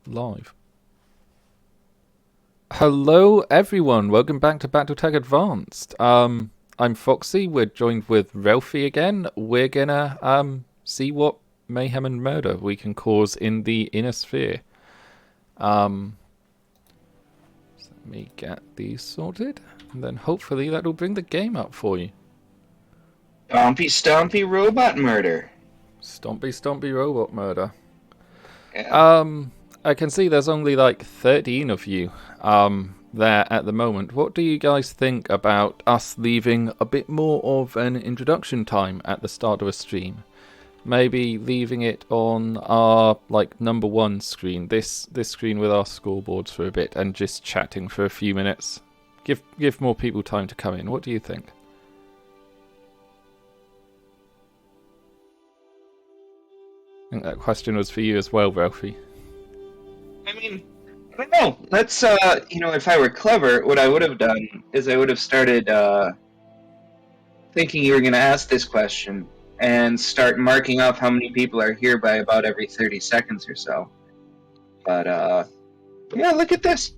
Live. Hello everyone, welcome back to BattleTech Advanced. I'm Foxy, we're joined with Ralphie again. We're gonna see what mayhem and murder we can cause in the inner sphere. Let me get these sorted, and then hopefully that'll bring the game up for you. Stompy robot murder. Stompy robot murder. Yeah. I can see there's only like 13 of you there at the moment. What do you guys think about us leaving a bit more of an introduction time at the start of a stream? Maybe leaving it on our like number one screen, this screen with our scoreboards for a bit, and just chatting for a few minutes. Give more people time to come in. What do you think? I think that question was for you as well, Ralphie. I mean, I don't know. Let's, if I were clever, what I would have done is I would have started thinking you were going to ask this question and start marking off how many people are here by about every 30 seconds or so. But, yeah, look at this.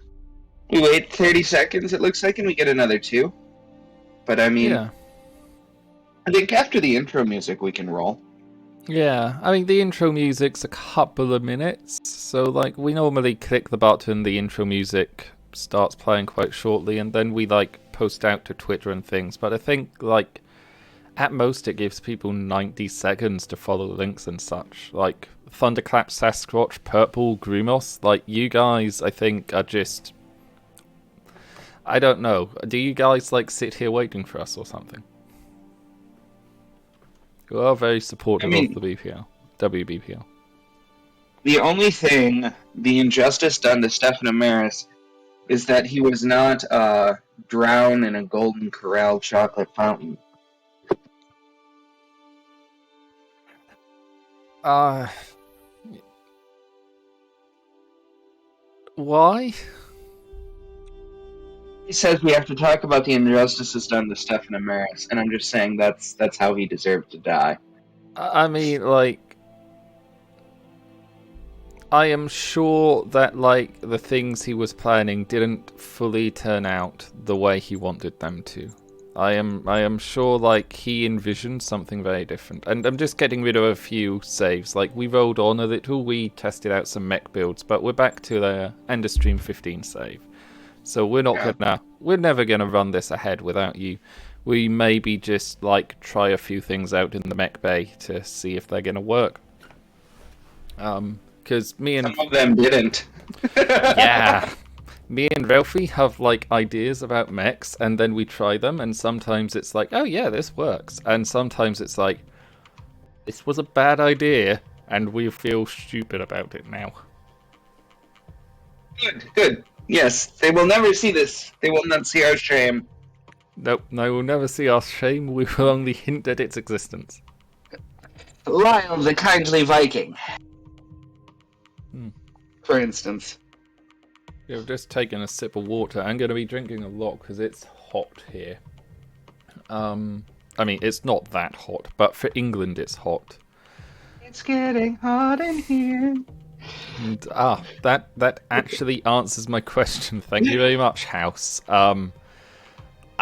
We wait 30 seconds, it looks like, and we get another 2. But, I mean, Yeah. I think after the intro music we can roll. Yeah, I mean, the intro music's a couple of minutes, so, like, we normally click the button, the intro music starts playing quite shortly, and then we, like, post out to Twitter and things, but I think, like, at most it gives people 90 seconds to follow links and such. Like, Thunderclap, Sasquatch, Purple, Grumos, like, you guys, I think, are just... I don't know. Do you guys, like, sit here waiting for us or something? You are very supportive of the WBPL. The only thing, the injustice done to Stefan Amaris, is that he was not drowned in a Golden Corral chocolate fountain. Why? He says we have to talk about the injustices done to Stefan Amaris, and I'm just saying that's how he deserved to die. I mean, like, I am sure that, like, the things he was planning didn't fully turn out the way he wanted them to. I am sure, like, he envisioned something very different. And I'm just getting rid of a few saves. Like, we rolled on a little, we tested out some mech builds, but we're back to the end of stream 15 save. So we're never gonna run this ahead without you. We maybe just, like, try a few things out in the mech bay to see if they're gonna work. Because me and... Some of them didn't. Yeah. Me and Ralphie have, like, ideas about mechs, and then we try them, and sometimes it's like, oh yeah, this works. And sometimes it's like, this was a bad idea, and we feel stupid about it now. Good. Yes, they will never see this. They will not see our shame. Nope, they will never see our shame. We will only hint at its existence. Lyle the Kindly Viking. Hmm. For instance. Yeah, I've just taken a sip of water. I'm going to be drinking a lot because it's hot here. I mean, it's not that hot, but for England it's hot. It's getting hot in here. And, that actually answers my question. Thank you very much, House. I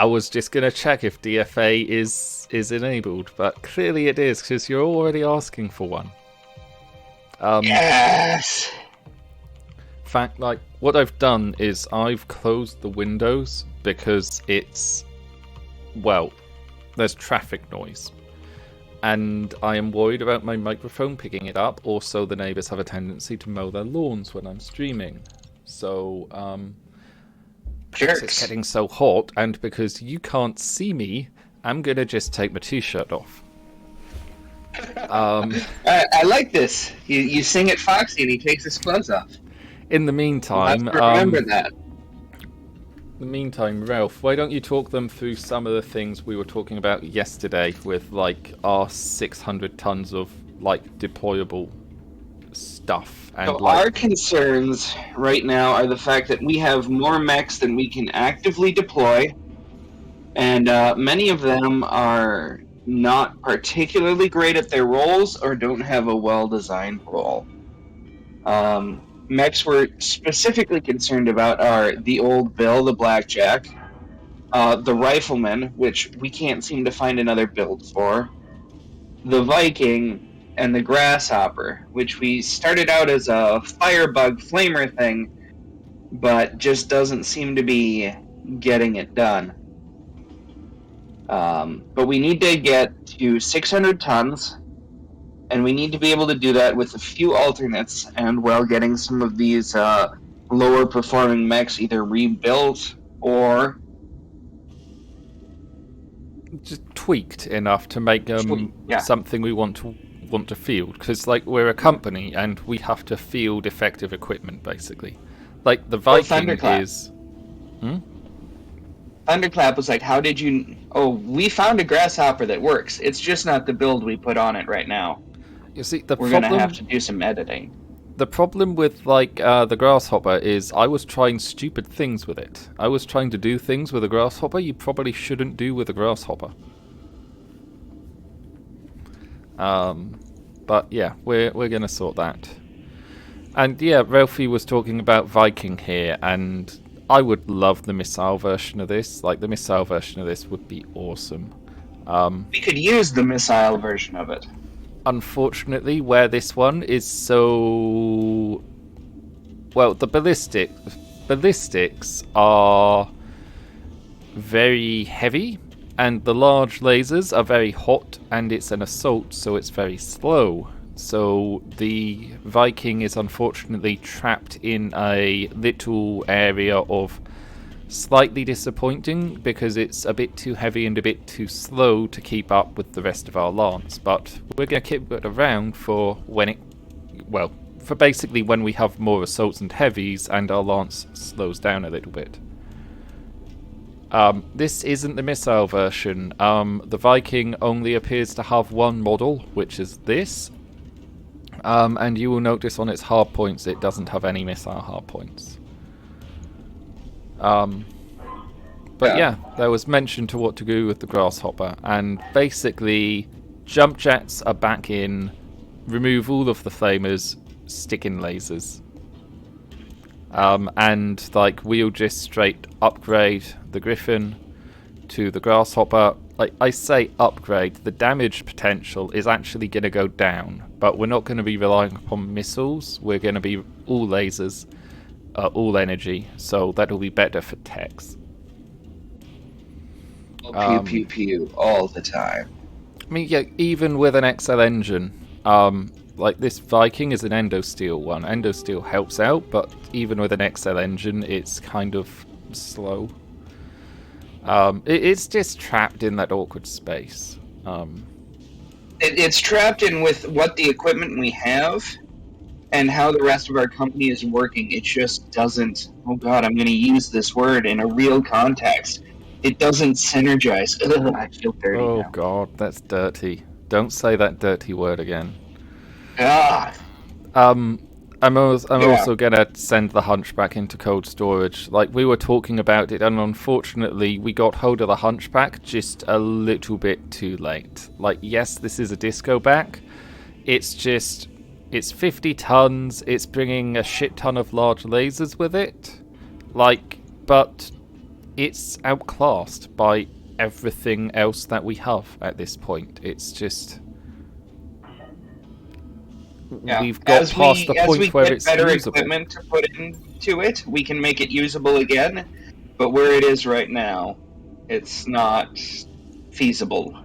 was just gonna check if DFA is enabled, but clearly it is because you're already asking for one. Yes. In fact, like, what I've done is I've closed the windows because it's, well, there's traffic noise. And I am worried about my microphone picking it up. Also, the neighbors have a tendency to mow their lawns when I'm streaming. So, because it's getting so hot, and because you can't see me, I'm gonna just take my t-shirt off. I like this. You sing at Foxy and he takes his clothes off. In the meantime, remember that. In the meantime, Ralph, why don't you talk them through some of the things we were talking about yesterday with, like, our 600 tons of, like, deployable stuff? And, So like, our concerns right now are the fact that we have more mechs than we can actively deploy, and many of them are not particularly great at their roles or don't have a well-designed role. mechs we're specifically concerned about are the Old Bill, the Blackjack, the Rifleman, which we can't seem to find another build for, the Viking, and the Grasshopper, which we started out as a Firebug Flamer thing, but just doesn't seem to be getting it done. But we need to get to 600 tons, and we need to be able to do that with a few alternates, and while getting some of these lower performing mechs either rebuilt or Just tweaked enough to make yeah. something we want to field, because like we're a company and we have to field effective equipment basically. Like the Viking Thunderclap. is. Thunderclap was like, how did you... Oh, we found a Grasshopper that works. It's just not the build we put on it right now. You see, We're going to have to do some editing. The problem with like the Grasshopper is I was trying stupid things with it. I was trying to do things with a Grasshopper you probably shouldn't do with a Grasshopper. But yeah, we're gonna sort that. And yeah, Ralphie was talking about Viking here, and I would love the missile version of this. Like the missile version of this would be awesome. We could use the missile version of it. Unfortunately, where this one is so... Well, the ballistics are very heavy, and the large lasers are very hot, and it's an assault, so it's very slow. So the Viking is unfortunately trapped in a little area of slightly disappointing because it's a bit too heavy and a bit too slow to keep up with the rest of our lance, but we're going to keep it around for when it, well, for basically when we have more assaults and heavies and our lance slows down a little bit. This isn't the missile version. The Viking only appears to have one model, which is this, and you will notice on its hard points it doesn't have any missile hard points. But yeah, there was mention to what to do with the Grasshopper, and basically jump jets are back in, remove all of the flamers, stick in lasers. And like we'll just straight upgrade the Griffin to the Grasshopper. Like I say upgrade, the damage potential is actually going to go down, but we're not going to be relying upon missiles, we're going to be all lasers. All energy, so that'll be better for techs. Pew pew pew all the time. I mean, yeah, even with an XL engine, like this Viking is an Endosteel one. Endosteel helps out, but even with an XL engine, it's kind of slow. It's just trapped in that awkward space. It's trapped in with what the equipment we have and how the rest of our company is working. It just doesn't, oh god, I'm going to use this word in a real context. It doesn't synergize. Ugh, I feel dirty Oh now. god, that's dirty. Don't say that dirty word again. Ah. I'm also gonna send the Hunchback into cold storage. Like we were talking about it, and unfortunately we got hold of the Hunchback just a little bit too late. Like yes, this is a disco back. It's 50 tons, it's bringing a shit ton of large lasers with it. Like, but it's outclassed by everything else that we have at this point. It's just... Yeah. We've got past the point where it's better usable. equipment to put into it, we can make it usable again, but where it is right now, it's not feasible.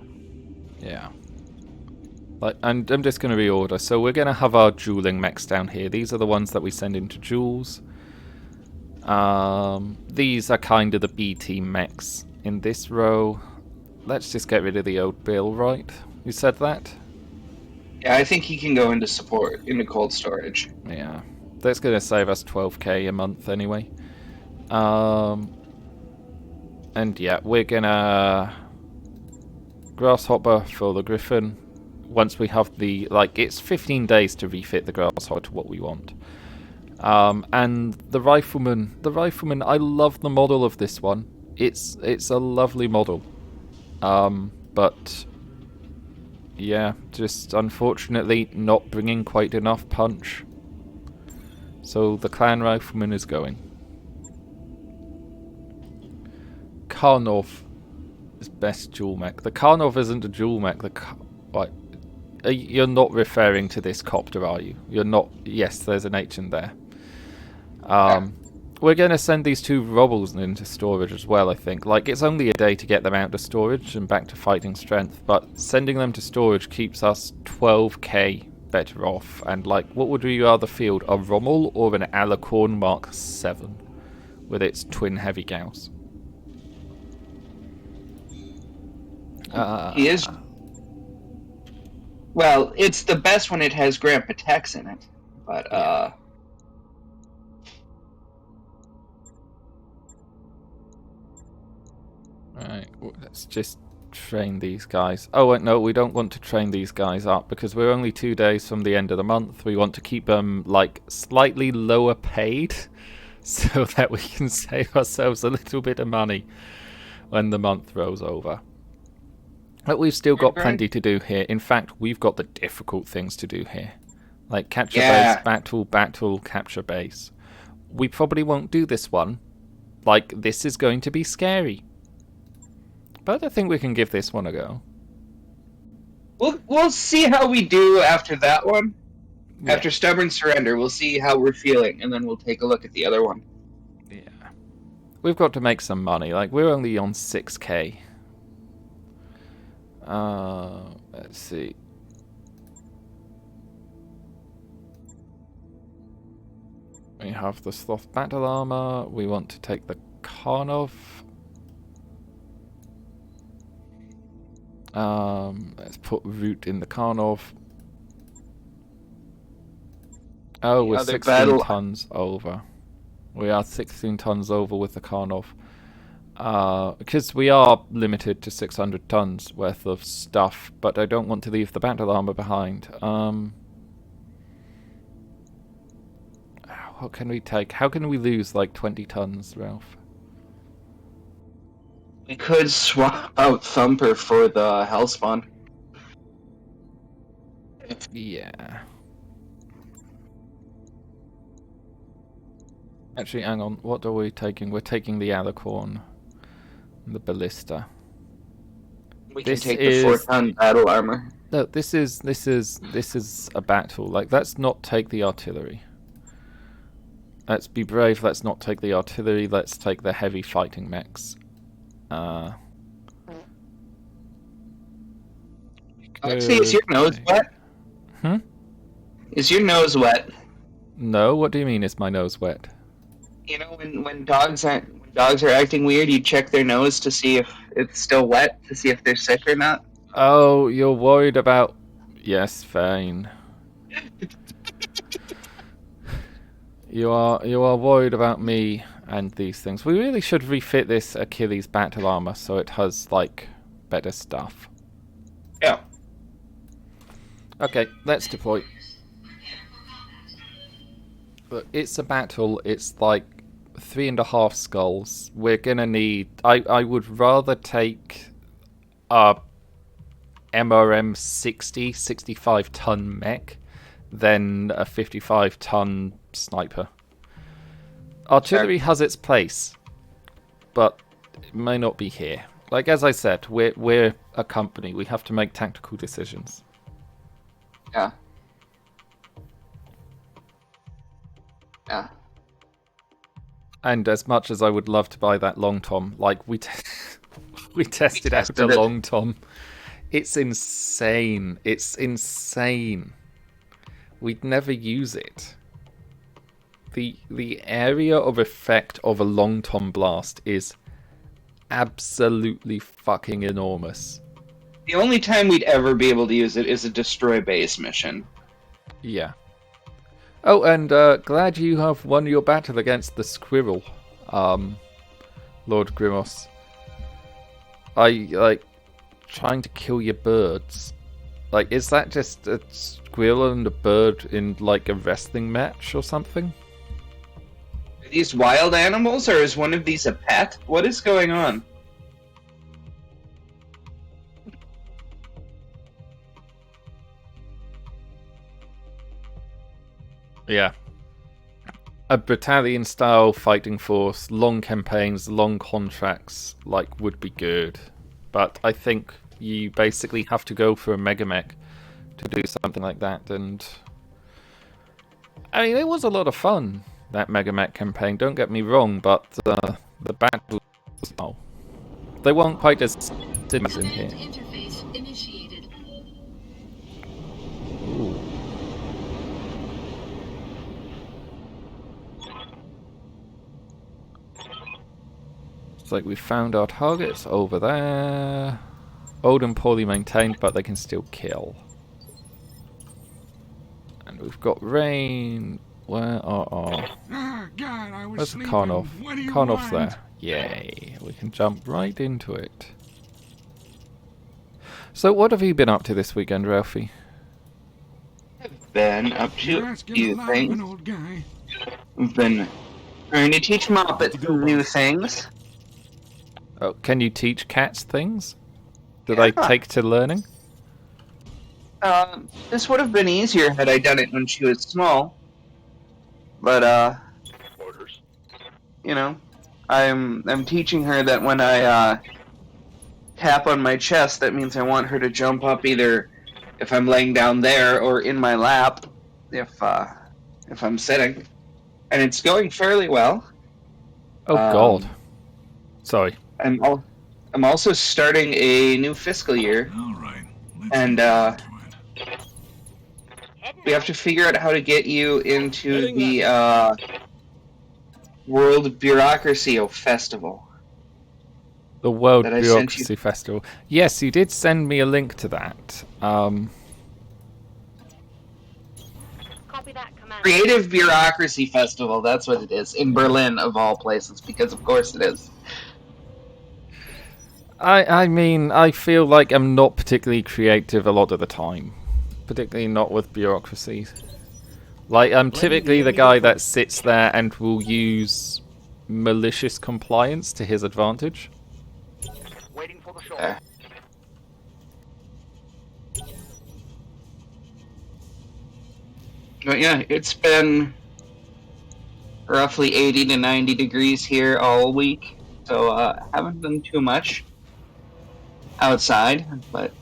Yeah. Like, and I'm just going to reorder. So we're going to have our dueling mechs down here. These are the ones that we send into duels. These are kind of the B team mechs in this row. Let's just get rid of the old Bill, right? You said that? Yeah, I think he can go into support, into cold storage. Yeah. That's going to save us 12k a month anyway. And yeah, we're going to... Grasshopper for the Griffin. Once we have the, like, it's 15 days to refit the Grasshopper to what we want. And the Rifleman, I love the model of this one. It's a lovely model. But yeah, just unfortunately not bringing quite enough punch. So the clan rifleman is going. Karnov is best dual mech. The Karnov isn't a dual mech. Right. You're not referring to this copter, are you? You're not. Yes, there's an H in there. We're going to send these 2 Robbles into storage as well, I think. Like, it's only a day to get them out to storage and back to fighting strength, but sending them to storage keeps us 12k better off. And, like, what would we rather field? A Rommel or an Alicorn Mark 7 with its twin heavy gauss? He is... Well, it's the best when it has Grandpa Tex in it, but, Yeah. Right, let's just train these guys. Oh, wait, no, we don't want to train these guys up because we're only 2 days from the end of the month. We want to keep them, like, slightly lower paid so that we can save ourselves a little bit of money when the month rolls over. But we've still got plenty to do here. In fact, we've got the difficult things to do here. Like, capture base, battle, capture base. We probably won't do this one. Like, this is going to be scary. But I think we can give this one a go. We'll see how we do after that one. Yeah. After Stubborn Surrender, we'll see how we're feeling, and then we'll take a look at the other one. Yeah. We've got to make some money. Like, we're only on 6k. Let's see. We have the Sloth Battle Armor. We want to take the Karnov. Let's put Root in the Karnov. Oh, we're 16 tons over. We are 16 tons over with the Karnov. Because we are limited to 600 tons worth of stuff, but I don't want to leave the battle armor behind. What can we take? How can we lose like 20 tons, Ralph? We could swap out Thumper for the Hellspawn. Yeah. Actually, hang on. What are we taking? We're taking the Alicorn. The Ballista. We can take the 4-ton battle armor. No, this is a battle. Like, let's not take the artillery. Let's be brave. Let's not take the artillery. Let's take the heavy fighting mechs. Foxy, is your nose wet? Is your nose wet? No. What do you mean? Is my nose wet? You know, when dogs are acting weird, you check their nose to see if it's still wet, to see if they're sick or not. Oh, you're worried about... Yes, fine. You are worried about me and these things. We really should refit this Achilles battle armor so it has, like, better stuff. Yeah. Okay, let's deploy. Look, it's a battle. It's like 3.5 skulls. We're gonna need... I would rather take a MRM 65-ton mech than a 55-ton sniper. Artillery has its place, but it may not be here. Like, as I said, we're a company. We have to make tactical decisions. Yeah. Yeah. And as much as I would love to buy that long tom, like, we tested out a long tom. It's insane. It's insane. We'd never use it. The area of effect of a long tom blast is absolutely fucking enormous. The only time we'd ever be able to use it is a destroy base mission. Yeah. Oh, and glad you have won your battle against the squirrel, Lord Grimos. I, like, trying to kill your birds. Like, is that just a squirrel and a bird in, like, a wrestling match or something? Are these wild animals, or is one of these a pet? What is going on? Yeah. a battalion-style fighting force, long campaigns, long contracts, like, would be good. But I think you basically have to go for a megamech to do something like that, and I mean, it was a lot of fun, that megamech campaign, don't get me wrong, but the battles, oh, they weren't quite as serious in here. Interface initiated. Ooh. It's like we found our targets over there. Old and poorly maintained, but they can still kill. And we've got rain. Where are our... Where's the Karnov? Karnov's there. Yay. We can jump right into it. So what have you been up to this weekend, Ralphie? I've been up to a few things. I've been trying to teach Moppet some new things. Oh, can you teach cats things? Do they take to learning? This would have been easier had I done it when she was small. But, Orders. you know, I'm teaching her that when I, tap on my chest, that means I want her to jump up either if I'm laying down there or in my lap if I'm sitting. And it's going fairly well. Oh, God. Sorry. I'm also starting a new fiscal year. All right. And, we have to figure out how to get you into the, World Bureaucracy Festival. The World that I sent Bureaucracy Festival. Yes, you did send me a link to that. Copy that, Commander. Creative Bureaucracy Festival, that's what it is. In Berlin, of all places, because of course it is. I mean, I feel like I'm not particularly creative a lot of the time. Particularly not with bureaucracies. Like, I'm typically the guy that sits there and will use malicious compliance to his advantage. Waiting for the shoulder. But yeah, it's been roughly 80 to 90 degrees here all week, so haven't done too much outside, but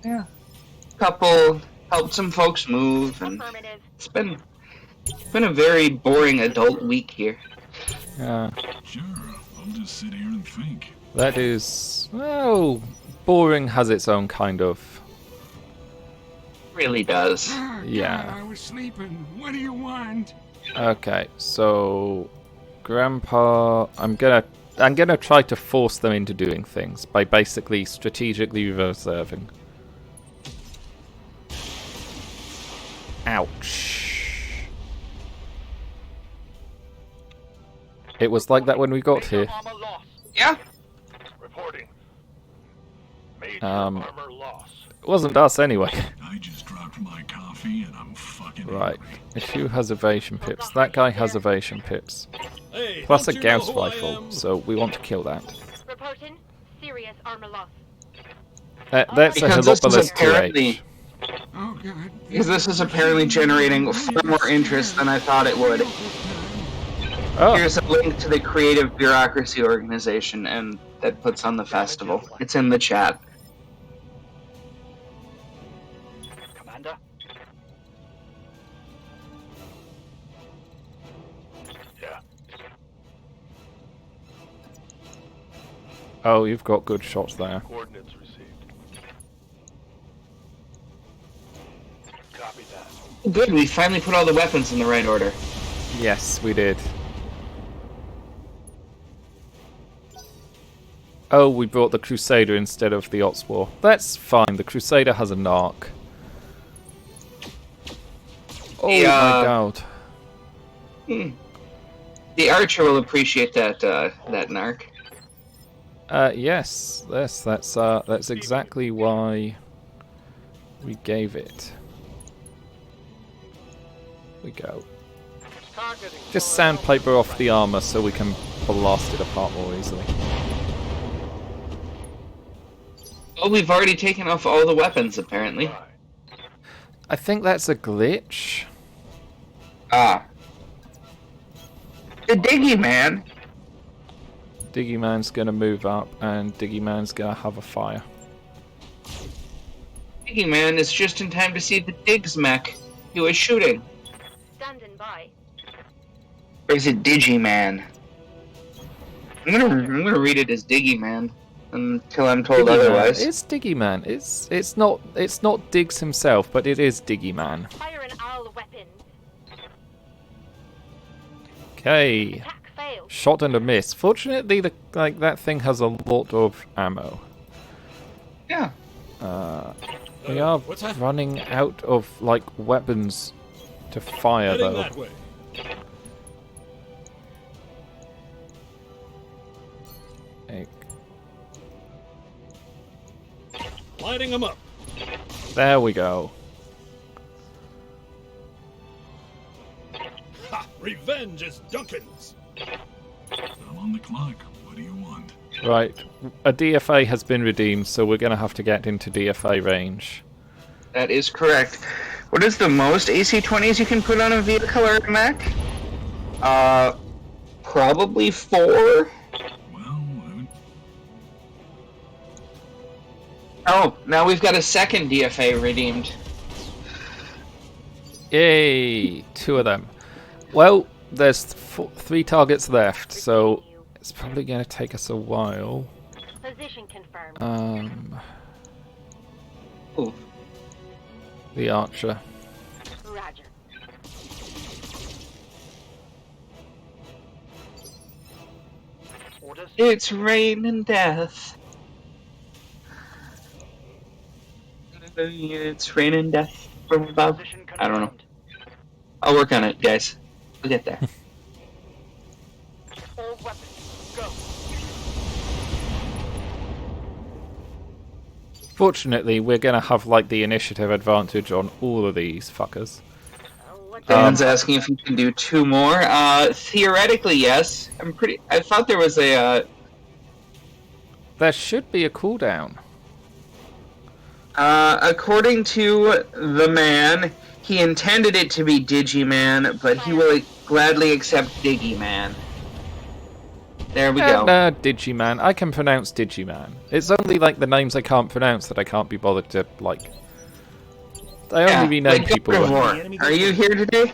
yeah, couple helped some folks move, and it's been a very boring adult week here. Yeah. Sure, I'll just sit here and think. That is, well, boring has its own kind of. Really does. Yeah. God, I was sleeping. What do you want? Okay, so Grandpa, I'm gonna try to force them into doing things by basically strategically reserving. Ouch. It was like that when we got here. Armor lost. Yeah. Reporting. Major Um, armor lost. It wasn't us anyway. I just dropped my coffee and I'm fucking Right. angry. Issue has evasion pips. That guy has evasion pips. Hey, Plus a don't you know Gauss who I rifle, am? so we want to kill that. Reporting. Serious armor loss. That's a Because this is Helopolis apparently 2H. Oh, God. because this is apparently generating far more interest than I thought it would. Oh, Here's a link to the Creative Bureaucracy Organization, and that puts on the festival. It's in the chat. Commander? Yeah. oh, you've got good shots there. Coordinates received. Copy that. Good, we finally put all the weapons in the right order. Yes, we did. Oh, we brought the Crusader instead of the Otswar. That's fine, the Crusader has a narc. Oh my god. The Archer will appreciate that narc. Yes, that's exactly why we gave it. We go. Targeting. Just sandpaper off the armor so we can blast it apart more easily. Oh, we've already taken off all the weapons, apparently. I think that's a glitch. Ah. The Diggy Man. Diggy Man's gonna move up, and Diggy Man's gonna have a fire. Diggy Man is just in time to see the Diggs mech he was shooting. Standing by. Or is it Digi Man? I'm gonna read it as Diggy Man until I'm told Diggy Man. otherwise. It's Diggy Man. It's not Diggs himself, but it is Diggy Man. Fire in all weapons. Okay. Attack failed. Shot and a miss. Fortunately, that thing has a lot of ammo. Yeah. We are what's that? running out of weapons to fire Heading though. that way. Like, Lighting them up. there we go. Ha! Revenge is Duncan's. I'm on the clock. What do you want? Right, a DFA has been redeemed, so we're gonna have to get into DFA range. That is correct. What is the most AC-20s you can put on a vehicle or a mech? Probably 4. Well, Oh, now we've got a second DFA redeemed. Yay! 2 of them. Well, there's 3 targets left, so it's probably gonna take us a while. Position confirmed. Ooh. The archer. Roger. Orders. It's rain and death. It's rain and death from above. Position confirmed. I don't know. I'll work on it, guys. We'll get there. All weapons. Go. Fortunately, we're gonna have the initiative advantage on all of these fuckers. Dan's asking if you can do 2 more. Theoretically, yes. I thought there was a. There should be a cooldown. According to the man, he intended it to be Digiman, but he will gladly accept Diggyman. There we go. Digiman. I can pronounce Digiman. It's only the names I can't pronounce that I can't be bothered to I only rename like people. God of War. Are you here today?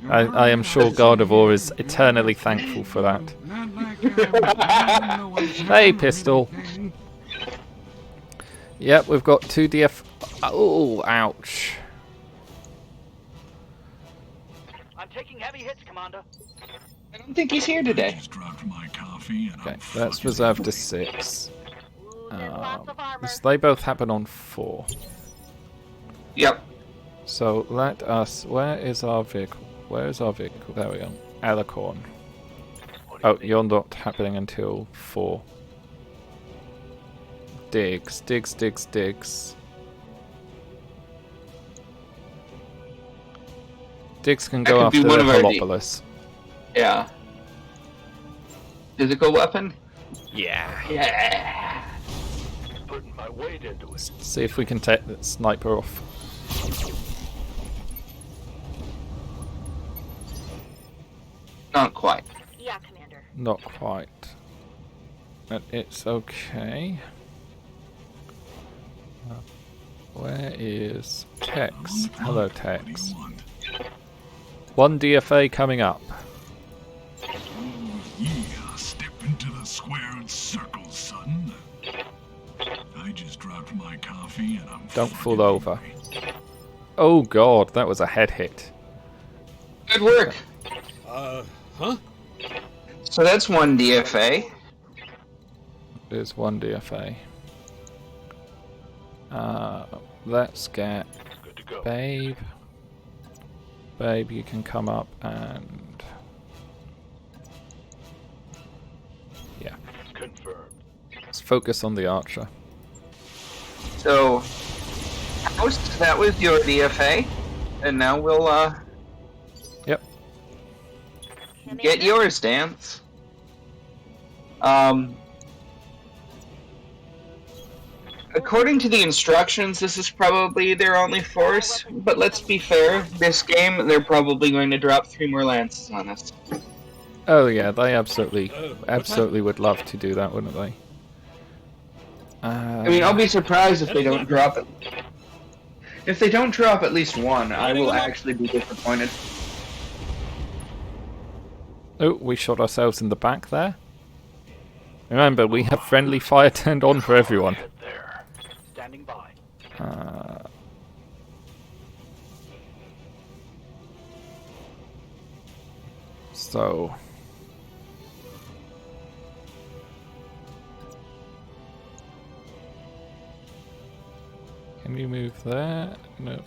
I am sure God of War is eternally thankful for that. not like I don't know what's Hey, happening or pistol. anything. Yep, we've got 2 DF. Oh, ouch. I'm taking heavy hits, Commander. I don't think he's here I today. just dropped my coffee and Okay, I'm that's fucking reserved to angry. 6. Losing lots of armor. So they both happen on 4. Yep. So let us. Where is our vehicle? Where is our vehicle? There we go. Alicorn. Oh, you're not happening until 4. Diggs. Diggs. Diggs can That go could be after one the of our Holopolis. Yeah. Physical weapon? Yeah. Yeah. Putting my weight into it. See if we can take the sniper off. Not quite. Yeah, Commander. Not quite. But it's okay. Where is Tex? Hello, What do Tex. you want? 1 DFA coming up. Yeah, step into the squared circle, son. I just dropped my coffee and I'm Don't fucking fall over. angry. Oh god, that was a head hit. Good work. Huh? So that's 1 DFA. There's 1 DFA. Let's get Good to go. Babe. Babe, you can come up and... Yeah, Confirmed. let's focus on the archer. So, House, that was your DFA. And now we'll, Yep. get yours, Dance. According to the instructions, this is probably their only force, but let's be fair, this game, they're probably going to drop 3 more lances on us. Oh yeah, they absolutely what's that? would love to do that, wouldn't they? I mean, I'll be surprised if they Heading don't up. drop it. If they don't drop at least one, I Lining will them up. actually be disappointed. Oh, we shot ourselves in the back there. Remember, we have friendly fire turned on for everyone. Get there. Standing by. So... Can you move there? No. Move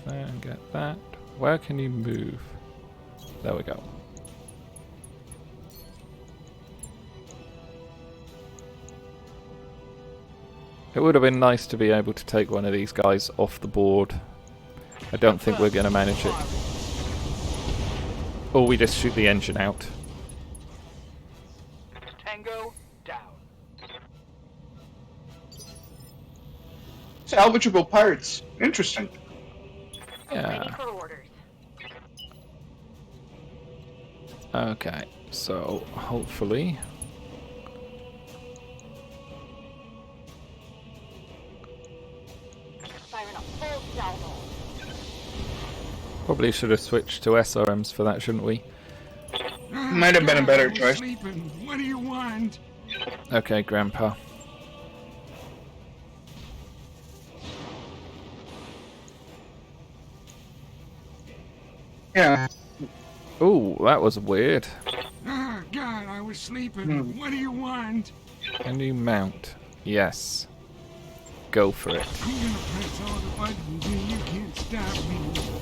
there and get that. Where can you move? There we go. It would have been nice to be able to take one of these guys off the board. I don't think we're going to manage it. Or we just shoot the engine out. Tango down. Salvageable parts. Interesting. Ready Yeah. for orders. Okay, so hopefully... Firing a full salvo. Probably should have switched to SRMs for that, shouldn't we? Might have been a better choice. Sleeping. What do you want? Okay, Grandpa. Yeah. Ooh, that was weird. Oh, God, I was sleeping. What do you want? Can you mount? Yes. Go for it. I'm gonna press all the buttons and you can't stop me.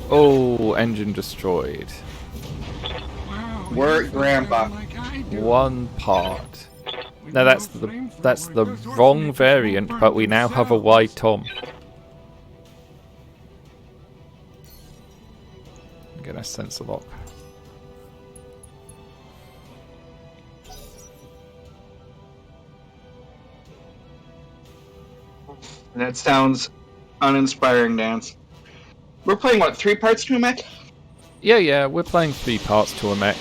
Oh, engine destroyed. Wow. Work, you Grandpa. like I do. One part. With Now no that's the flamethrower, those wrong orphanages variant, won't but burn we now have a themselves. Y Tom. Get a sensor lock. That sounds uninspiring, Dance. We're playing, what, 3 parts to a mech? Yeah, we're playing 3 parts to a mech.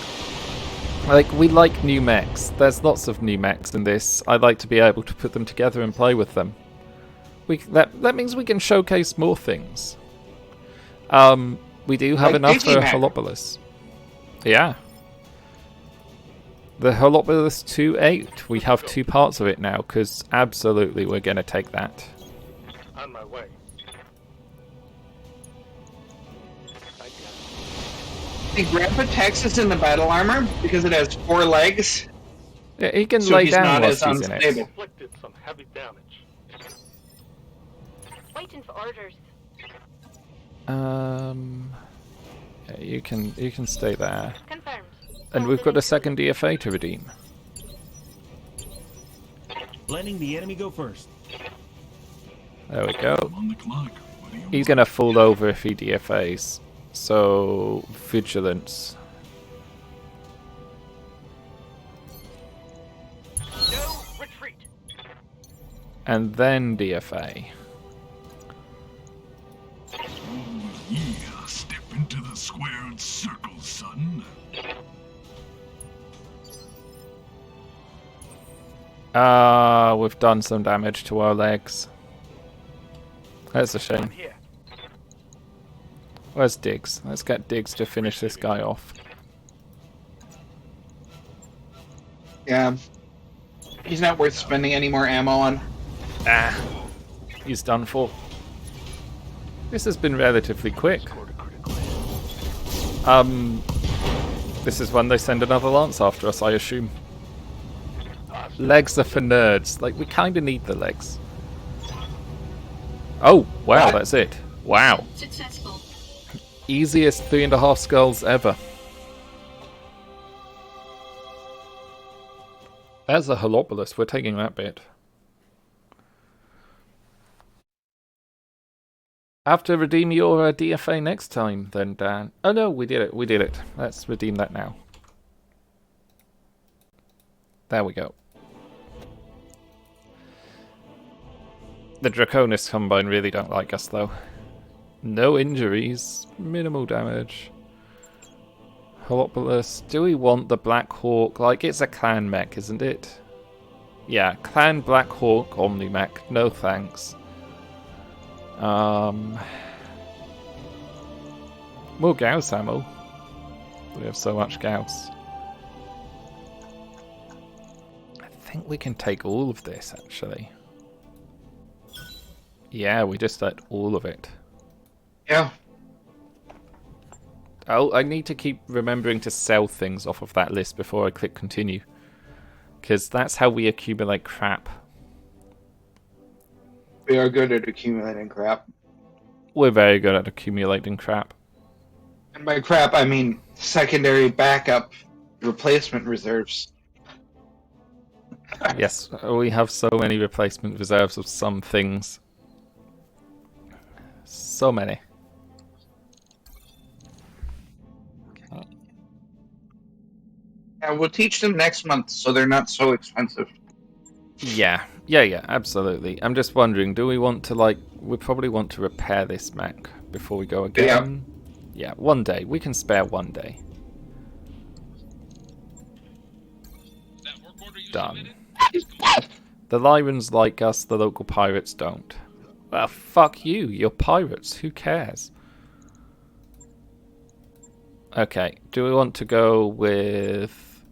Like, we like new mechs. There's lots of new mechs in this. I like to be able to put them together and play with them. That means we can showcase more things. We do have Like enough for Digimech. Holopolis. Yeah. The Holopolis 2.8, we have 2 parts of it now, because absolutely we're going to take that. On my way. I got it. Think Grandpa Texas in the battle armor because it has 4 legs, Yeah, he can so lay he's down not whilst as he's in it. unstable. Inflicted some heavy damage. Waiting for orders. Yeah, you can stay there. Confirmed. And we've got a second DFA to redeem. Letting the enemy go first. There we go. I'm on the clock. What do you He's gonna fall over if he DFAs. So vigilance. No retreat. And then DFA. Oh, yeah. Step into the squared circle, son. We've done some damage to our legs. That's a shame. Here. Where's Diggs? Let's get Diggs to finish this guy off. Yeah. He's not worth spending any more ammo on. Ah, he's done for. This has been relatively quick. Scored a critical hit. This is when they send another lance after us, I assume. Legs are for nerds. Like, we kind of need the legs. Oh, wow, What? that's it. Wow. Successful. Easiest 3.5 skulls ever. There's a Holopolis. We're taking that bit. Have to redeem your DFA next time, then, Dan. Oh no, we did it. We did it. Let's redeem that now. There we go. The Draconis Combine really don't like us, though. No injuries, minimal damage. Holopolis. Do we want the Black Hawk? Like, it's a clan mech, isn't it? Yeah, clan Black Hawk Omni-mech. No thanks. More Gauss ammo. We have so much Gauss. I think we can take all of this, actually. Yeah, we just let all of it. Yeah. Oh, I need to keep remembering to sell things off of that list before I click continue. Because that's how we accumulate crap. We are good at accumulating crap. We're very good at accumulating crap. And by crap, I mean secondary backup replacement reserves. Yes, we have so many replacement reserves of some things. So many. Yeah, we'll teach them next month so they're not so expensive. Yeah, absolutely. I'm just wondering, do we want to, like, we probably want to repair this mech before we go again? Yeah, one day. We can spare one day. Done. The Lyrans like us, the local pirates don't. Well, fuck you, you're pirates, who cares? Okay, do we want to go with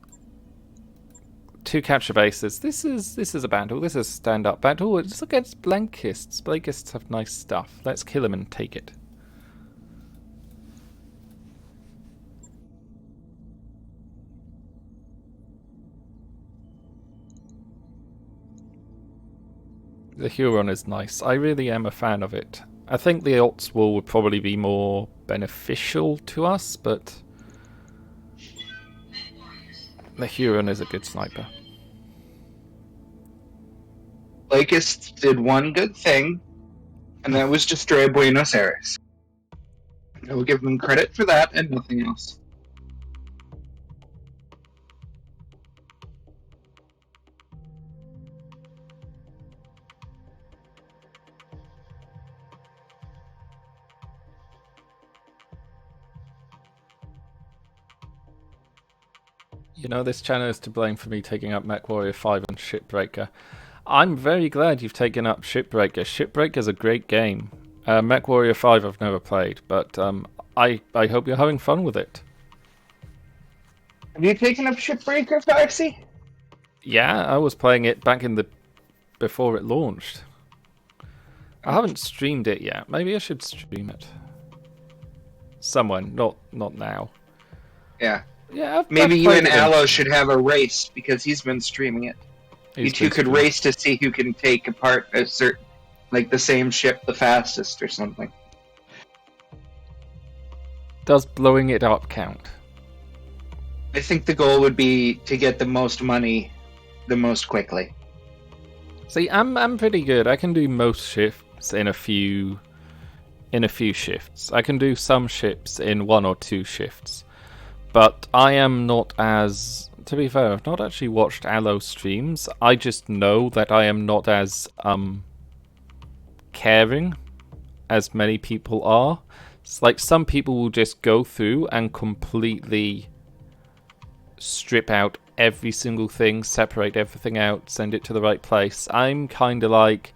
2 capture bases? This is a battle. This is a stand-up battle. It's against Blankists. Blankists have nice stuff. Let's kill them and take it. The Huron is nice. I really am a fan of it. I think the Alts Wall would probably be more beneficial to us, but the Huron is a good sniper. Lakist did one good thing, and that was destroy Buenos Aires. I will give them credit for that and nothing else. You know, this channel is to blame for me taking up MechWarrior 5 and Shipbreaker. I'm very glad you've taken up Shipbreaker. Shipbreaker's a great game. MechWarrior 5 I've never played, but I hope you're having fun with it. Have you taken up Shipbreaker, Foxy? Yeah, I was playing it back in the... before it launched. I haven't streamed it yet. Maybe I should stream it. Someone, not now. Yeah. Yeah, Maybe I've you played and it in- Aloe should have a race because he's been streaming it. You two could race to see who can take apart a certain, like the same ship the fastest or something. Does blowing it up count? I think the goal would be to get the most money the most quickly. See, I'm pretty good. I can do most shifts in a few shifts. I can do some ships in 1 or 2 shifts. But I am not as... To be fair, I've not actually watched Aloe streams. I just know that I am not as caring as many people are. It's like some people will just go through and completely strip out every single thing, separate everything out, send it to the right place. I'm kind of like...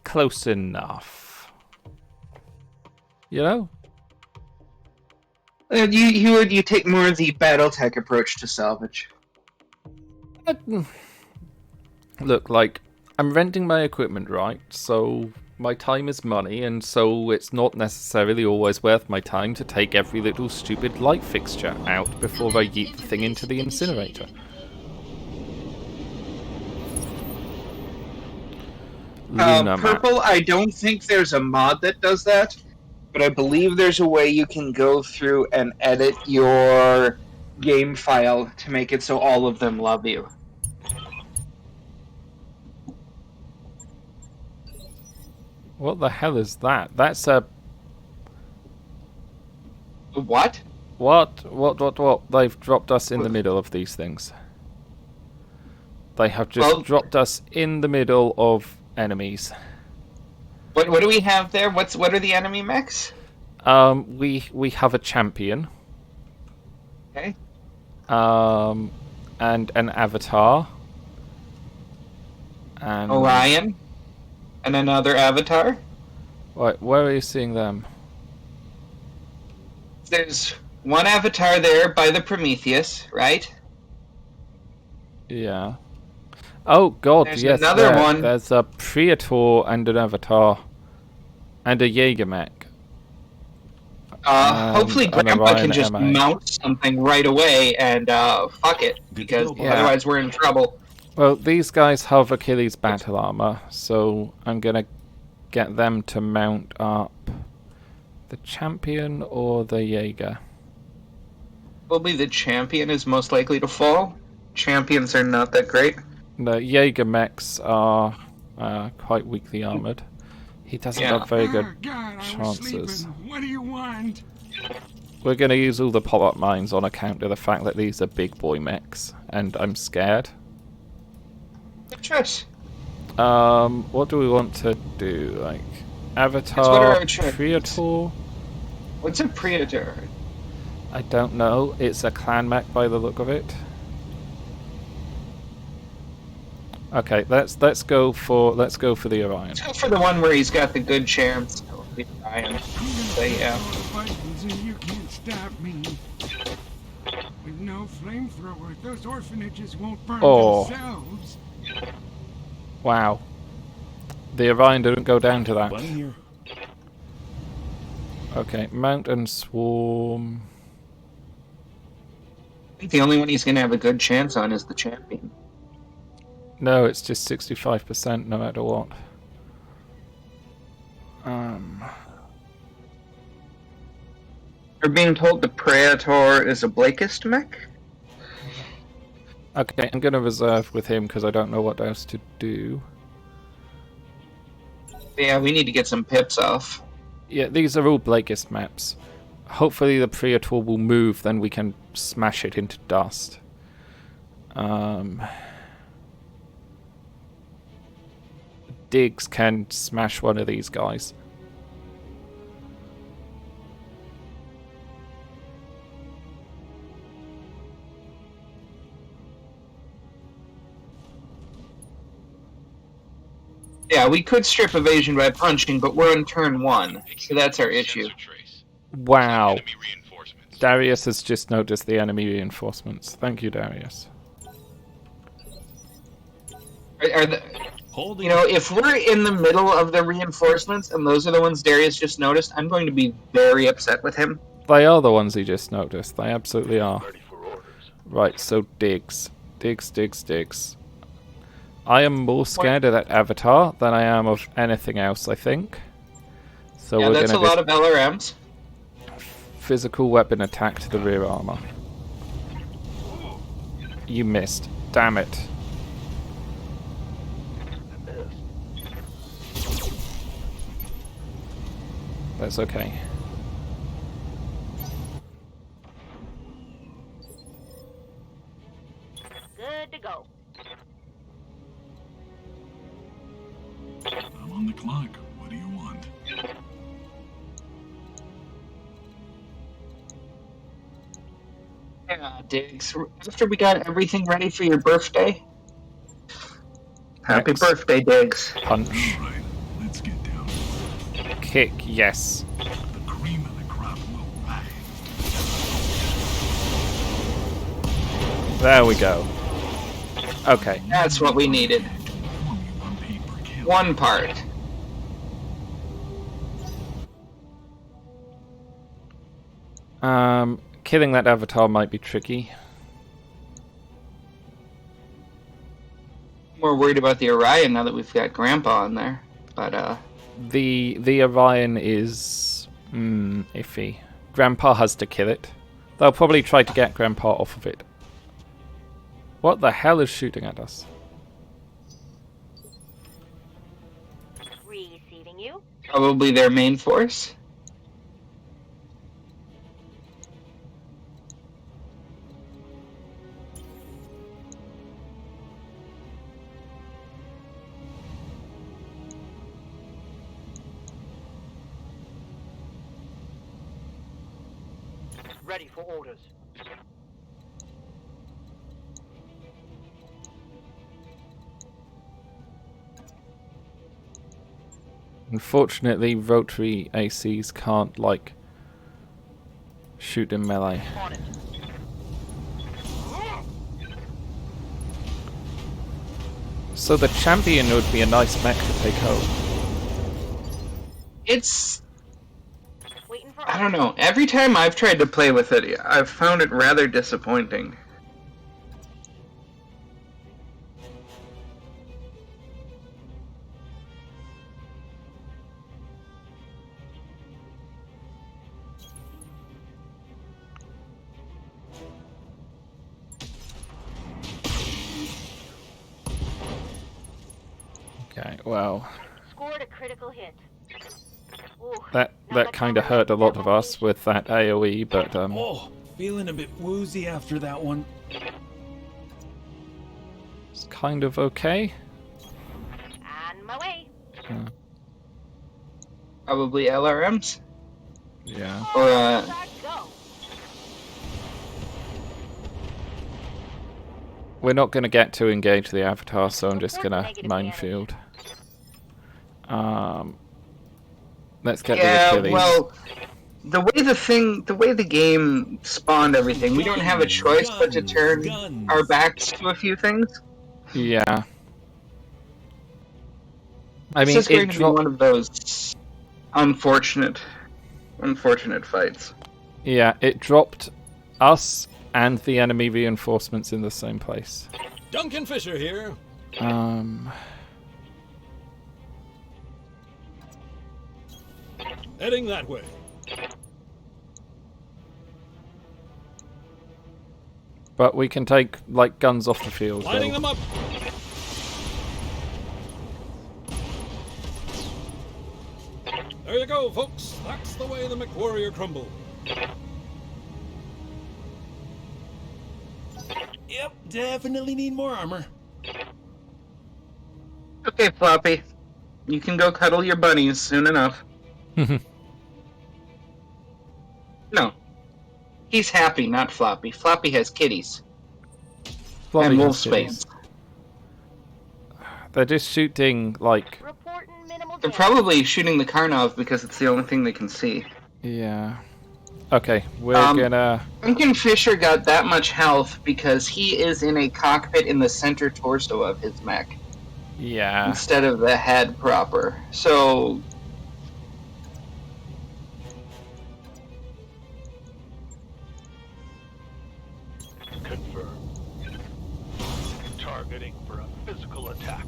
close enough. You know? You take more of the BattleTech approach to salvage. Look, like, I'm renting my equipment, right? So my time is money, and so it's not necessarily always worth my time to take every little stupid light fixture out before I yeet the thing into the incinerator. Lunar map. Purple, I don't think there's a mod that does that, but I believe there's a way you can go through and edit your game file to make it so all of them love you. What the hell is that? That's a... What? What? They've dropped us in the middle of these things. They have just dropped us in the middle of enemies. What do we have there? What are the enemy mechs? We have a champion. Okay. And an avatar. And Orion. And another avatar. Right, where are you seeing them? There's one avatar there by the Prometheus, right? Yeah. Oh god, There's yes, another one. there's a Praetor and an avatar. And a Jaeger mech. Hopefully an Grandpa Orion can just MA. mount something right away and fuck it, because go, otherwise we're in trouble. Well, these guys have Achilles battle armor, so I'm gonna get them to mount up the champion or the Jaeger. Probably the champion is most likely to fall. Champions are not that great. The Jaeger mechs are quite weakly armored. He doesn't have very good God, I was chances. sleeping. What do you want? We're gonna use all the pop-up mines on account of the fact that these are big boy mechs, and I'm scared. Good choice. What do we want to do? Like, what are Avatar, our choices? Praetor? What's a Predator? I don't know. It's a clan mech by the look of it. Okay, let's go for the Orion. Let's go for the one where he's got the good chance. Orion. I'm gonna But yeah. all the buttons and you can't stop me. With no flamethrower, those orphanages won't burn Oh. themselves. Wow. The Orion didn't go down to that. Bunny here. Okay, Mount and Swarm. I think the only one he's gonna have a good chance on is the champion. No, it's just 65% no matter what. We're being told the Praetor is a Blakist mech? Okay, I'm gonna reserve with him because I don't know what else to do. Yeah, we need to get some pips off. Yeah, these are all Blakist maps. Hopefully the Praetor will move, then we can smash it into dust. Diggs can smash one of these guys. Yeah, we could strip evasion by punching, but we're on turn 1, so that's our issue. Wow. Darius has just noticed the enemy reinforcements. Thank you, Darius. Are the, Holding. you know, if we're in the middle of the reinforcements and those are the ones Darius just noticed, I'm going to be very upset with him. They are the ones he just noticed. They absolutely are. Ready for orders. Right, so Diggs. Diggs. I am more scared of that avatar than I am of anything else, I think. So Yeah, we're that's a gonna lot of LRMs. physical weapon attack to the rear armor. You missed. Damn it. I missed. That's okay. Good to go. I'm on the clock. What do you want? Yeah, Diggs. After we got everything ready for your birthday. Happy Next. birthday, Diggs. Punch. All right, let's get down. Kick, yes. The cream of the crop will rise. There we go. Okay. That's what we needed. Formula paper kill. One part. Killing that avatar might be tricky. More worried about the Orion now that we've got Grandpa in there. But, The Orion is iffy. Grandpa has to kill it. They'll probably try to get Grandpa off of it. What the hell is shooting at us? Receiving you. probably their main force. Ready for orders. Unfortunately, rotary ACs can't, like, shoot in melee. On it. So the champion would be a nice mech to take home. It's... Waiting for I don't know. Every time I've tried to play with it, I've found it rather disappointing. Okay, well, Scored a critical hit. Ooh, that kind of hurt a lot of us with that AoE, but Oh, feeling a bit woozy after that one. it's kind of okay. On my way. Probably LRMs? Yeah. Or, Start go. We're not going to get to engage the Avatar, so I'm just Report going to negative minefield. Let's get the yeah, Achilles. well, the way the game spawned everything, we don't have a choice but to turn Guns. our backs to a few things. Yeah. I mean, This is going it to be dropped. one of those unfortunate fights. Yeah, it dropped us and the enemy reinforcements in the same place. Duncan Fisher here. Heading that way. But we can take, like, guns off the field. Lighting though. them up. There you go, folks. That's the way the McWarrior crumble. Yep, definitely need more armor. Okay, Floppy. You can go cuddle your bunnies soon enough. No. He's happy, not Floppy. Floppy has kitties. Floppy and has wolf kitties. space. They're just shooting, like... Reporting minimal They're damage. probably shooting the Karnov because it's the only thing they can see. Yeah. Okay, we're gonna... Duncan Fisher got that much health because he is in a cockpit in the center torso of his mech Yeah. instead of the head proper. So... Confirmed. Targeting for a physical attack.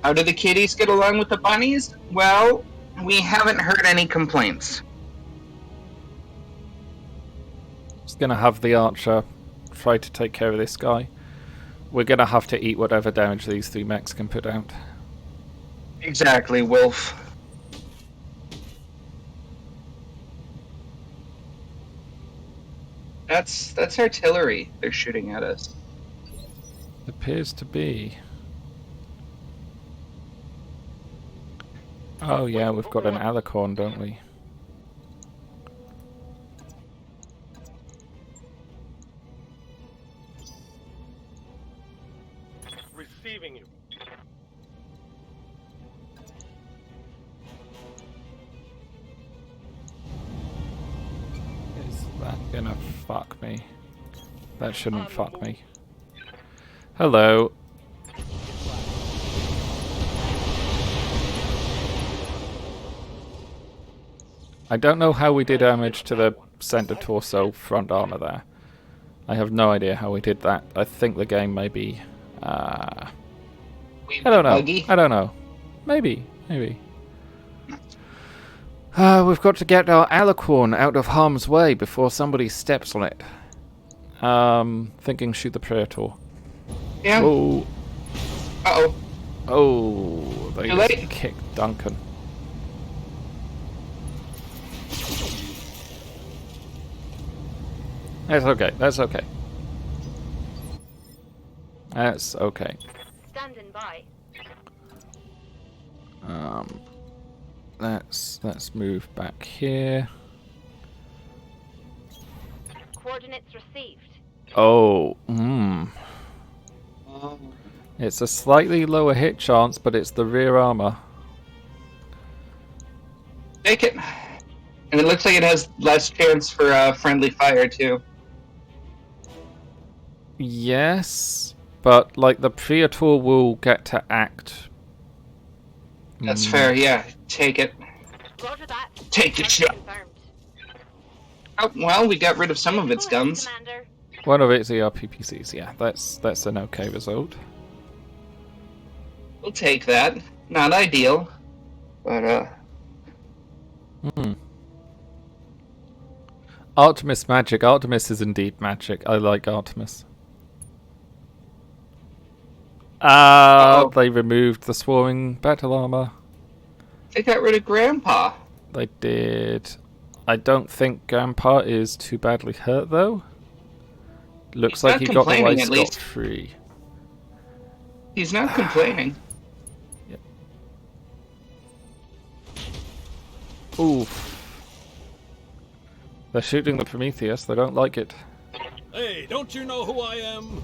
How do the kitties get along with the bunnies? Well, we haven't heard any complaints. Just gonna have the archer try to take care of this guy. We're gonna have to eat whatever damage these three mechs can put out. Exactly, Wolf. That's artillery they're shooting at us. Appears to be. Oh yeah, we've got an alicorn, don't we? Receiving you. Is that gonna fuck me? That shouldn't fuck me. Hello. I don't know how we did damage to the center torso front armor there. I have no idea how we did that. I think the game may be... I don't know. Buggy? I don't know. Maybe. Maybe. We've got to get our alicorn out of harm's way before somebody steps on it. Thinking shoot the Praetor. Yeah. Oh. Uh-oh. Oh. They Too just late. kicked Duncan. That's okay. That's okay. That's okay. Standing by. Let's move back here. Coordinates received. Oh, Oh. It's a slightly lower hit chance, but it's the rear armor. Take it. And it looks like it has less chance for friendly fire, too. Yes, but like the Praetor will get to act. That's fair, yeah. Take it. Roger that. Take it, shot. Confirmed. Oh, well, we got rid of some of its Go ahead, guns. Commander. One of its ERPPCs, yeah, that's an okay result. We'll take that. Not ideal. But, Artemis magic. Artemis is indeed magic. I like Artemis. Uh-oh. They removed the swarming battle armor. they got rid of Grandpa. They did. I don't think Grandpa is too badly hurt, though. Looks He's like not he got away complaining, at least. scot-free. He's not complaining. Oof. They're shooting the Prometheus. They don't like it. Hey, don't you know who I am?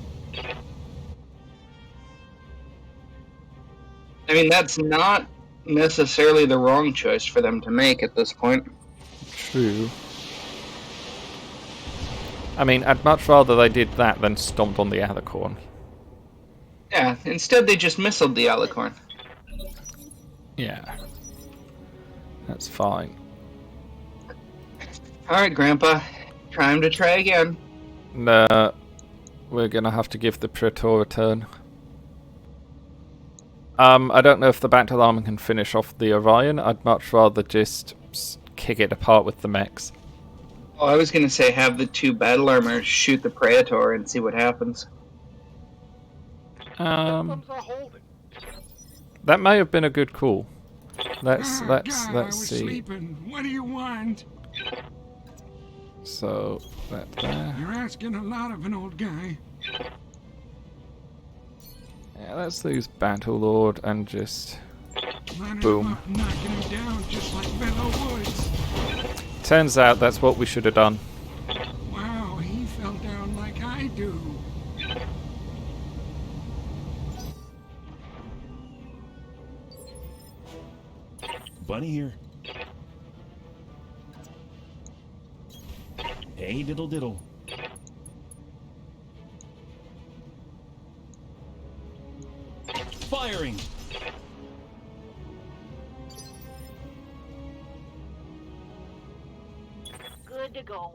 I mean, that's not necessarily the wrong choice for them to make at this point. True. I mean, I'd much rather they did that than stomped on the alicorn. Yeah, instead they just missiled the alicorn. Yeah. That's fine. Alright, Grandpa. Time to try again. Nah. We're gonna have to give the Praetor a turn. I don't know if the battle armor can finish off the Orion. I'd much rather just kick it apart with the mechs. Oh, I was gonna say have the two battle armors shoot the Praetor and see what happens. Systems are holding. That may have been a good call. Let's God, I was see. sleeping. What do you want? So that there. You're asking a lot of an old guy. Yeah, let's lose Battle Lord and just Lining Boom. him up, knocking him down just like Bello Woods. turns out that's what we should have done. Wow, he fell down like I do. Bunny here. Hey, diddle diddle. Firing. Good to go.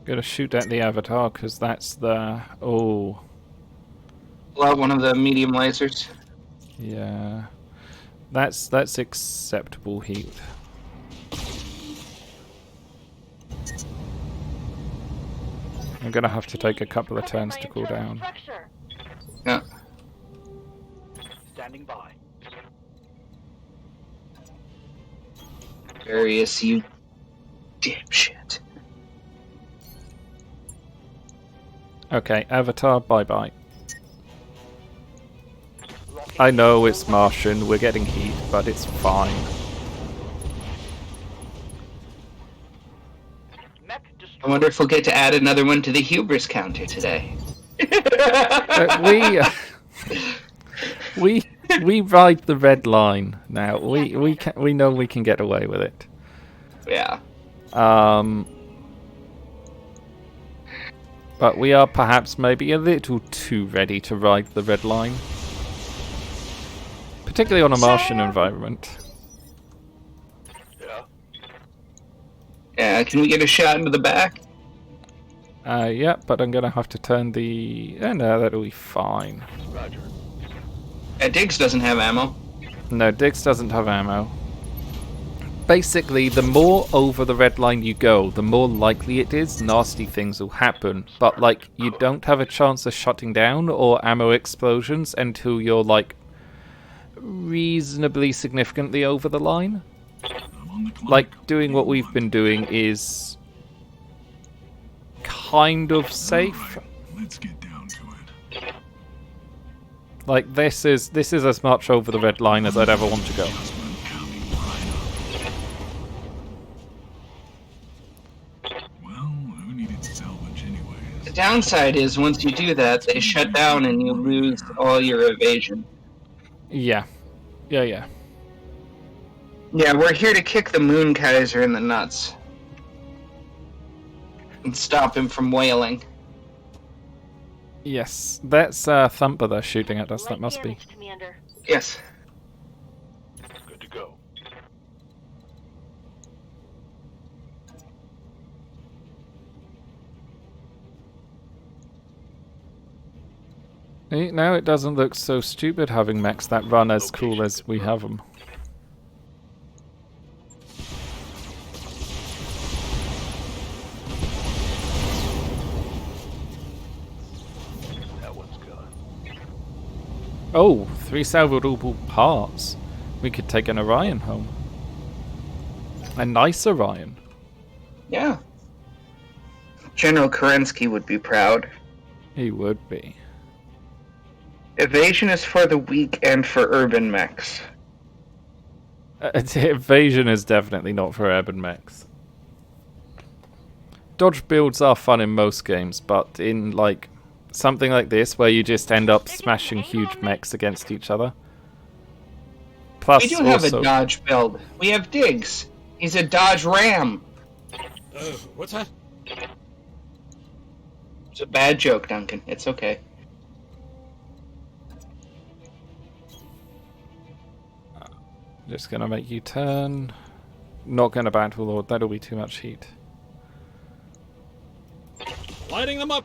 Gotta shoot at the Avatar because that's the oh One of the medium lasers. yeah. That's acceptable heat. I'm gonna have to take a couple of Cover turns my to cool internal down. structure. Yeah. Standing by. Darius, you dipshit. Okay, Avatar, bye bye. I know it's Martian, we're getting heat, but it's fine. Mech I destroyed. wonder if we'll get to add another one to the hubris counter today. We ride the red line now. We know we can get away with it. Yeah. But we are perhaps maybe a little too ready to ride the red line. Particularly on a Martian environment. Yeah. Yeah, can we get a shot into the back? Yeah, but I'm gonna have to turn the... no, that'll be fine. Roger. Yeah, Diggs doesn't have ammo. No, Diggs doesn't have ammo. Basically, the more over the red line you go, the more likely it is nasty things will happen. But, like, you don't have a chance of shutting down or ammo explosions until you're, like, reasonably significantly over the line. I'm On the clock. like doing what we've been doing is kind of safe. Alright, let's get down to it. Like this is as much over the red line as I'd ever want to go. Adjustment coming right up. Well, who needed salvage The anyways? downside is once you do that, they shut down and you lose all your evasion. Yeah. Yeah. Yeah, we're here to kick the Moon Kaiser in the nuts. And stop him from wailing. Yes. That's Thumper they're shooting at us, that Light must be. damage, Commander. Yes. Good to go. Now it doesn't look so stupid having mechs that run as cool as we have them. That one's gone. Oh, 3 salvageable parts. We could take an Orion home. A nice Orion. Yeah. General Kerensky would be proud. He would be. Evasion is for the weak and for urban mechs. Evasion is definitely not for urban mechs. Dodge builds are fun in most games, but in like something like this where you just end up smashing huge mechs against each other. Plus, We do have also, a Dodge build. We have Diggs. He's a Dodge Ram. What's that? It's a bad joke, Duncan. It's okay. just gonna make you turn. Not gonna battle lord. That'll be too much heat. Lighting them up.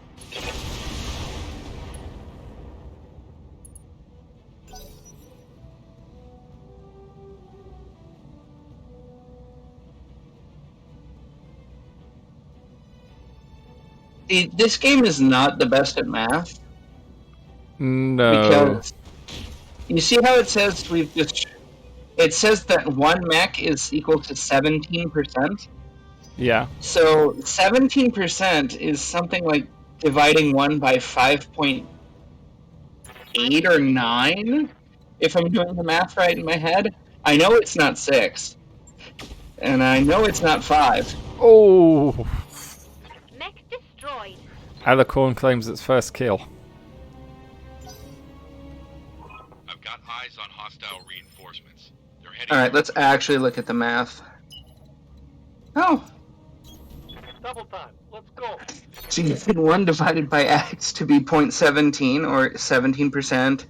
See, this game is not the best at math. No. Because you see how it says it says that one mech is equal to 17%. Yeah. So 17% is something like dividing 1 by 5.8 or 9, if I'm doing the math right in my head. I know it's not 6. And I know it's not 5. Oh! Mech destroyed. Alicorn claims its first kill. I've got eyes on hostile reinforcements. They're heading. Alright, let's actually look at the math. Oh, Double time. Let's go. so you get 1 divided by x to be 0.17 or 17%.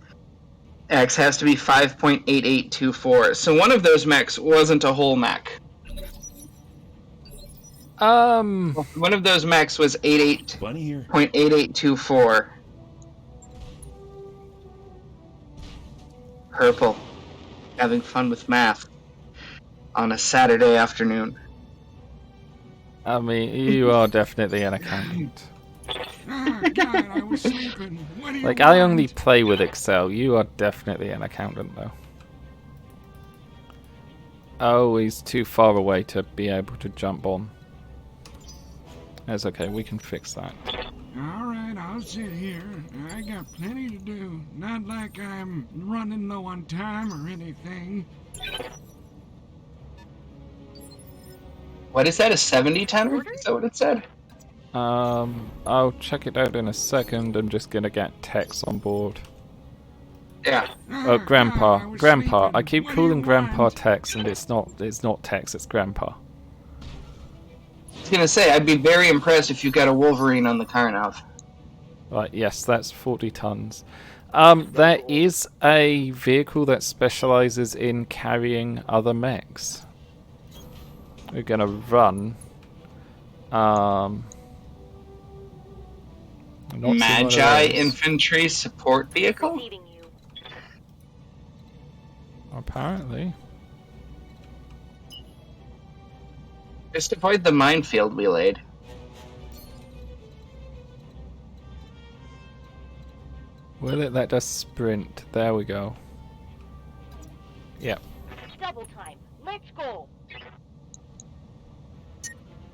X has to be 5.8824. So one of those mechs wasn't a whole mech. One of those mechs was Bunny here. 88.8824. Purple. Having fun with math on a Saturday afternoon. I mean, you are definitely an accountant. Ah, God, I was sleeping. What do you Like, I want? only play with Excel. You are definitely an accountant, though. Oh, he's too far away to be able to jump on. That's okay, we can fix that. All right, I'll sit here. I got plenty to do. Not like I'm running low on time or anything. What is that, a 70 tenor? Is that what it said? I'll check it out in a second. I'm just gonna get Tex on board. Yeah. Oh, Grandpa. I was Grandpa. sleeping. I keep What do you calling Grandpa want? Tex, and it's not Tex, it's Grandpa. I was gonna say, I'd be very impressed if you got a Wolverine on the Karnov. Right, yes, that's 40 tons. There is a vehicle that specializes in carrying other mechs. We're gonna run. I'm not seeing one of Magi those. Infantry Support Vehicle? Receiving you. Apparently. Just avoid the minefield we laid. Will it let us sprint? There we go. Yep. Double time. Let's go.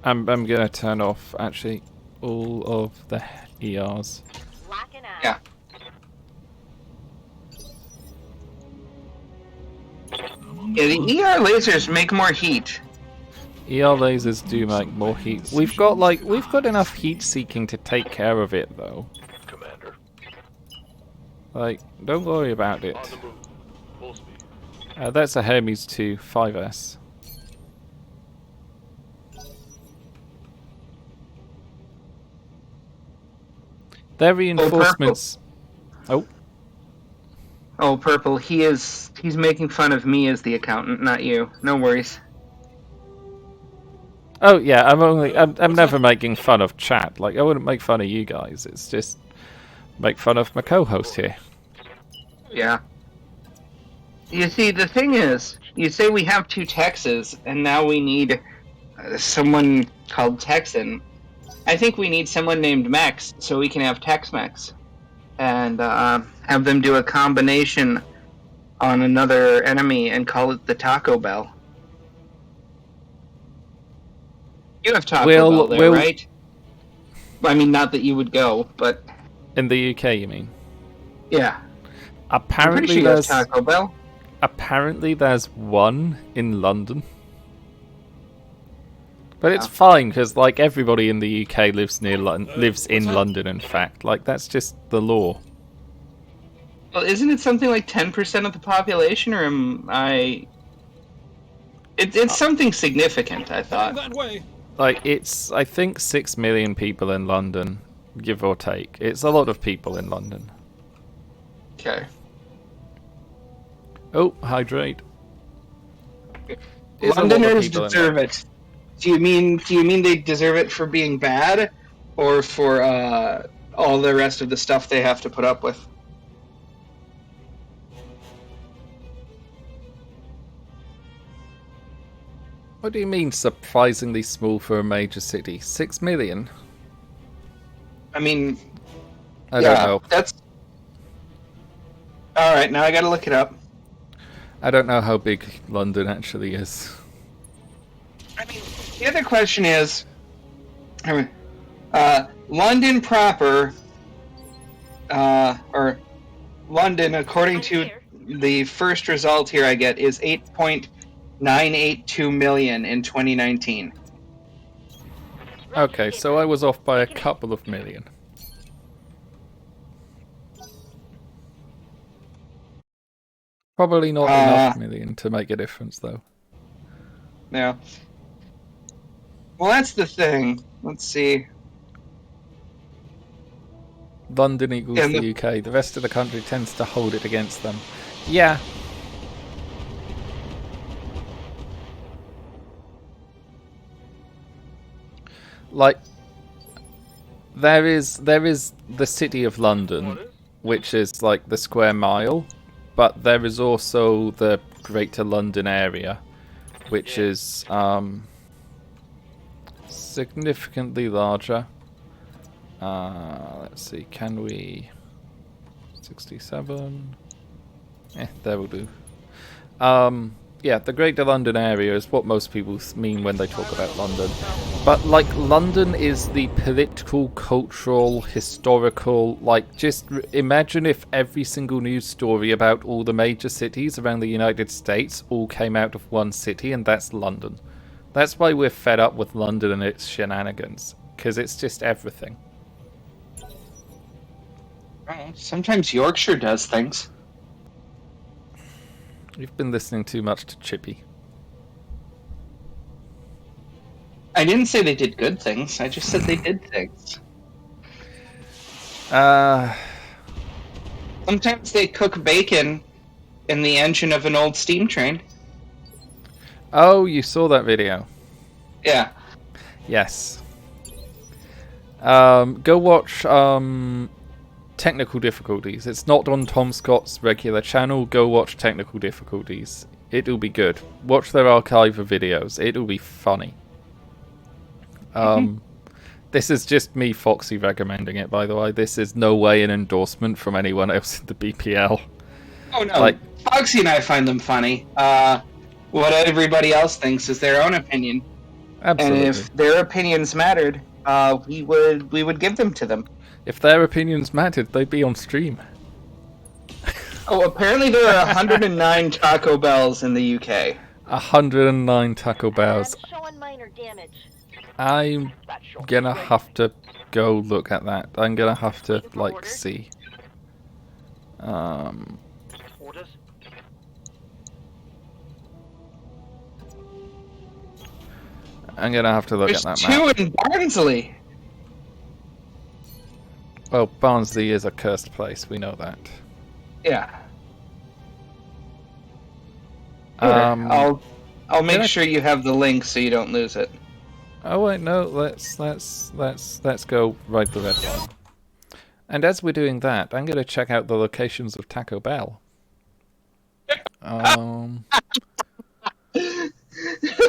I'm gonna turn off actually all of the ERs. Locking out. Yeah. Yeah, the ER lasers make more heat. ER lasers do make more heat. We've got enough heat seeking to take care of it though. Commander. Like, don't worry about it. On the move. Full speed. That's a Hermes 2 5S. Their reinforcements. Oh, Purple, he's making fun of me as the accountant, not you. No worries. Oh yeah, I'm never making fun of chat. Like I wouldn't make fun of you guys. It's just make fun of my co-host here. Yeah. You see, the thing is, you say we have 2 Texas, and now we need someone called Texan. I think we need someone named Mex, so we can have Tex-Mex. And have them do a combination on another enemy and call it the Taco Bell. You have Taco Bell there, right? I mean, not that you would go, but... In the UK, you mean? Yeah. Apparently I'm pretty sure you have Taco Bell. Apparently there's one in London. But it's fine, because like everybody in the UK lives in London, in fact. Like, that's just the law. Well, isn't it something like 10% of the population, or am I... It's something significant, I thought. That way. Like, it's, I think, 6 million people in London, give or take. It's a lot of people in London. Okay. Oh, hydrate. It's a lot of Londoners people in deserve it. Do you mean they deserve it for being bad, or for all the rest of the stuff they have to put up with? What do you mean surprisingly small for a major city? 6 million? I mean, I don't know. That's all right. Now I gotta look it up. I don't know how big London actually is. I mean, the other question is, London proper, or London, according to the first result here I get, is 8.982 million in 2019. Okay, so I was off by a couple of million. Probably not enough million to make a difference, though. Yeah. Well, that's the thing. Let's see. London equals the UK. The rest of the country tends to hold it against them. Yeah. Like, there is the city of London, which is like the square mile, but there is also the Greater London area, which is significantly larger. Let's see, can we... 67... there will do. Yeah, the Greater London area is what most people mean when they talk about London. But, like, London is the political, cultural, historical... Like, just imagine if every single news story about all the major cities around the United States all came out of one city, and that's London. That's why we're fed up with London and its shenanigans. Because it's just everything. Sometimes Yorkshire does things. You've been listening too much to Chippy. I didn't say they did good things. I just said they did things. Sometimes they cook bacon in the engine of an old steam train. Oh, you saw that video? Yeah. Yes. Go watch Technical Difficulties. It's not on Tom Scott's regular channel. Go watch Technical Difficulties. It'll be good. Watch their archive of videos. It'll be funny. This is just me, Foxy, recommending it, by the way. This is no way an endorsement from anyone else in the BPL. Oh, no. Foxy and I find them funny. What everybody else thinks is their own opinion. Absolutely. And if their opinions mattered, we would give them to them. If their opinions mattered, they'd be on stream. Oh, apparently there are 109 Taco Bells in the UK. 109 Taco Bells. I'm showing minor damage. I'm gonna have to go look at that. I'm gonna have to, like, see. Orders? I'm gonna have to look There's at that map. 2 in Barnsley. Well, Barnsley is a cursed place, we know that. Yeah. Um, I'll make can I- sure you have the link so you don't lose it. Oh wait, no. Let's go ride the red line. And as we're doing that, I'm gonna check out the locations of Taco Bell.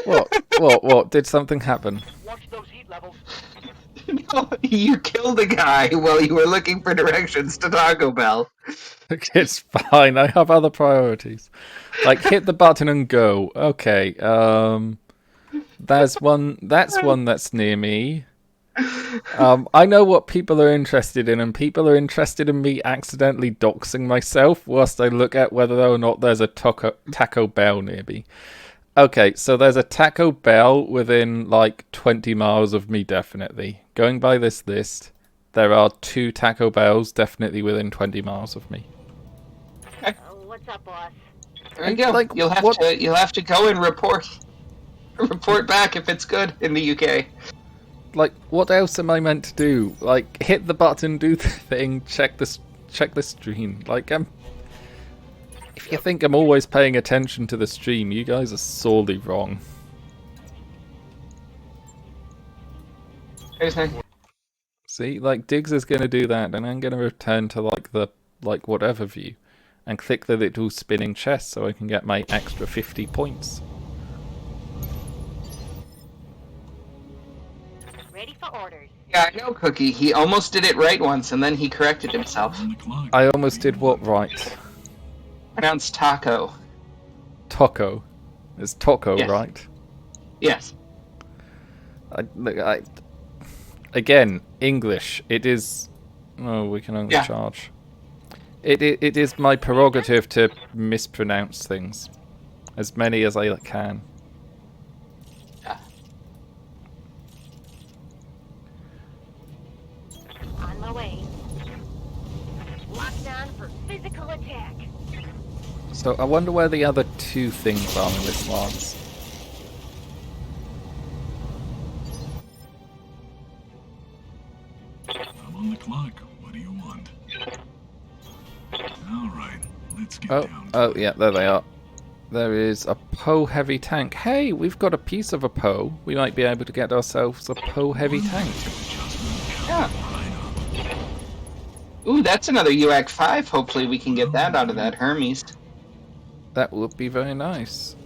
What? Did something happen? Watch those heat levels. No, you killed a guy while you were looking for directions to Taco Bell. It's fine. I have other priorities. Like hit the button and go. Okay. There's one. That's one that's near me. I know what people are interested in, and people are interested in me accidentally doxing myself whilst I look at whether or not there's a Taco Bell near me. Okay, so there's a Taco Bell within like 20 miles of me, definitely. Going by this list, there are 2 Taco Bells definitely within 20 miles of me. What's up, boss? There you go. Like, you'll have to go and report back if it's good in the UK. Like, what else am I meant to do? Like, hit the button, do the thing, check the stream. Like, if you think I'm always paying attention to the stream, you guys are sorely wrong. There's no... See, like, Diggs is going to do that, and I'm going to return to, like, whatever view, and click the little spinning chest so I can get my extra 50 points. Ready for orders. Yeah, I know, Cookie. He almost did it right once, and then he corrected himself. On the clock. I almost did what right? Pronounced taco. Taco. It's taco, Yes. right? Yes. Again, English. It is... Oh, we can only Yeah. charge. It is my prerogative to mispronounce things. As many as I can. Yeah. On my way. Locked on for physical attack. So I wonder where the other 2 things are in this lance. I'm on the clock. What do you want? All right, let's get down to Oh, it. yeah, there they are. There is a Poe heavy tank. Hey, we've got a piece of a Poe. We might be able to get ourselves a Poe heavy tank. Yeah. Ooh, that's another UAC 5. Hopefully we can get that out of that Hermes. That would be very nice.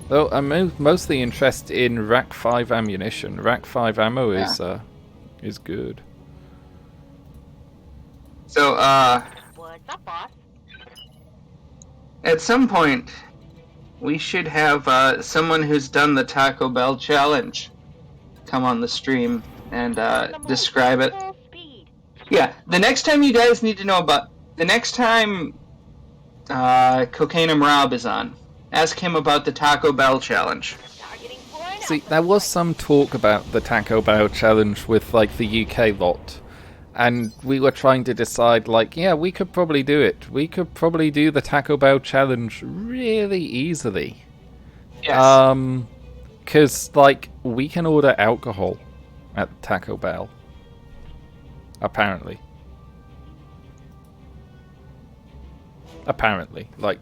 Though I'm mostly interested in Rack 5 ammunition. Rack 5 ammo is good. So, What's up, boss? at some point, we should have someone who's done the Taco Bell challenge come on the stream and On the move. describe it. Full speed. Yeah, the next time you guys need to know about... The next time Cocaine and Rob is on, ask him about the Taco Bell challenge. Targeting for an See, alpha there was strike. some talk about the Taco Bell challenge with, like, the UK lot. And we were trying to decide, like, yeah, we could probably do it. We could probably do the Taco Bell challenge really easily. Yes. Because, like, we can order alcohol at Taco Bell. Apparently. Like,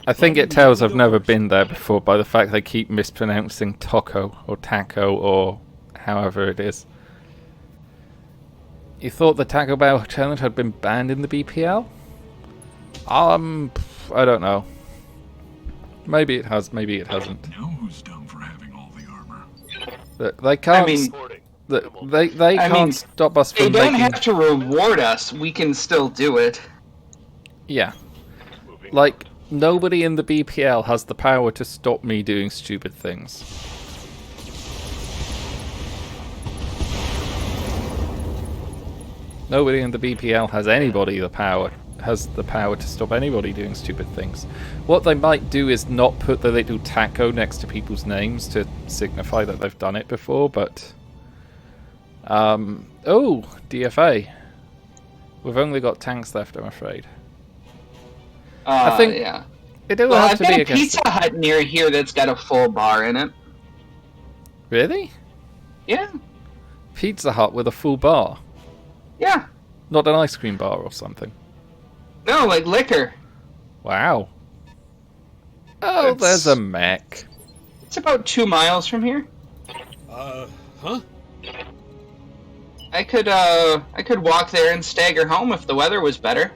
I think it tells I've never been there before by the fact they keep mispronouncing taco or taco or however it is. You thought the Taco Bell challenge had been banned in the BPL? I don't know. Maybe it has, maybe it hasn't. Now who's dumb for having all the armor? They can't. I mean, Reporting. They I can't mean, stop us they from don't making. have to reward us. We can still do it. Yeah, Moving. like Nobody in the BPL has the power to stop me doing stupid things. Nobody in the BPL has the power to stop anybody doing stupid things. What they might do is not put the little taco next to people's names to signify that they've done it before, but oh, DFA. We've only got tanks left, I'm afraid. I think yeah. it'll Well, have I've to got be a Pizza Hut near here that's got a full bar in it. Really? Yeah. Pizza Hut with a full bar? Yeah. Not an ice cream bar or something? No, like liquor. Wow. Oh, there's a mech. It's about 2 miles from here. Huh? I could walk there and stagger home if the weather was better.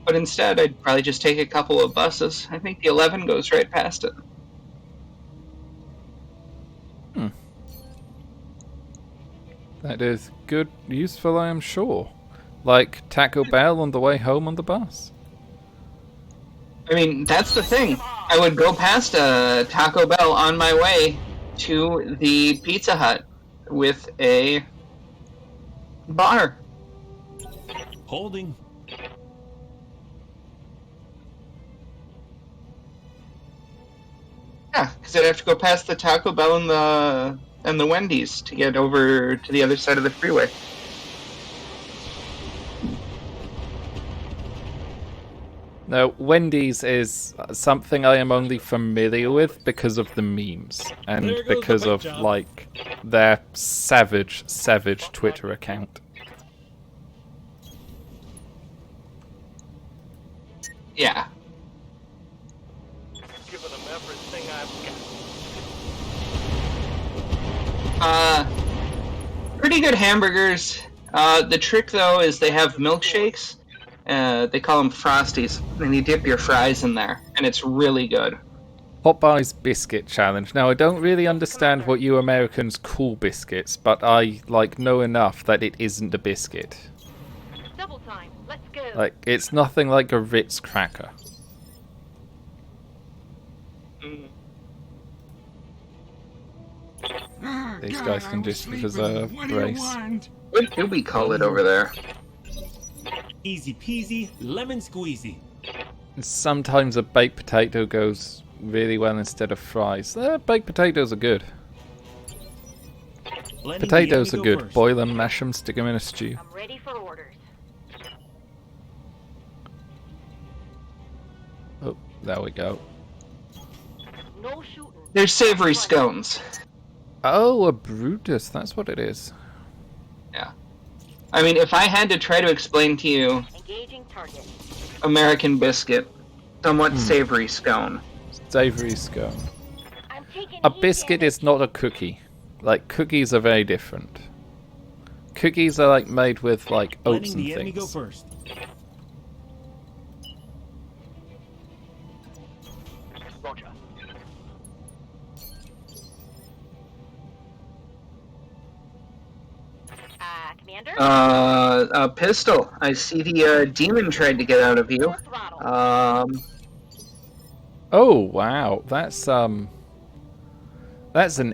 But instead, I'd probably just take a couple of buses. I think the 11 goes right past it. That is good, useful, I am sure. Like Taco Bell on the way home on the bus. I mean, that's the thing. I would go past a Taco Bell on my way to the Pizza Hut with a bar. Holding. Yeah, because I'd have to go past the Taco Bell and the Wendy's to get over to the other side of the freeway. No, Wendy's is something I am only familiar with because of the memes and There goes the because big of job. like their savage Twitter account. Yeah. Giving them everything I've Pretty good hamburgers. The trick though is they have milkshakes. They call them Frosties, and you dip your fries in there, and it's really good. Popeye's biscuit challenge. Now I don't really understand what you Americans call biscuits, but I like know enough that it isn't a biscuit. Double time. Let's go. Like it's nothing like a Ritz cracker. These God, guys I can was just sleeping. preserve What do you race. want? What do we call it over there? Easy peasy, lemon squeezy. Sometimes a baked potato goes really well instead of fries. Baked potatoes are good. Letting the Potatoes are enemy go good. first. Boil them, mash them, stick them in a stew. I'm ready for orders. Oh, there we go. No shooting. They're savory scones. Oh, a Brutus. That's what it is. Yeah. I mean, if I had to try to explain to you Engaging target. American biscuit, somewhat savory scone. Savory scone. I'm taking A heat biscuit damage. is not a cookie. Like, cookies are very different. Cookies are, like, made with, like, oats Letting and the enemy go things. first. Roger. Commander? A pistol. I see the demon tried to get out of you. Full throttle. Oh, wow. That's an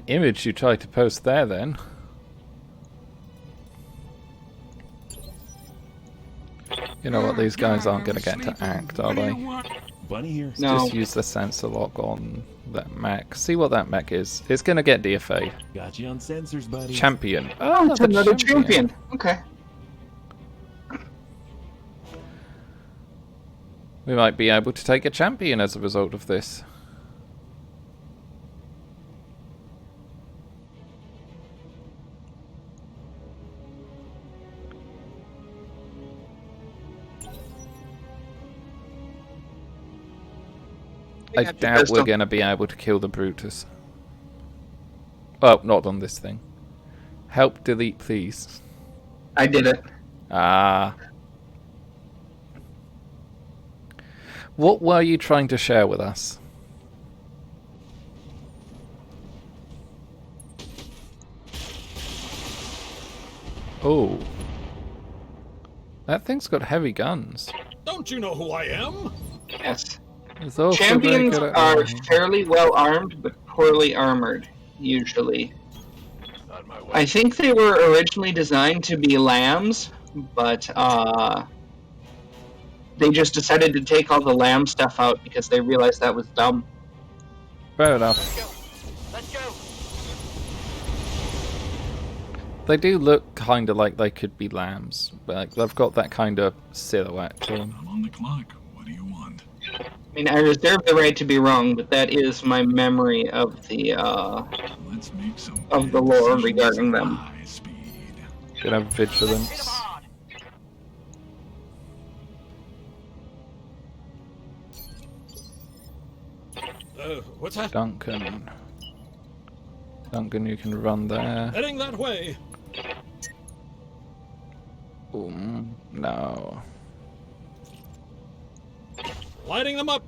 image you tried to post there, then. You know what, these guys aren't going to get to act, are they? Bunny here. No. Just use the sensor lock on that mech. See what that mech is. It's going to get DFA'd. Got you on sensors, buddy. Champion. Oh, it's another champion. Okay. We might be able to take a champion as a result of this. I got the doubt we're pistol. going to be able to kill the Brutus. Oh, not on this thing. Help delete, please. I did it. Ah. What were you trying to share with us? Oh. That thing's got heavy guns. Don't you know who I am? Yes. It's also very Champions good at are lying. fairly well armed, but poorly armored, usually. On my way. I think they were originally designed to be lambs, but they just decided to take all the lamb stuff out because they realized that was dumb. Fair enough. Let's go. They do look kind of like they could be lambs, but like, they've got that kind of silhouette to them. I'm on the clock. What do you want? I mean, I reserve the right to be wrong, but that is my memory of the Let's make some of the big lore decisions regarding at them. high speed. Gonna have Hit 'em vigilance. hard. What's that? Duncan. Duncan, you can run there. Heading that way. No. Lighting them up.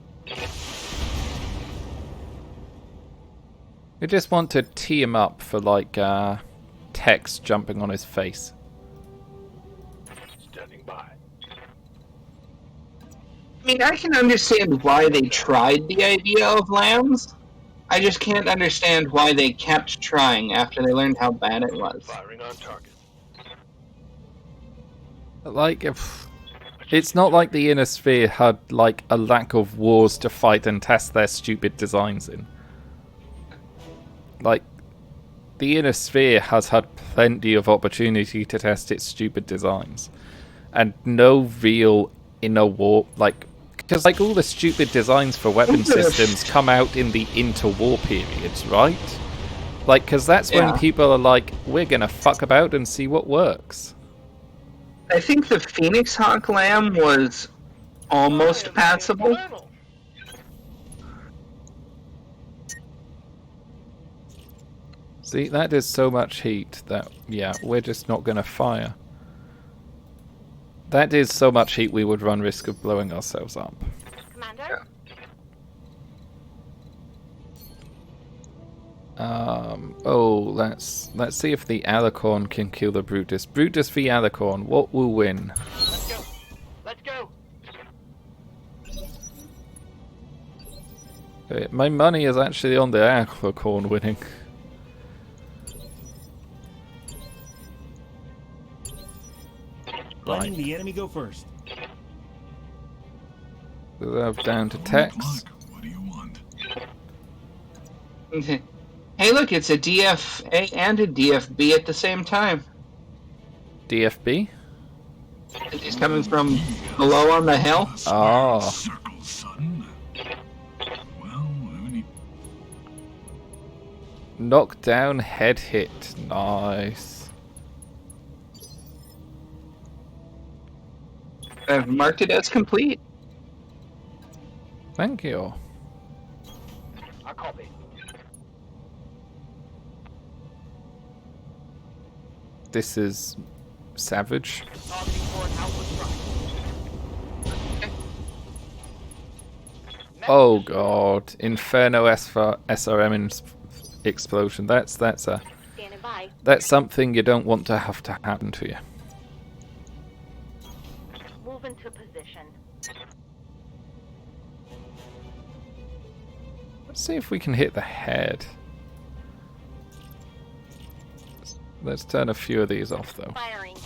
We just want to tee him up for like Tex jumping on his face. Standing by. I mean, I can understand why they tried the idea of lambs. I just can't understand why they kept trying after they learned how bad it was. Firing on target. Like, it's not like the Inner Sphere had like a lack of wars to fight and test their stupid designs in. Like, the Inner Sphere has had plenty of opportunity to test its stupid designs, and no real inner war, like, because like all the stupid designs for weapon systems come out in the interwar periods, right? Like, because that's when Yeah. people are like, we're gonna fuck about and see what works. I think the Phoenix Hawk lamb was almost passable. See, that is so much heat that, yeah, we're just not gonna fire. That is so much heat we would run risk of blowing ourselves up. Commander? Oh, let's see if the Alicorn can kill the Brutus. Brutus v Alicorn, what will win? Let's go. Let's go. My money is actually on the Alicorn winning. Letting the enemy go first. Reserve down to On the Tex. clock. What do you want? Hey, look, it's a DFA and a DFB at the same time. DFB? It's coming from below on the hill. Oh. Circle, son. Well, who need... Knockdown head hit. Nice. I've marked it as complete. Thank you. I copy. This is savage. Targeting for an outward strike. Oh god, Inferno SRM explosion. That's Standing by. something you don't want to have to happen to you. Move into position. Let's see if we can hit the head. Let's turn a few of these off though. Firing.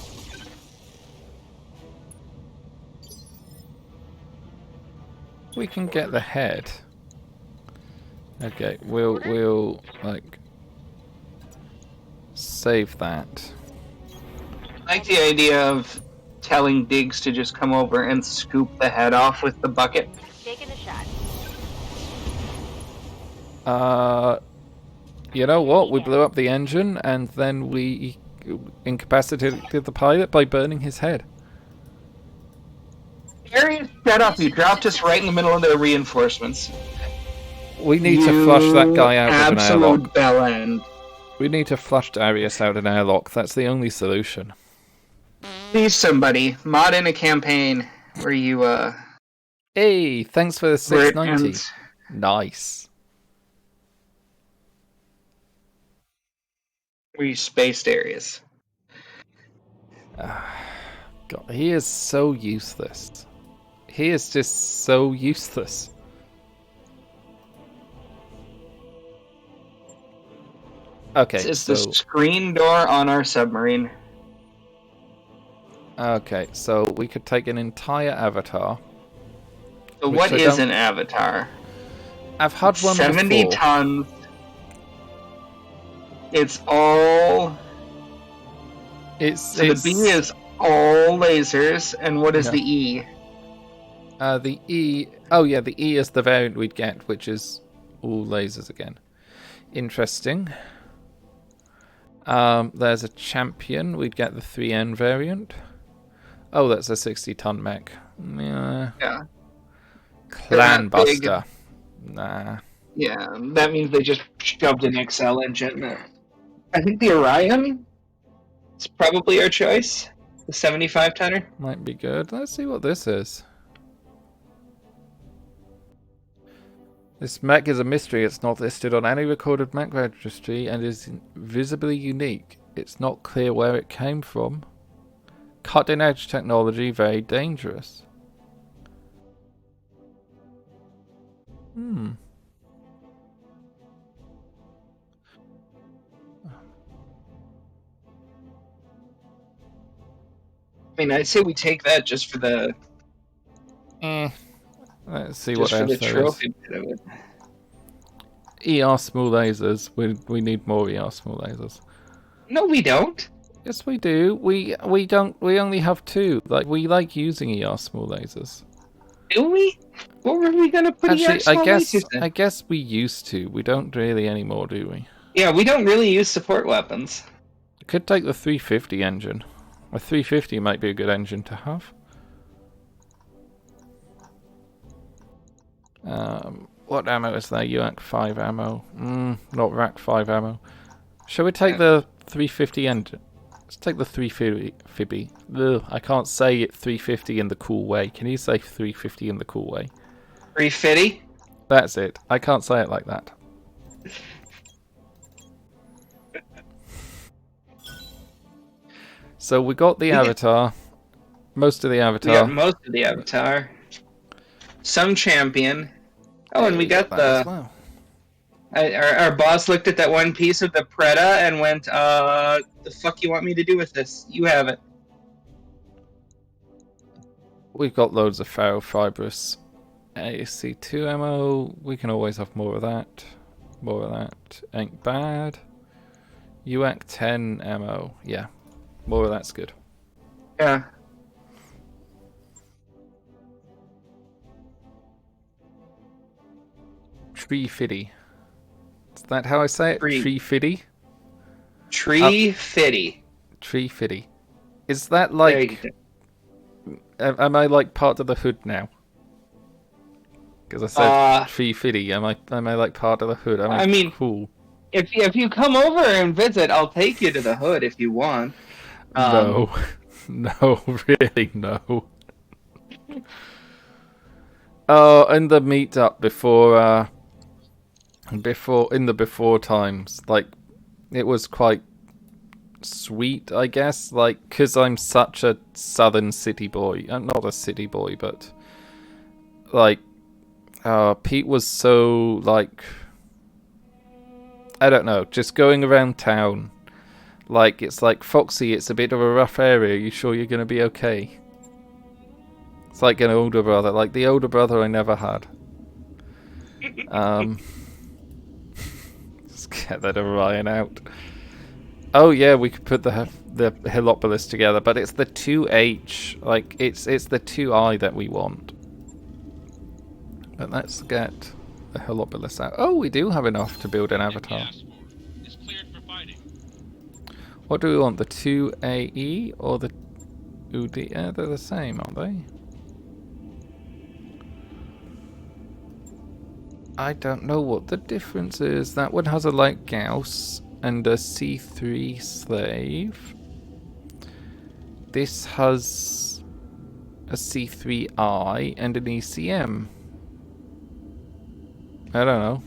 We can get the head. Okay, we'll like save that. I like the idea of telling Diggs to just come over and scoop the head off with the bucket. Taking a shot. You know what? We blew up the engine and then we incapacitated the pilot by burning his head. Arius, shut up! You dropped us right in the middle of their reinforcements. We need to flush that guy out of an airlock. Absolute bell end. We need to flush Darius out of an airlock. That's the only solution. Please, somebody, mod in a campaign where you Hey, thanks for the where it 690. ends. Nice. Where you spaced Arius. God, he is so useless. He is just so useless. Okay, It's so the screen door on our submarine. okay, so we could take an entire avatar. So Which what I is don't- an avatar? I've had It's one 70 before. tons. It's all. It's So the B is all lasers, and what is Yeah. the E? The E. Oh yeah, the E is the variant we'd get, which is all lasers again. Interesting. There's a champion. We'd get the 3N variant. Oh, that's a 60-ton mech. Yeah. Yeah. Clan They're not big. Buster. Nah. Yeah, that means they just shoved an XL engine. I think the Orion is probably our choice. The 75-tonner. Might be good. Let's see what this is. This mech is a mystery. It's not listed on any recorded mech registry and is visibly unique. It's not clear where it came from. Cutting edge technology, very dangerous. Hmm. I mean, I'd say we take that just for the Let's see just what for the else there is. trophy bit of it. ER small lasers. We need more ER small lasers. No, we don't. Yes, we do. We don't. We only have 2. Like we like using ER small lasers. Do we? What were we gonna put Actually, small lasers in? I guess we used to. We don't really anymore, do we? Yeah, we don't really use support weapons. Could take the 350 engine. A 350 might be a good engine to have. What ammo is there? UAC 5 ammo. Not rack 5 ammo. Shall we take the 350 engine? Let's take the 350. Ugh, I can't say it 350 in the cool way. Can you say 350 in the cool way? 350? That's it. I can't say it like that. So we got the avatar. Most of the avatar. We got most of the avatar. Some champion. Oh, and we got that as the... well. Our boss looked at that one piece of the Preda and went, the fuck you want me to do with this? You have it. We've got loads of ferrofibrous AC2 ammo. We can always have more of that. More of that. Ain't bad. UAC 10 ammo. Yeah. More of that's good. Yeah. Tree fiddy. Is that how I say it? Tree fiddy? Tree fiddy. Tree fiddy. Is that like... Am I like part of the hood now? Because I said tree fiddy. Am I like part of the hood? I mean, cool. If you come over and visit, I'll take you to the hood if you want. No. No, really, no. Oh, and the meetup before times, like, it was quite sweet, I guess, like, because I'm such a southern city boy. I'm not a city boy, but, like, Pete was so, like, I don't know, just going around town. Like, it's like, Foxy, it's a bit of a rough area. You sure you're going to be okay? It's like an older brother. Like, the older brother I never had. Let's get that Orion out. Oh, yeah, we could put the Helopolis together. But it's the 2H. Like, it's the 2I that we want. But let's get the Helopolis out. Oh, we do have enough to build an avatar. It's cleared for fighting. What do we want? The 2AE or the UD? Yeah, they're the same, aren't they? I don't know what the difference is. That one has a light Gauss and a C3 slave. This has a C3I and an ECM. I don't know.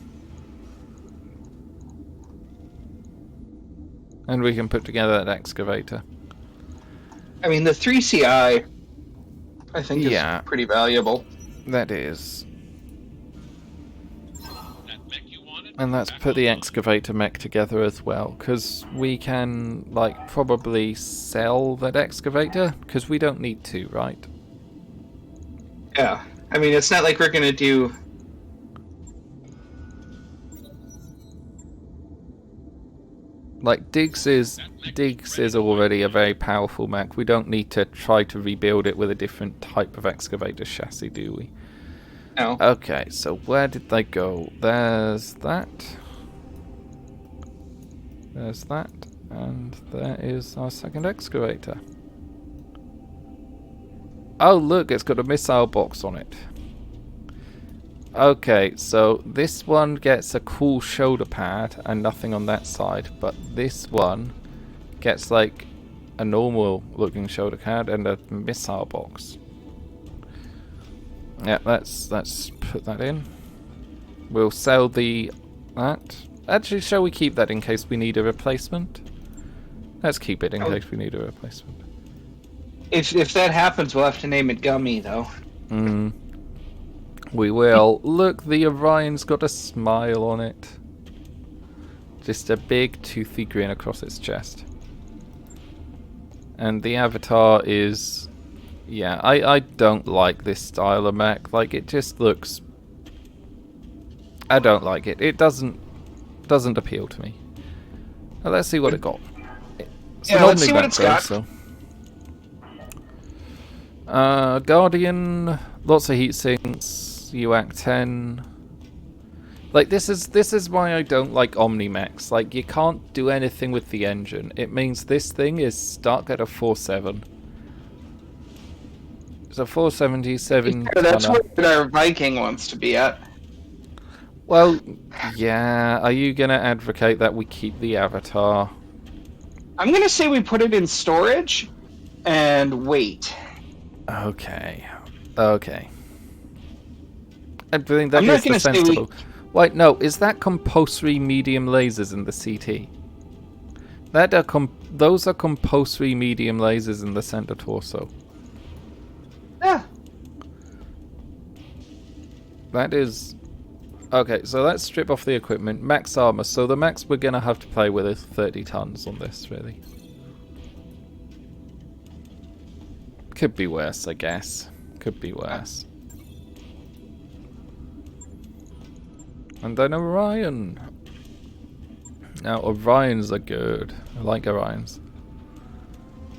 And we can put together that excavator. I mean, the 3CI, I think, is pretty valuable. That is. That mech you wanted? And let's put the excavator mech together as well, because we can, like, probably sell that excavator, because we don't need to, right? Yeah. I mean, it's not like we're gonna do... Like, Diggs is already a very powerful mech. We don't need to try to rebuild it with a different type of excavator chassis, do we? No. Okay, so where did they go? There's that. There's that. And there is our second excavator. Oh, look, it's got a missile box on it. Okay, so this one gets a cool shoulder pad and nothing on that side, but this one gets like a normal looking shoulder pad and a missile box. Yeah, let's put that in. We'll sell that. Actually, shall we keep that in case we need a replacement? Let's keep it in case we need a replacement. If that happens, we'll have to name it Gummy, though. We will. Look, the Orion's got a smile on it. Just a big toothy grin across its chest. And the Avatar is... Yeah, I don't like this style of mech. Like, it just looks... I don't like it. It doesn't appeal to me. Well, let's see what it got. Yeah, let's see what it's got. So. Guardian, lots of heat sinks, UAC 10. Like, this is why I don't like Omni mechs. Like, you can't do anything with the engine. It means this thing is stuck at a 4.7. It's a 477 Yeah, that's what our Viking wants to be at. Well, yeah. Are you gonna advocate that we keep the Avatar? I'm gonna say we put it in storage and wait. Okay. Okay. I think that I'm not is the gonna say sensible. Wait, no. Is that compulsory medium lasers in the CT? Those are compulsory medium lasers in the center torso. Yeah. That is... Okay, so let's strip off the equipment. Max armor. So the max we're going to have to play with is 30 tons on this, really. Could be worse, I guess. Could be worse. And then Orion. Now, Orions are good. I like Orions.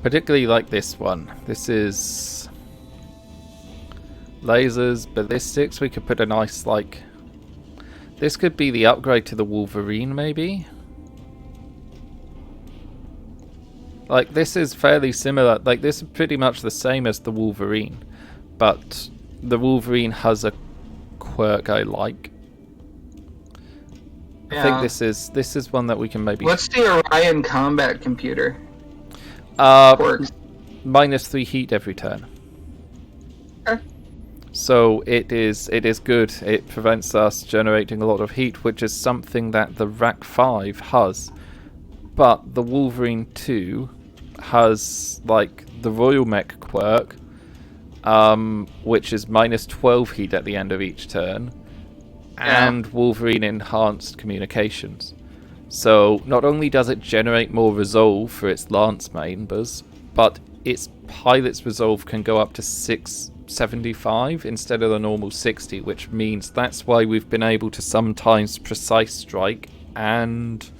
Particularly like this one. This is... lasers, ballistics. We could put a nice, like... This could be the upgrade to the Wolverine, maybe? Like, this is fairly similar. Like, this is pretty much the same as the Wolverine. But the Wolverine has a quirk I like. Yeah. I think this is one that we can maybe... What's the Orion combat computer? -3 heat every turn. Okay. So it is good. It prevents us generating a lot of heat, which is something that the Rack 5 has. But the Wolverine 2 has like the Royal Mech quirk, which is -12 heat at the end of each turn, and Wolverine enhanced communications. So not only does it generate more resolve for its lance members, but its pilot's resolve can go up to 675 instead of the normal 60, which means that's why we've been able to sometimes precise strike and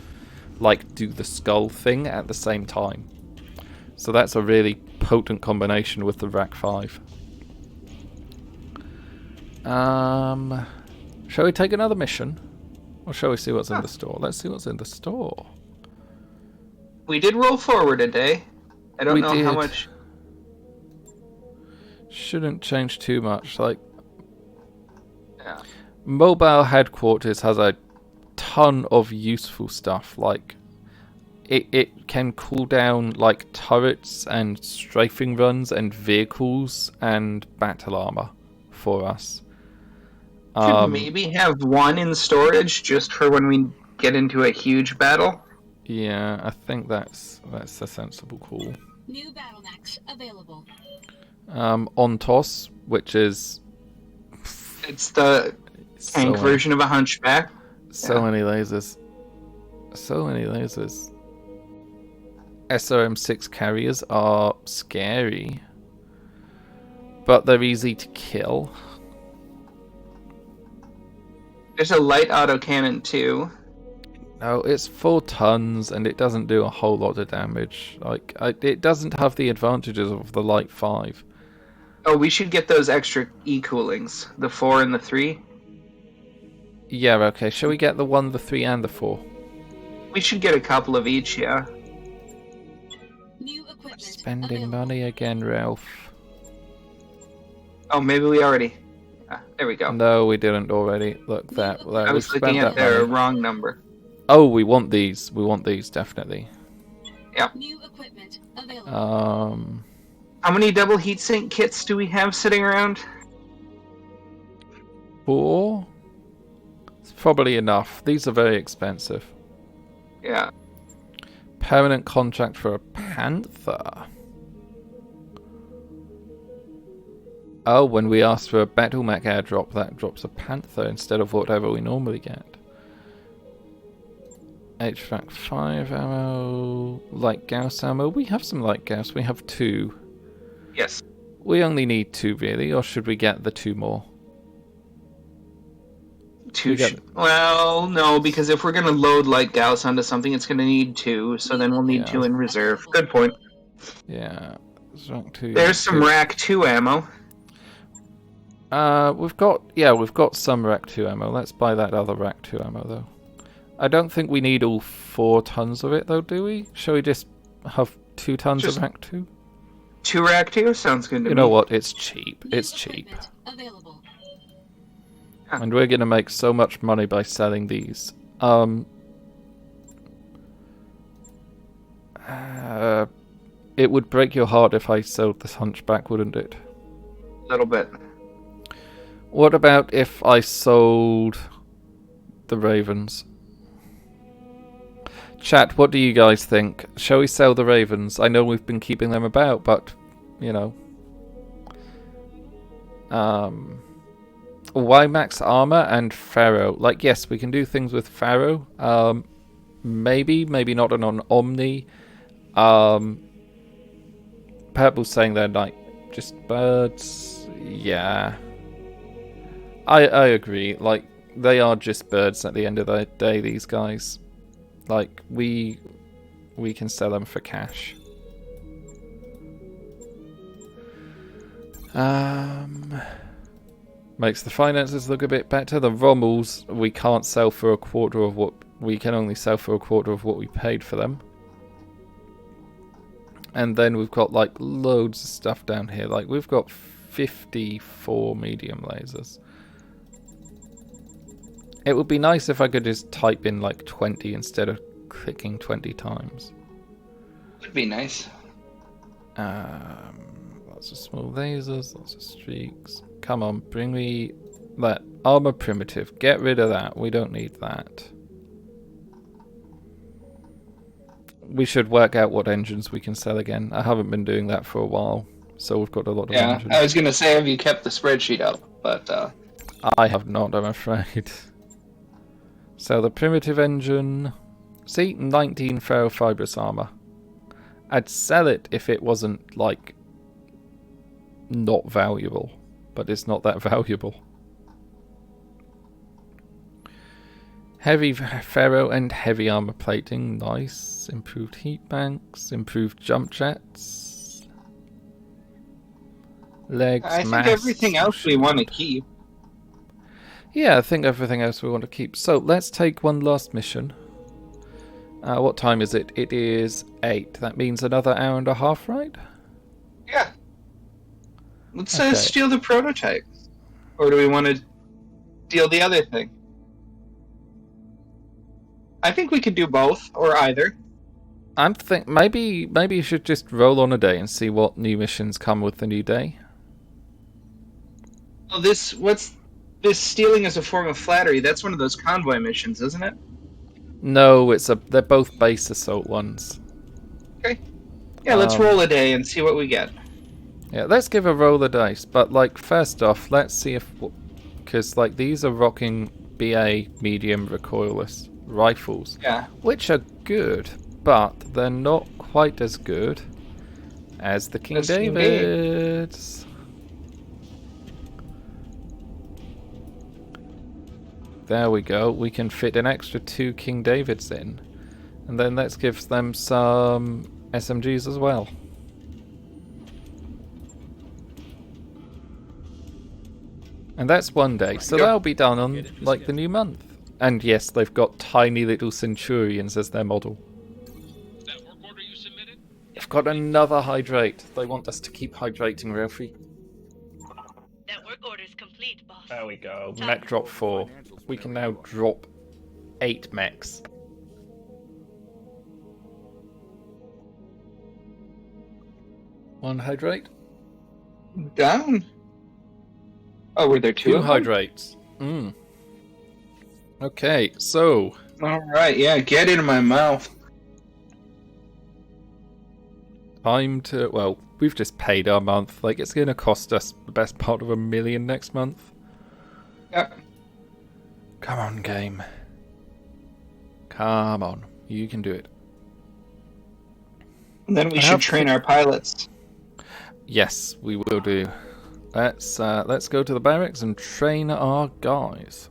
like do the skull thing at the same time. So that's a really potent combination with the Rack 5. Shall we take another mission? Or shall we see what's in the store? Let's see what's in the store. We did roll forward a day. I don't know how much... Shouldn't change too much. Like, Mobile Headquarters has a ton of useful stuff. Like, it can cool down like turrets and strafing runs and vehicles and battle armor for us. Could maybe have one in storage just for when we get into a huge battle. Yeah, I think that's a sensible call. New battle mechs available. Ontos, which is... It's the tank version of a Hunchback. So many lasers. So many lasers. SRM-6 carriers are scary, but they're easy to kill. There's a light autocannon too. No, it's 4 tons and it doesn't do a whole lot of damage. Like, it doesn't have the advantages of the light 5. Oh, we should get those extra E-coolings. The 4 and the 3. Yeah, okay. Shall we get the 1, the 3, and the 4? We should get a couple of each, yeah. New equipment Spending available. money again, Ralph. Oh, maybe we already... there we go. No, we didn't already. Look, that. I was we've looking spent at that the money. wrong number. Oh, we want these. We want these, definitely. New equipment available. How many double heatsink kits do we have sitting around? 4? It's probably enough. These are very expensive. Yeah. Permanent contract for a Panther. Oh, when we ask for a BattleMech airdrop, that drops a Panther instead of whatever we normally get. HVAC 5 ammo, light Gauss ammo. We have some light Gauss. We have 2. Yes. We only need 2 really, or should we get the 2 more? Two. get- Well, no, because if we're gonna load light Gauss onto something, it's gonna need 2. So then we'll need Yeah. 2 in reserve. Good point. Yeah. Rank 2. There's some Rack 2 ammo. We've got some Rack 2 ammo. Let's buy that other Rack 2 ammo though. I don't think we need all 4 tons of it though, do we? Shall we just have 2 tons Just- of Rack 2? 2 Rack 2 sounds good to me. You know what? It's cheap. New It's cheap. equipment available. And we're gonna make so much money by selling these. It would break your heart if I sold this Hunchback, wouldn't it? A little bit. What about if I sold the Ravens? Chat, what do you guys think? Shall we sell the Ravens? I know we've been keeping them about, but, you know. Max armor and Pharaoh. Like, yes, we can do things with Pharaoh. Maybe not an Omni. Purple's saying they're like just birds. Yeah. I agree. Like, they are just birds at the end of the day, these guys. Like, we can sell them for cash. Makes the finances look a bit better. The Rommels we can't sell for a quarter of what we can only sell for a quarter of what we paid for them. And then we've got like loads of stuff down here. Like, we've got 54 medium lasers. It would be nice if I could just type in like 20 instead of clicking 20 times. Would be nice. Lots of small lasers, lots of streaks. Come on, bring me that armor primitive. Get rid of that. We don't need that. We should work out what engines we can sell again. I haven't been doing that for a while, so we've got a lot of Yeah, engines. I was gonna say, have you kept the spreadsheet up? But I have not, I'm afraid. So the primitive engine. See, 19 ferrofibrous armor. I'd sell it if it wasn't, like, not valuable. But it's not that valuable. Heavy ferro and heavy armor plating. Nice. Improved heat banks. Improved jump jets. Legs, I think mass, everything else we want to keep. Yeah, I think everything else we want to keep. So let's take one last mission. What time is it? It is 8. That means another hour and a half, right? Yeah. Let's Okay. steal the prototype. Or do we want to steal the other thing? I think we could do both, or either. I'm maybe you should just roll on a day and see what new missions come with the new day. Oh, this stealing is a form of flattery. That's one of those convoy missions, isn't it? No, they're both base assault ones. Okay. Yeah, let's roll a day and see what we get. Yeah, let's give a roll of dice. But like, first off, let's see if, because like these are rocking BA medium recoilless rifles, Yeah. which are good, but they're not quite as good as the King As King Davids. There we go. We can fit an extra 2 King Davids in, and then let's give them some SMGs as well. And that's one day, so that'll be done on like the new month. And yes, they've got tiny little Centurions as their model. That work order you submitted? They've got another hydrate. They want us to keep hydrating, Ralphie. That work order's complete, boss. There we go. Mech drop 4. We can now drop 8 mechs. One hydrate. Down. Oh, were there 2 2 of them? hydrates. Okay, so Alright, yeah, get it in my mouth. time to... Well, we've just paid our month. Like, it's going to cost us the best part of $1 million next month. Yep. Come on, game. Come on. You can do it. And then we I should have train our pilots. Yes, we will do. Let's go to the barracks and train our guys.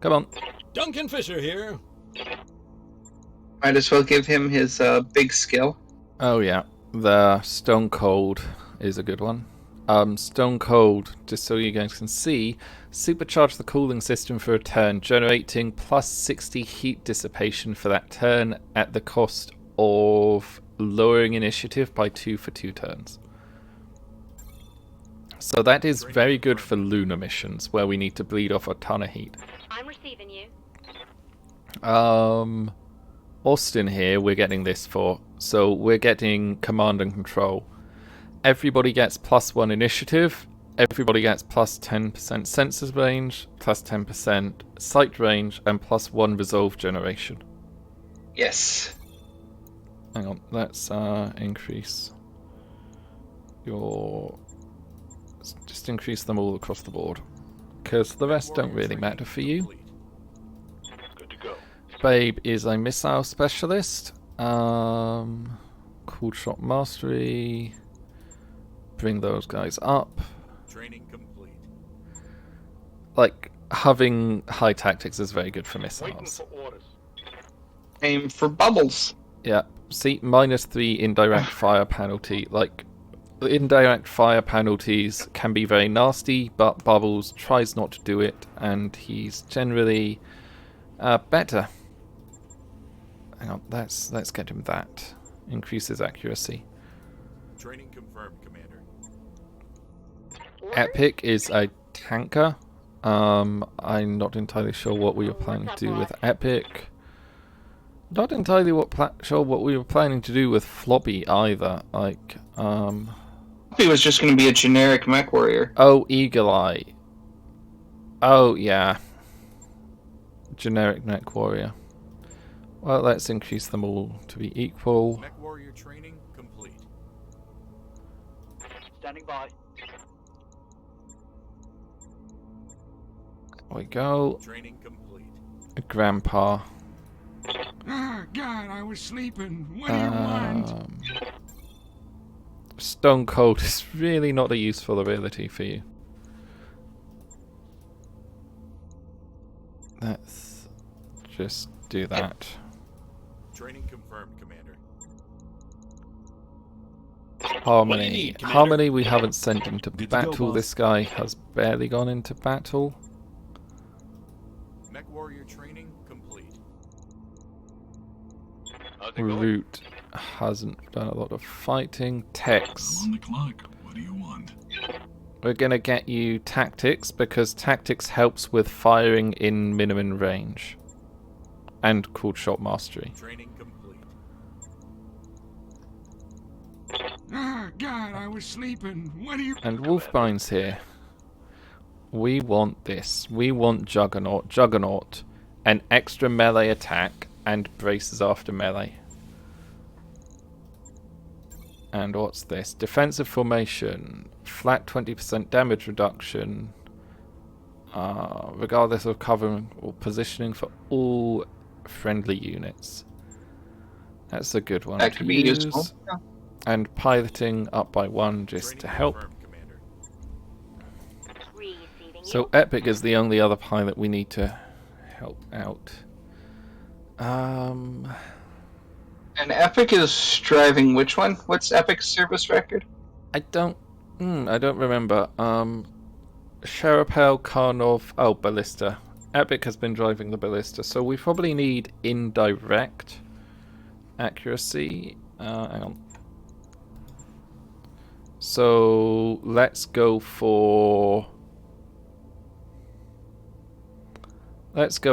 Come on. Duncan Fisher here. Might as well give him his big skill. Oh yeah, the Stone Cold is a good one. Stone Cold, just so you guys can see, supercharge the cooling system for a turn, generating plus 60 heat dissipation for that turn at the cost of lowering initiative by 2 for 2 turns. So that is very good for lunar missions, where we need to bleed off a ton of heat. I'm receiving you. Austin here, we're getting this for. So we're getting command and control. Everybody gets plus 1 initiative. Everybody gets plus 10% sensors range, plus 10% sight range, and plus 1 resolve generation. Yes. Hang on, let's increase your... Just increase them all across the board. Because the rest don't really matter for you. Good to go. Babe is a missile specialist. Cool shot mastery. Bring those guys up. Training complete. Like, having high tactics is very good for Waiting missiles. for orders. Aim for bubbles. Yeah, see, -3 indirect fire penalty. Like, indirect fire penalties can be very nasty, but Bubbles tries not to do it, and he's generally better. Hang on, let's get him that. Increases accuracy. Training confirmed, Commander. Epic is a tanker. I'm not entirely sure what we were planning to do with Epic. Not entirely sure what we were planning to do with Floppy either. Like, He was just going to be a generic mech warrior. oh, Eagle Eye. Oh, yeah. Generic mech warrior. Well, let's increase them all to be equal. Mech warrior training complete. Standing by. There we go. Training complete. Grandpa. Ah, God, I was sleeping. What do you want? Stone Cold is really not a useful ability for you. Let's just do that. Training confirmed, Commander. Harmony. What do you need, Commander? Harmony we haven't sent into Good to go, battle. boss. This guy has barely gone into battle. Mech warrior training complete. How's it going? Root hasn't done a lot of fighting. Tex. On the clock. What do you want? We're gonna get you tactics because tactics helps with firing in minimum range. And cool shot mastery. Training complete. Ah, God, I was sleeping. What do you... And Wolfbine's here. We want this. We want Juggernaut. Juggernaut. An extra melee attack and braces after melee. And what's this? Defensive formation. Flat 20% damage reduction. Regardless of covering or positioning for all friendly units. That's a good one That to could be use. useful. And piloting up by 1 just to Training help. confirmed, Commander. Receiving So you. Epic is the only other pilot we need to help out. And Epic is driving which one? What's Epic's service record? I don't remember. Sharapel, Karnov, Ballista. Epic has been driving the Ballista, so we probably need indirect accuracy. Hang on. So let's go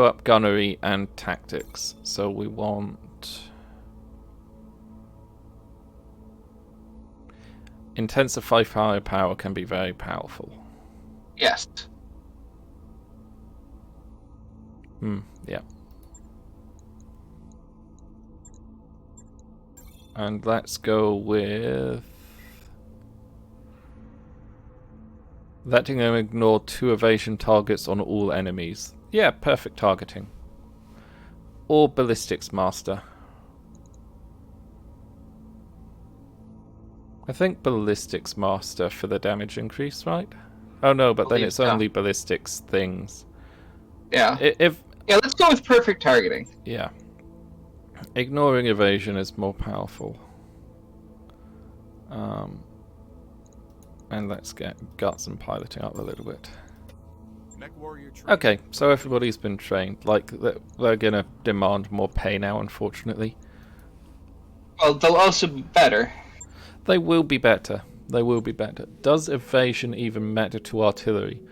up gunnery and tactics. So we want intensify firepower can be very powerful. Yes. Yeah. And let's go with letting them ignore 2 evasion targets on all enemies. Yeah, perfect targeting. Or ballistics master. I think ballistics master for the damage increase, right? Oh no, but then Believe it's so. only ballistics things. Yeah. If Yeah, let's go with perfect targeting. yeah. Ignoring evasion is more powerful. And let's get guts and piloting up a little bit. Mech warrior training. Okay, so everybody's been trained. Like, they're gonna demand more pay now, unfortunately. Well, they'll also be better. They will be better. They will be better. Does evasion even matter to artillery?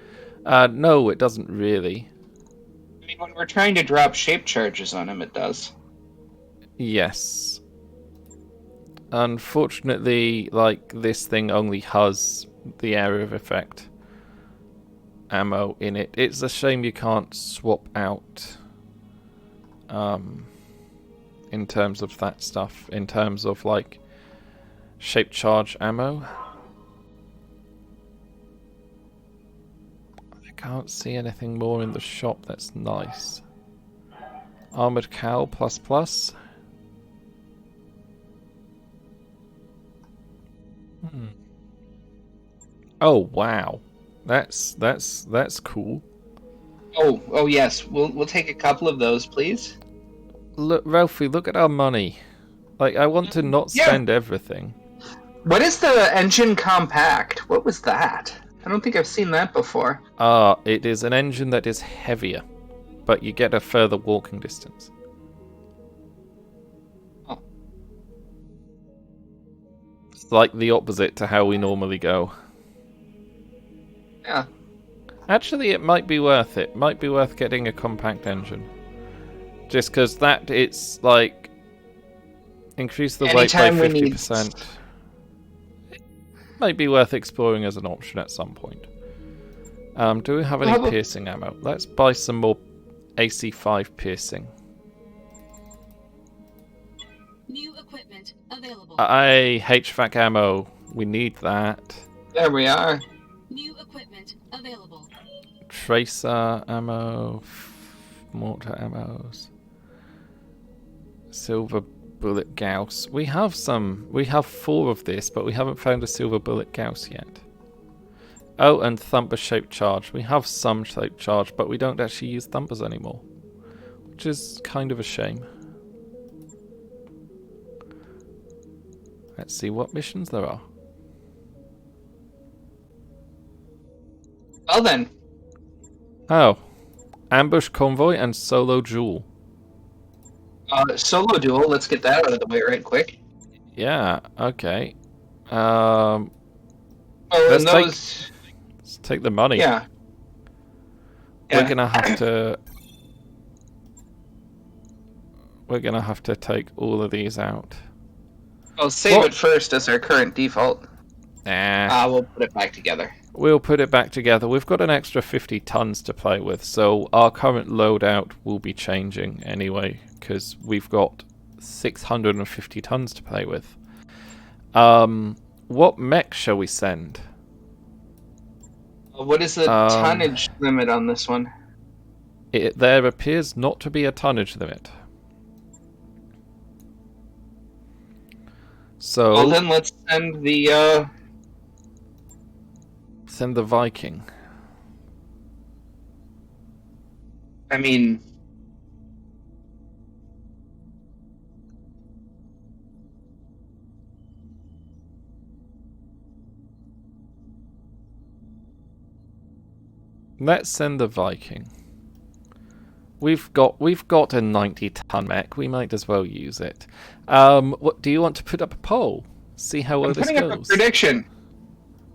No, it doesn't really. I mean, when we're trying to drop shape charges on them, it does. Yes. Unfortunately, like, this thing only has the area of effect ammo in it. It's a shame you can't swap out in terms of that stuff, in terms of like shape charge ammo. I can't see anything more in the shop that's nice. Armored cowl ++. Oh wow, that's cool. Oh yes. We'll take a couple of those, please. Look, Ralphie, look at our money. Like, I want to not Yeah. spend everything. What is the engine compact? What was that? I don't think I've seen that before. It is an engine that is heavier, but you get a further walking distance. Oh. It's like the opposite to how we normally go. Yeah. Actually, it might be worth it. Might be worth getting a compact engine. Just because that, it's like, increase the weight by Anytime we need- 50%. Might be worth exploring as an option at some point. Do we have any How about- piercing ammo? Let's buy some more AC5 piercing. New equipment available. HVAC ammo. We need that. There we are. New equipment available. Tracer ammo. Mortar ammos. Silver bullet Gauss. We have some. We have 4 of this, but we haven't found a silver bullet Gauss yet. Oh, and thumper shaped charge. We have some shaped charge, but we don't actually use thumpers anymore, which is kind of a shame. Let's see what missions there are. Well then. Oh, ambush convoy and solo duel. Solo duel. Let's get that out of the way right quick. Yeah. Okay. Oh, Let's and those. Let's take the money. Yeah. We're gonna have to. We're gonna have to take all of these out. Well, save What? it first as our current default. Nah. We'll put it back together. We'll put it back together. We've got an extra 50 tons to play with, so our current loadout will be changing anyway, because we've got 650 tons to play with. What mech shall we send? What is the tonnage limit on this one? There appears not to be a tonnage limit. So Well, then let's send the Viking. I mean, Let's send the Viking. We've got a 90-ton mech. We might as well use it. What do you want to put up a poll? See how well I'm this putting goes. up a prediction.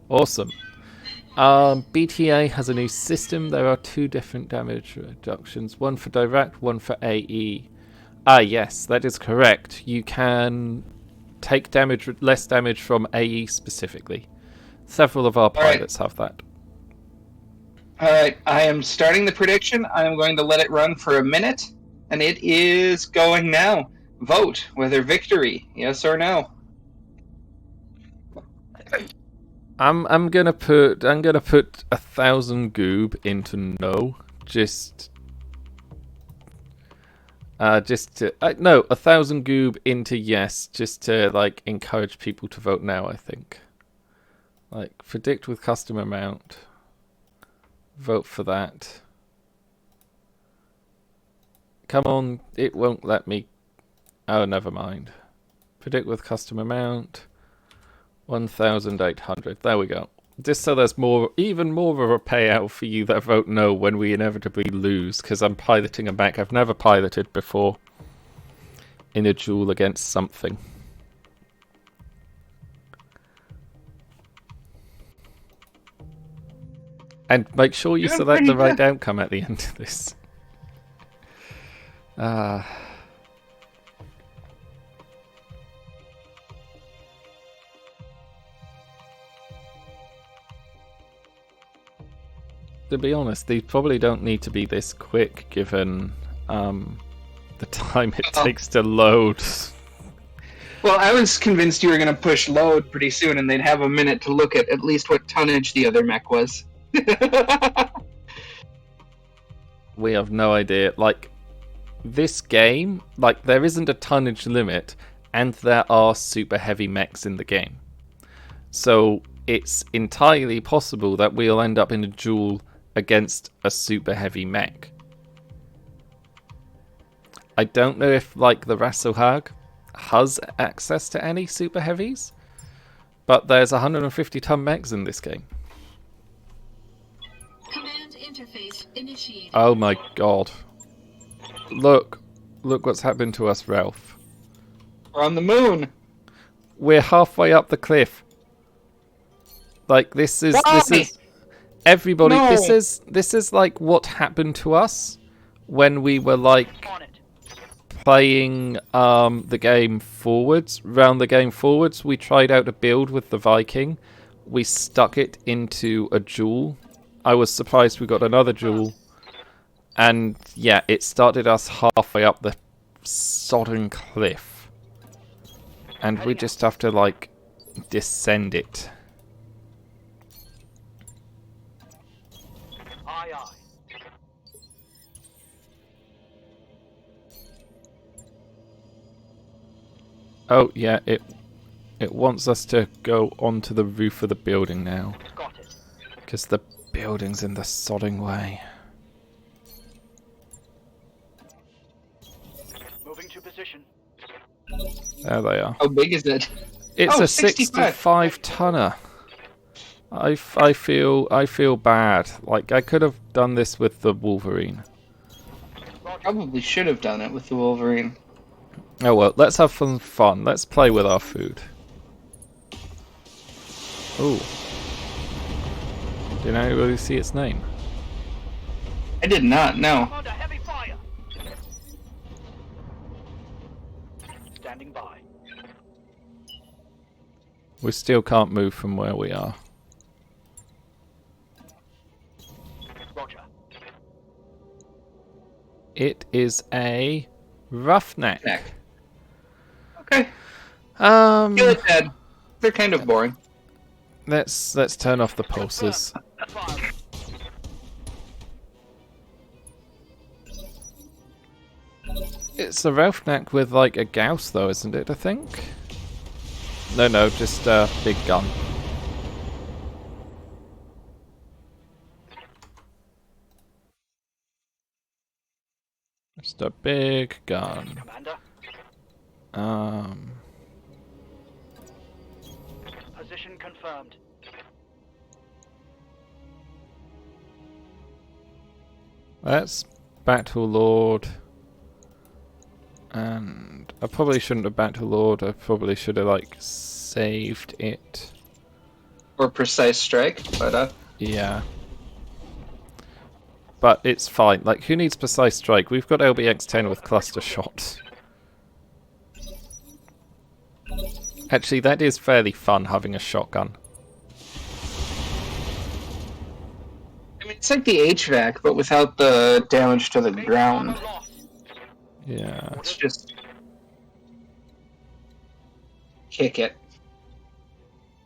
Awesome. BTA has a new system. There are 2 different damage reductions. One for direct, one for AE. Ah, yes, that is correct. You can take less damage from AE specifically. Several of our pilots have that. Alright, I am starting the prediction. I am going to let it run for a minute, and it is going now. Vote whether victory, yes or no. I'm gonna put 1,000 goob into no. No, 1,000 goob into yes, just to like encourage people to vote now. I think. Like predict with custom amount. Vote for that. Come on, it won't let me. Oh, never mind. Predict with custom amount. 1,800. There we go. Just so there's even more of a payout for you that vote no when we inevitably lose, because I'm piloting a mech I've never piloted before in a duel against something. And make sure you select the right outcome at the end of this. To be honest, these probably don't need to be this quick, given the time it takes to load. Well, I was convinced you were going to push load pretty soon, and they'd have a minute to look at least what tonnage the other mech was. We have no idea. Like, this game, like, there isn't a tonnage limit, and there are super heavy mechs in the game. So it's entirely possible that we'll end up in a duel against a super heavy mech. I don't know if, like, the Rasselhag has access to any super heavies, but there's 150-ton mechs in this game. Command interface initiated. Oh my god. Look what's happened to us, Ralph. We're on the moon. We're halfway up the cliff. Like, this is everybody. No. This is like what happened to us when we were like playing the game forwards. Round the game forwards, we tried out a build with the Viking. We stuck it into a duel. I was surprised we got another duel. And yeah, it started us halfway up the sodden cliff. And we just have to, like, descend it. Aye, aye. Oh, yeah, it wants us to go onto the roof of the building now. Got it. Because the building's in the sodding way. Moving to position. There they are. How big is it? It's Oh, a 65. 65-tonner. I feel bad. Like, I could have done this with the Wolverine. Probably should have done it with the Wolverine. Oh well, let's have some fun. Let's play with our food. Ooh. Did anybody see its name? I did not, no. Under heavy fire. Standing by. We still can't move from where we are. Roger. It is a roughneck. Neck. Okay. Um, Kill it, Dad. they're kind of boring. Let's turn off the pulses. Fire. It's a Ralphneck with like a Gauss though, isn't it, I think? No, just a big gun. Just a big gun. Commander, position confirmed. That's Battle Lord. And I probably shouldn't have Battle Lord. I probably should have like saved it. Or precise strike, but Yeah. But it's fine. Like, who needs precise strike? We've got LBX-10 with cluster shot. Actually, that is fairly fun having a shotgun. I mean, it's like the HVAC, but without the damage to the ground. Yeah. It's just kick it.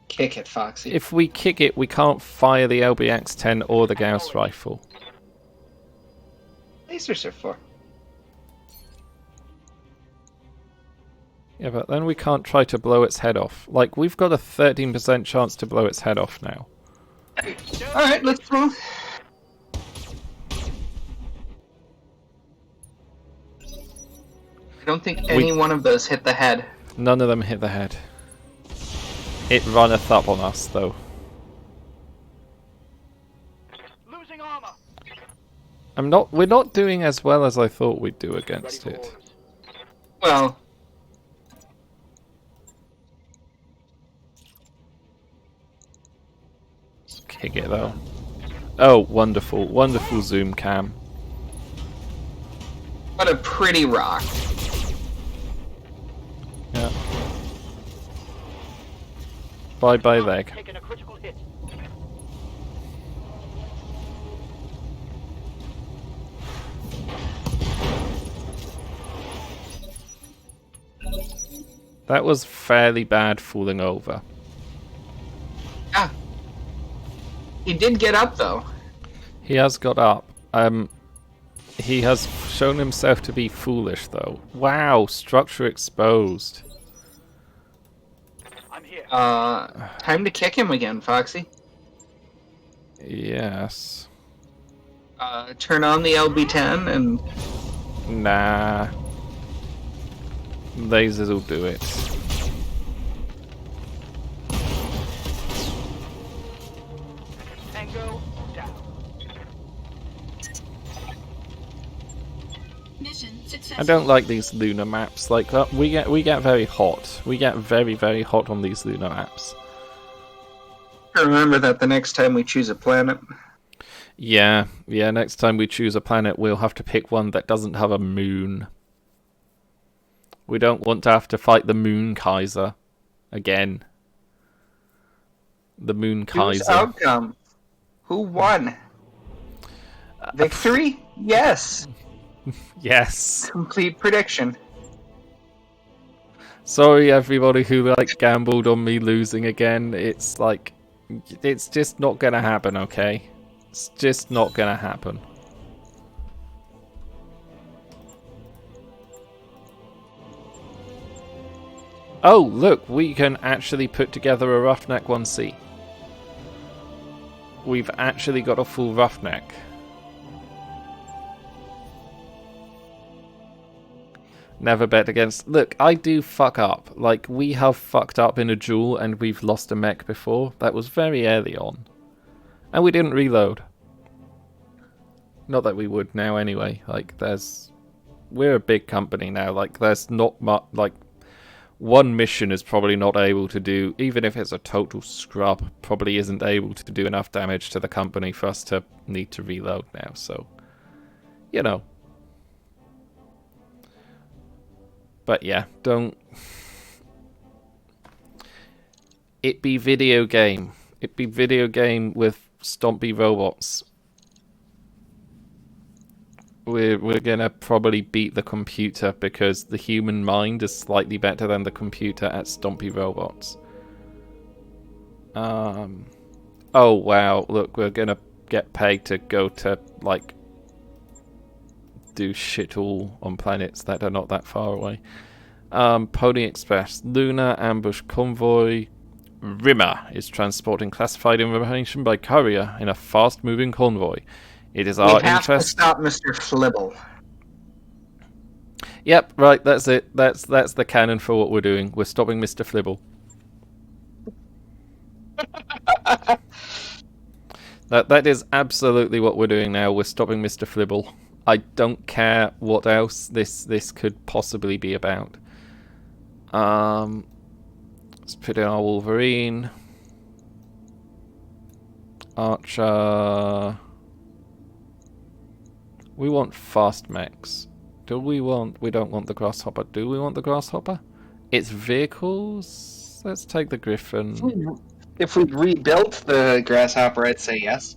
Kick it, Foxy. If we kick it, we can't fire the LBX-10 or the Gauss rifle. Lasers are for. Yeah, but then we can't try to blow its head off. Like, we've got a 13% chance to blow its head off now. Alright, let's move. I don't think any one of those hit the head. None of them hit the head. It runneth up on us, though. Losing armor. We're not doing as well as I thought we'd do against it. Well, Let's kick it, though. Oh, wonderful. Wonderful zoom cam. what a pretty rock. Yeah. Bye-bye leg. Taking a critical hit. That was fairly bad falling over. Yeah. He did get up, though. He has got up. He has shown himself to be foolish, though. Wow, structure exposed. I'm here. Time to kick him again, Foxy. Yes. Turn on the LB-10 and... Nah. Lasers will do it. Tango down. Mission I successful. don't like these lunar maps. Like we get very hot. We get very hot on these lunar maps. remember that the next time we choose a planet. Yeah. Next time we choose a planet, we'll have to pick one that doesn't have a moon. We don't want to have to fight the Moon Kaiser again. The Moon Whose Kaiser. outcome? Who won? Victory? Yes. Yes. Complete prediction. Sorry, everybody who gambled on me losing again. It's it's just not gonna happen. Okay, it's just not gonna happen. Oh, look, we can actually put together a Roughneck 1C. We've actually got a full Roughneck. Never bet against... Look, I do fuck up. Like, we have fucked up in a duel and we've lost a mech before. That was very early on. And we didn't reload. Not that we would now anyway. Like, there's... We're a big company now. Like, there's not much... Like, one mission is probably not able to do... Even if it's a total scrub, probably isn't able to do enough damage to the company for us to need to reload now. So, you know... But yeah, don't... It be video game. It be video game with stompy robots. We're gonna probably beat the computer because the human mind is slightly better than the computer at stompy robots. Oh wow! Look, we're gonna get paid to go to like do shit all on planets that are not that far away. Pony Express, Lunar Ambush Convoy. Rimmer is transporting classified information by courier in a fast-moving convoy. It is our We have to interest. stop Mr. Flibble. Yep, right. That's it. That's the canon for what we're doing. We're stopping Mr. Flibble. That is absolutely what we're doing now. We're stopping Mr. Flibble. I don't care what else this could possibly be about. Let's put in our Wolverine. Archer. We want fast mechs. We don't want the Grasshopper. Do we want the Grasshopper? It's vehicles. Let's take the Griffin. If we rebuilt the Grasshopper, I'd say yes.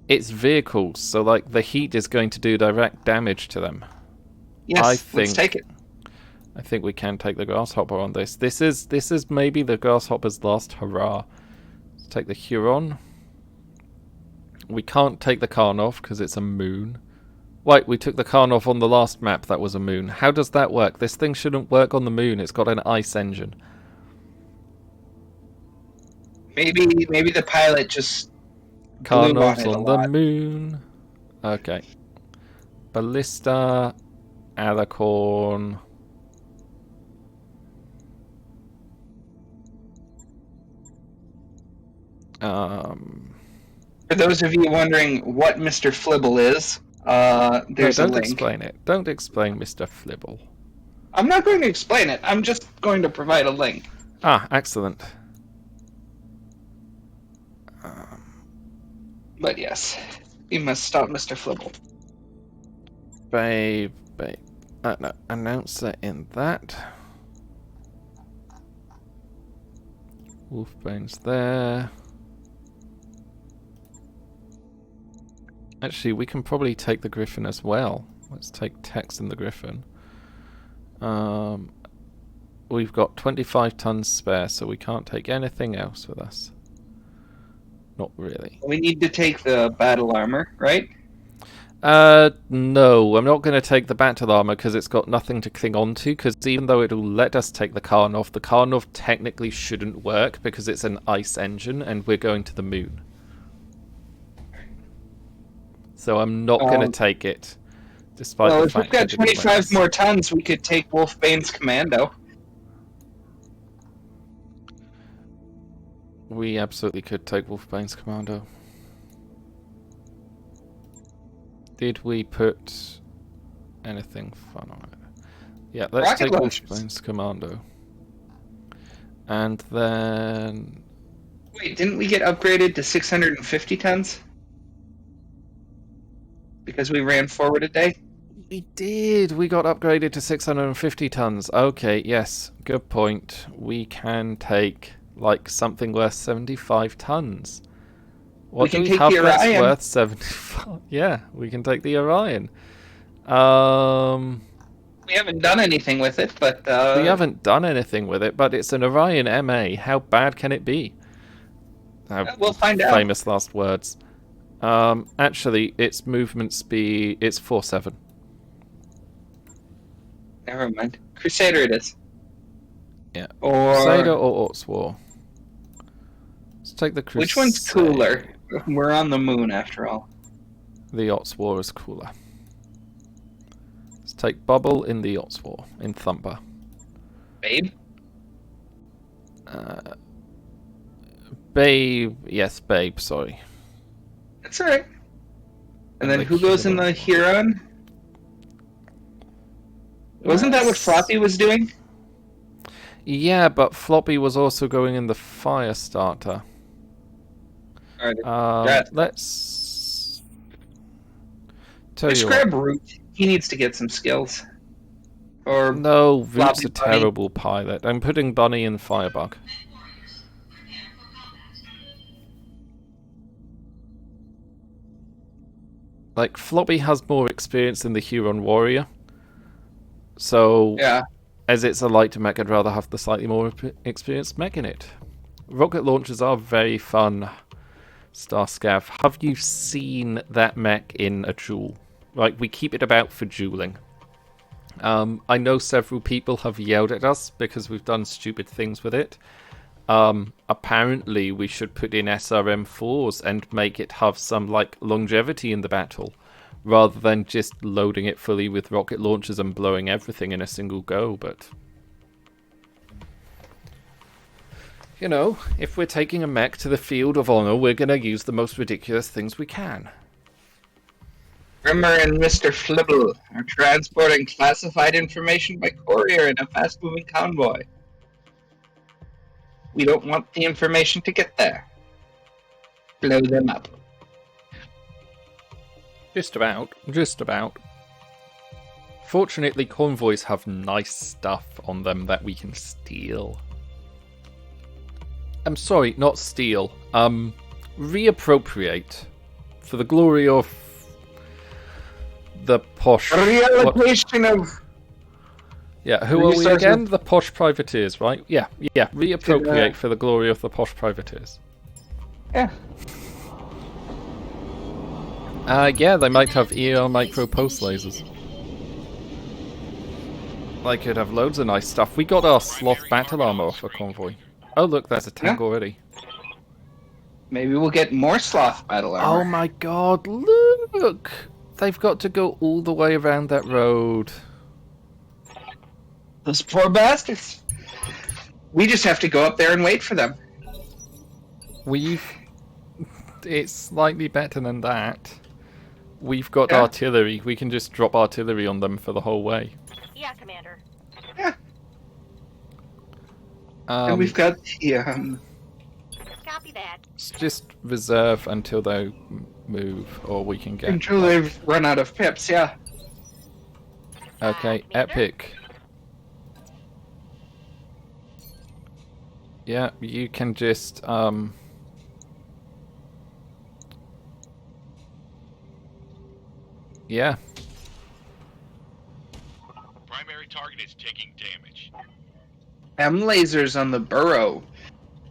It's vehicles, so like the heat is going to do direct damage to them. Yes, let's take it. I think we can take the Grasshopper on this. This is maybe the Grasshopper's last hurrah. Let's take the Huron. We can't take the Karnov because it's a moon. Wait, we took the Karnov on the last map that was a moon. How does that work? This thing shouldn't work on the moon. It's got an ice engine. Maybe the pilot just Karnov's on the moon. Okay. Ballista, Alicorn. For those of you wondering what Mr. Flibble is, there's no, a don't link. explain it. Don't explain Mr. Flibble. I'm not going to explain it. I'm just going to provide a link. Ah, excellent. But yes, we must stop Mr. Flibble. Babe. No, announcer in that. Wolfbane's there. Actually, we can probably take the Griffin as well. Let's take Tex and the Griffin. We've got 25 tons spare, so we can't take anything else with us. Not really. We need to take the battle armor, right? No, I'm not going to take the battle armor because it's got nothing to cling on to, because even though it'll let us take the Karnov technically shouldn't work because it's an ice engine and we're going to the moon. So I'm not going to take it, despite the fact that if we've got 25 more tons, we could take Wolfbane's commando. We absolutely could take Wolfbane's commando. Did we put anything fun on it? Yeah, let's Rocket take launchers. Wolfbane's commando. And then... Wait, didn't we get upgraded to 650 tons? Because we ran forward a day? We did! We got upgraded to 650 tons. Okay, yes, good point. We can take, like, something worth 75 tons. What We can do we take have the that's Orion. worth 75? Yeah, we can take the Orion. We haven't done anything with it, but... We haven't done anything with it, but it's an Orion MA. How bad can it be? We'll find out. Famous last words. Actually, its movement speed, it's 4.7. Never mind. Crusader it is. Yeah. Or... Crusader or Orcs War? Let's take the Crusader. Which one's cooler? We're on the moon, after all. The Orcs War is cooler. Let's take Bubble in the Orcs War, in Thumper. Babe? Babe, yes, Babe, sorry. That's alright. And then the who goes in the Huron? Wasn't that what Floppy was doing? Yeah, but Floppy was also going in the Firestarter. Alright, Let's... Tell let's you grab what. Root. He needs to get some skills. Or No, Root's Floppy a Bunny. terrible pilot. I'm putting Bunny in Firebug. Like, Floppy has more experience than the Huron Warrior. So, yeah. as it's a light mech, I'd rather have the slightly more experienced mech in it. rocket launchers are very fun, Starscav. Have you seen that mech in a duel? Like, we keep it about for dueling. I know several people have yelled at us because we've done stupid things with it. Apparently we should put in SRM4s and make it have some, like, longevity in the battle, rather than just loading it fully with rocket launchers and blowing everything in a single go, but... You know, if we're taking a mech to the field of honor, we're gonna use the most ridiculous things we can. Rimmer and Mr. Flibble are transporting classified information by courier in a fast-moving convoy. We don't want the information to get there. Blow them up. Just about. Just about. Fortunately, convoys have nice stuff on them that we can steal. I'm sorry, not steal. Reappropriate. For the glory of... the posh... Reallocation of... Yeah, who are we again? The posh privateers, right? Yeah, reappropriate for the glory of the posh privateers. Yeah. Yeah, they might have ER micro pulse lasers. They could have loads of nice stuff. We got our sloth battle armor off a convoy. Oh look, there's a tank already. Maybe we'll get more sloth battle armor. Oh my god, look! They've got to go all the way around that road. Those poor bastards. We just have to go up there and wait for them. It's slightly better than that. We've got artillery. We can just drop artillery on them for the whole way. Yeah, Commander. Yeah. And we've got the, Copy that. just reserve until they move, or we can get... Until they've run out of pips, yeah. Okay, epic. Yeah, you can just, yeah. Primary target is taking damage. M lasers on the burrow.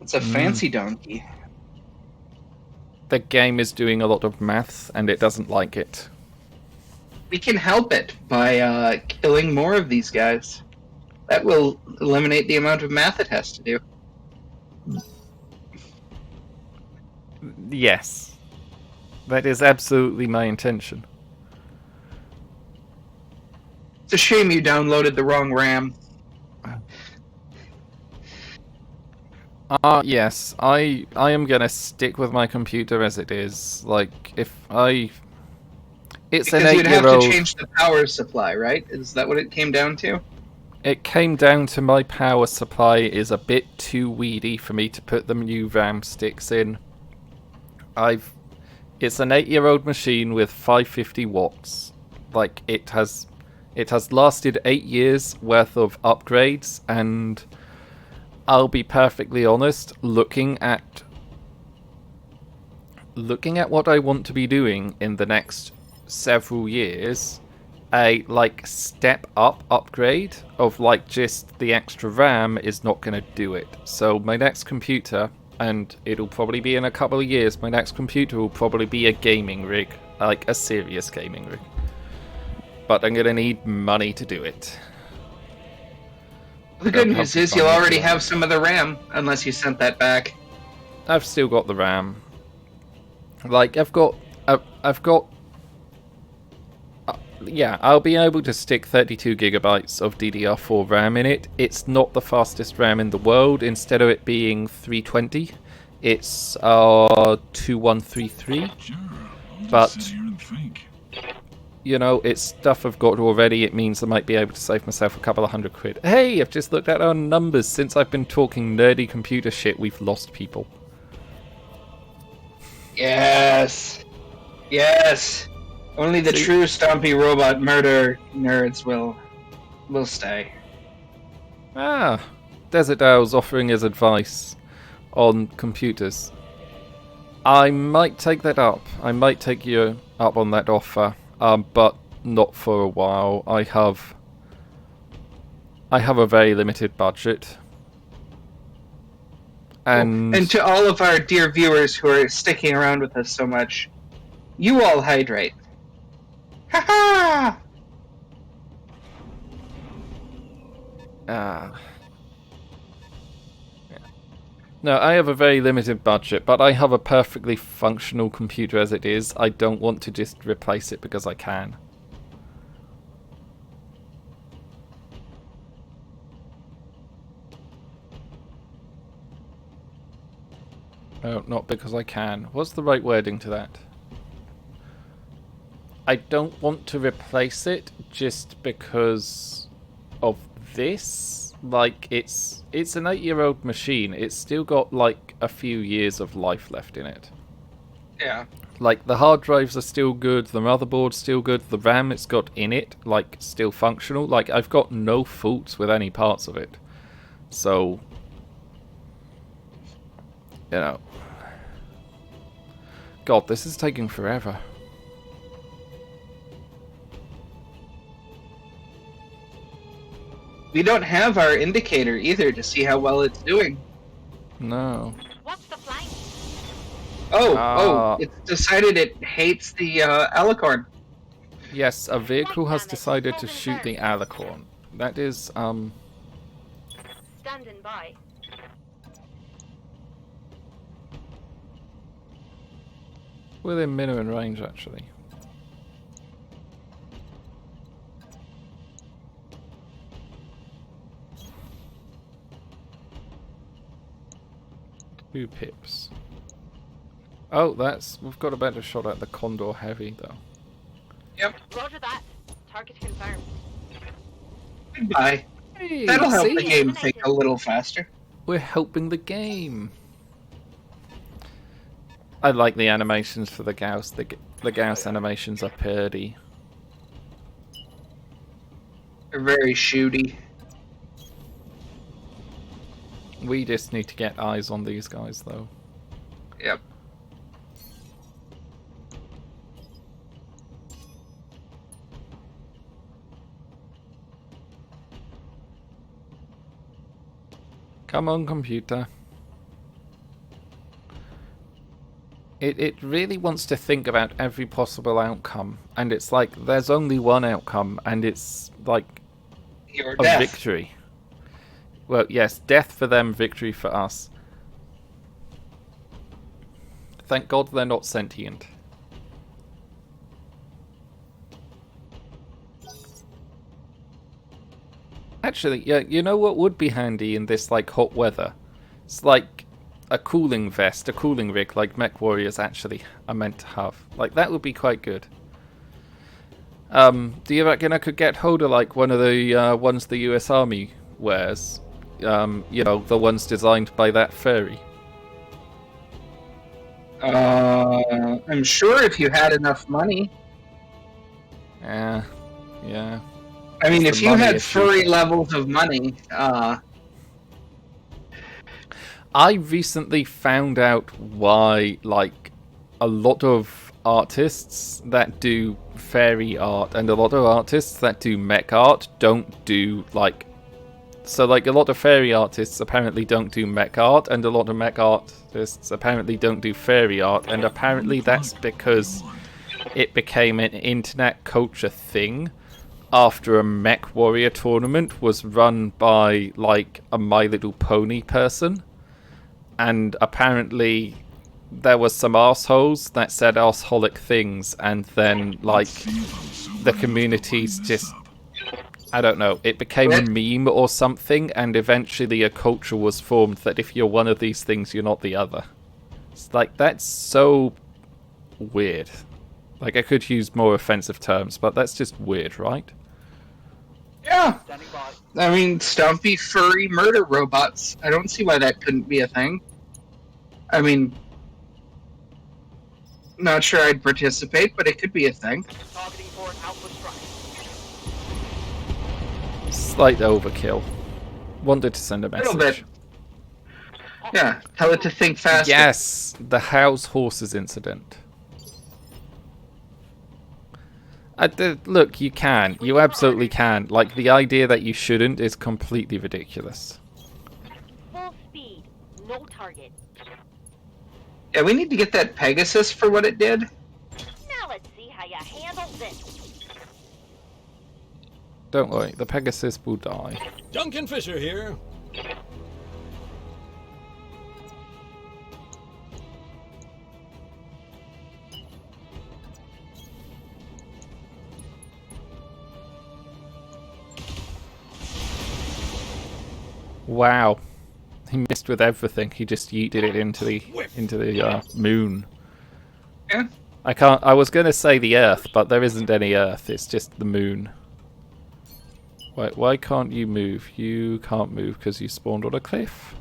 It's a fancy donkey. The game is doing a lot of maths, and it doesn't like it. We can help it by killing more of these guys. That will eliminate the amount of math it has to do. Yes. That is absolutely my intention. It's a shame you downloaded the wrong RAM. Yes, I am gonna stick with my computer as it is. Like, if I... It's Because an 8-year-old... you'd have to change the power supply, right? Is that what it came down to? It came down to my power supply is a bit too weedy for me to put the new RAM sticks in. It's an 8-year-old machine with 550 watts. Like, it has lasted 8 years worth of upgrades, and I'll be perfectly honest, looking at what I want to be doing in the next several years, a like step up upgrade of like just the extra RAM is not going to do it. So my next computer, and it'll probably be in a couple of years, my next computer will probably be a gaming rig, like a serious gaming rig. But I'm going to need money to do it. The good news is you'll already have some of the RAM, unless you sent that back. I've still got the RAM. Like, yeah, I'll be able to stick 32 gigabytes of DDR4 RAM in it. It's not the fastest RAM in the world. Instead of it being 320, it's 2133. But, you know, it's stuff I've got already. It means I might be able to save myself a couple of £100. Hey, I've just looked at our numbers. Since I've been talking nerdy computer shit, we've lost people. Yes. Yes. Only the true Stompy Robot murder nerds will stay. Ah, Desert Owl's offering his advice on computers. I might take that up. I might take you up on that offer, but not for a while. I have a very limited budget. And to all of our dear viewers who are sticking around with us so much, you all hydrate. Ha ha! yeah. No, I have a very limited budget, but I have a perfectly functional computer as it is. I don't want to just replace it because I can. Oh, not because I can. What's the right wording to that? I don't want to replace it just because of this. Like, it's an 8-year-old machine. It's still got, like, a few years of life left in it. Yeah. Like, the hard drives are still good, the motherboard's still good, the RAM it's got in it, like, still functional. Like, I've got no faults with any parts of it. So, you know. God, this is taking forever. We don't have our indicator either to see how well it's doing. No. What's the flight? Oh, it's decided it hates the alicorn. Yes, a vehicle has decided to shoot the alicorn. That is, Standing by. within minimum range, actually. Two pips. Oh, we've got a better shot at the Condor Heavy, though. Yep. Roger that. Target confirmed. Goodbye. Hey, That'll help see? the game think a little faster. We're helping the game. I like the animations for the Gauss. The Gauss animations are pretty. They're very shooty. We just need to get eyes on these guys, though. Yep. Come on, computer. It really wants to think about every possible outcome, and it's like there's only one outcome, and it's like Your a death. victory. Well, yes, death for them, victory for us. Thank God they're not sentient. Actually, yeah, you know what would be handy in this, like, hot weather? It's like a cooling vest, a cooling rig, like mech warriors actually are meant to have. Like, that would be quite good. Do you reckon I could get hold of, like, one of the ones the US Army wears? You know, the ones designed by that furry. I'm sure if you had enough money. Yeah. I mean, It's if the you money had issue. furry levels of money, I recently found out why, like, a lot of artists that do fairy art and a lot of artists that do mech art don't do, like... So, like, a lot of fairy artists apparently don't do mech art, and a lot of mech artists apparently don't do fairy art, and apparently that's because it became an internet culture thing after a mech warrior tournament was run by, like, a My Little Pony person. And apparently there was some assholes that said assholic things, and then, like, the communities just... I don't know, it became a meme or something, and eventually a culture was formed that if you're one of these things, you're not the other. It's like, that's so weird. Like, I could use more offensive terms, but that's just weird, right? yeah. Standing by. I mean, stumpy furry murder robots. I don't see why that couldn't be a thing. I mean, not sure I'd participate, but it could be a thing. Targeting for an output strike. Slight overkill. Wanted to send a Little message. bit. Yeah, tell it to think faster. Yes, the house horses incident. Look, you can. You absolutely can. Like, the idea that you shouldn't is completely ridiculous. Full speed. no target. Yeah, we need to get that Pegasus for what it did. Now let's see how you handle this. Don't worry, the Pegasus will die. Duncan Fisher here. Wow, he missed with everything. He just yeeted it into the moon. Yeah. I was gonna say the Earth, but there isn't any Earth. It's just the moon. Why can't you move? You can't move because you spawned on a cliff.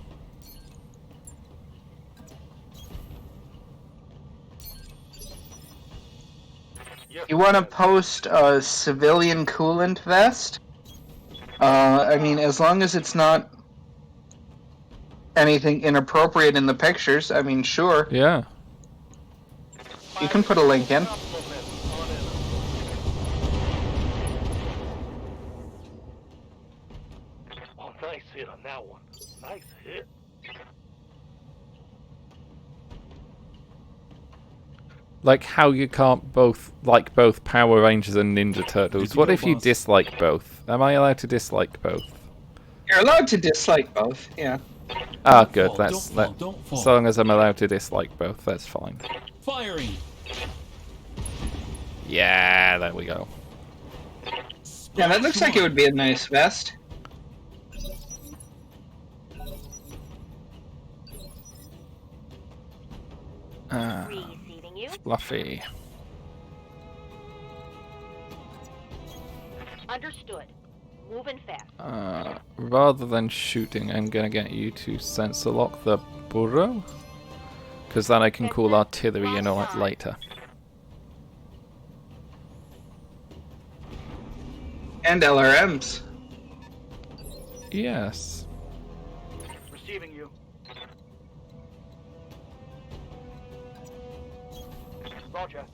You want to post a civilian coolant vest? I mean, as long as it's not anything inappropriate in the pictures, I mean, sure. Yeah. You can put a link in. Oh, nice hit on that one. Nice hit. Like how you can't both like both Power Rangers and Ninja Turtles. What if you dislike both? Am I allowed to dislike both? You're allowed to dislike both, yeah. Ah, good. That's don't fall, don't fall. so long as I'm allowed to dislike both, that's fine. Firing. Yeah, there we go. Yeah, that looks like it would be a nice vest. Reseating you. Fluffy. Understood. Moving fast. Rather than shooting, I'm gonna get you to sensor lock the burrow, because then I can call artillery in on it later. And LRMs. Yes. Receiving you. Roger.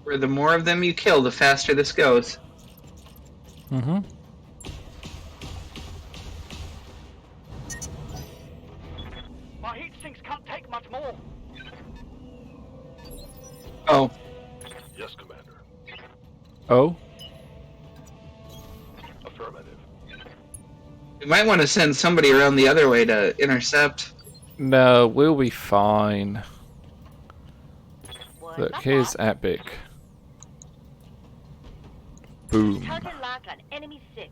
Where the more of them you kill, the faster this goes. Mm-hmm. My heat sinks can't take much more. Oh, Yes, Commander. Oh? Affirmative. we might want to send somebody around the other way to intercept. No, we'll be fine. What's Look, up, here's boss? Epic. Boom. Target lock on enemy 6.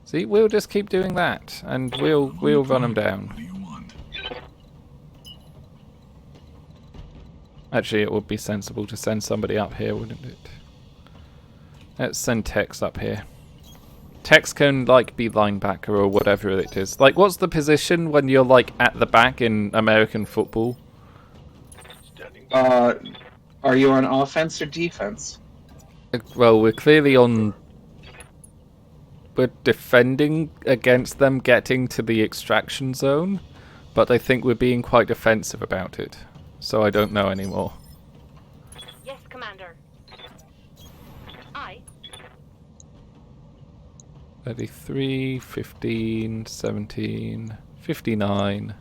See, we'll just keep doing that, and we'll run them down. What do you want? Actually, it would be sensible to send somebody up here, wouldn't it? Let's send Tex up here. Tex can, like, be linebacker or whatever it is. Like, what's the position when you're, like, at the back in American football? Standing. Are you on offense or defense? Well, we're clearly on... We're defending against them getting to the extraction zone, but I think we're being quite defensive about it. So I don't know anymore. Yes, Commander. Aye. 33, 15, 17, 59.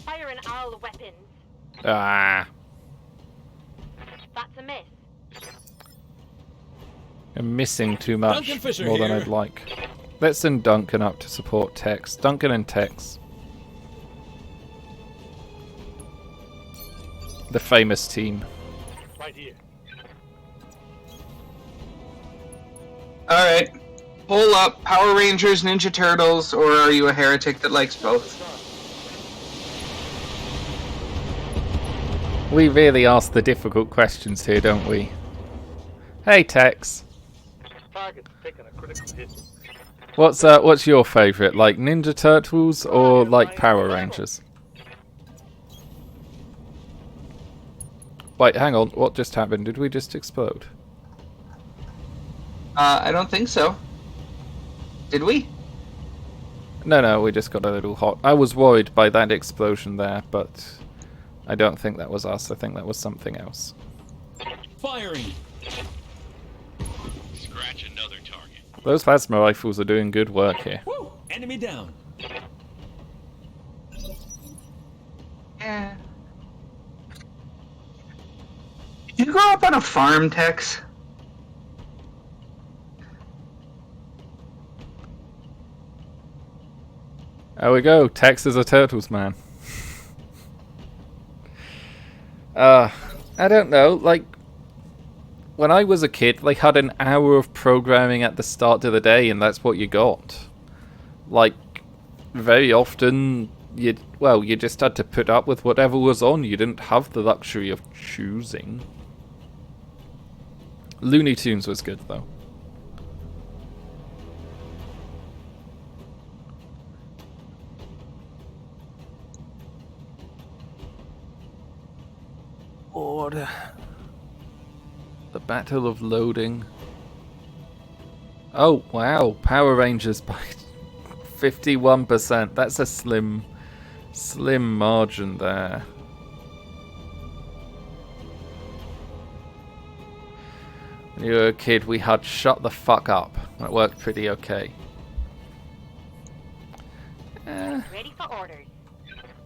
Firing all weapons. Ah! That's a miss. I'm missing too much, Duncan Fisher more than here. I'd like. Let's send Duncan up to support Tex. Duncan and Tex. The famous team. Right here. Alright. Pull up Power Rangers, Ninja Turtles, or are you a heretic that likes both? We really ask the difficult questions here, don't we? Hey, Tex. Target's taking a critical hit. What's your favourite? Like Ninja Turtles or like Power Rangers? Wait, hang on. What just happened? Did we just explode? I don't think so. Did we? No, we just got a little hot. I was worried by that explosion there, but I don't think that was us. I think that was something else. Firing. Scratch another target. Those plasma rifles are doing good work here. Woo! Enemy down. Yeah. Did you grow up on a farm, Tex? There we go. Tex is a Turtles man. I don't know. Like, when I was a kid, they had an hour of programming at the start of the day, and that's what you got. Like, very often, you just had to put up with whatever was on. You didn't have the luxury of choosing. Looney Tunes was good, though. Order. The Battle of Loading. Oh, wow. Power Rangers by 51%. That's a slim margin there. When you were a kid, we had Shut the Fuck Up. That worked pretty okay. Ready for orders.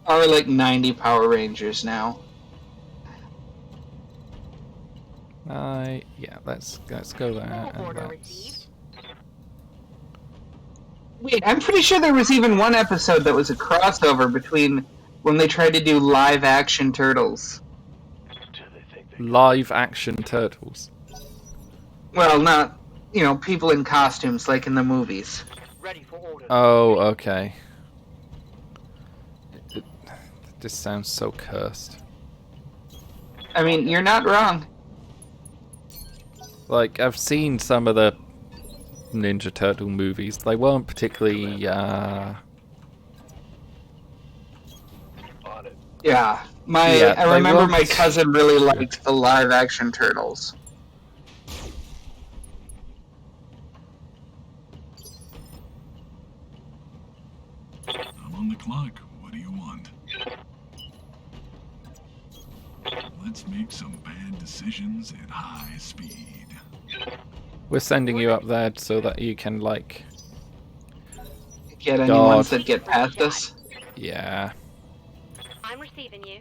Are like 90 Power Rangers now. Yeah, let's go there. And Order let's... received. Wait, I'm pretty sure there was even one episode that was a crossover between when they tried to do live action Turtles. Live action Turtles. Well, not, people in costumes like in the movies. Ready for orders. Oh, okay. It just sounds so cursed. I mean, you're not wrong. Like, I've seen some of the Ninja Turtle movies. They weren't particularly, Yeah, Yeah, I they remember weren't- my cousin really liked the live action Turtles. I'm on the clock. What do you want? Let's make some bad decisions at high speed. we're sending you up there so that you can, like, Get any God. ones that get past us? yeah. I'm receiving you.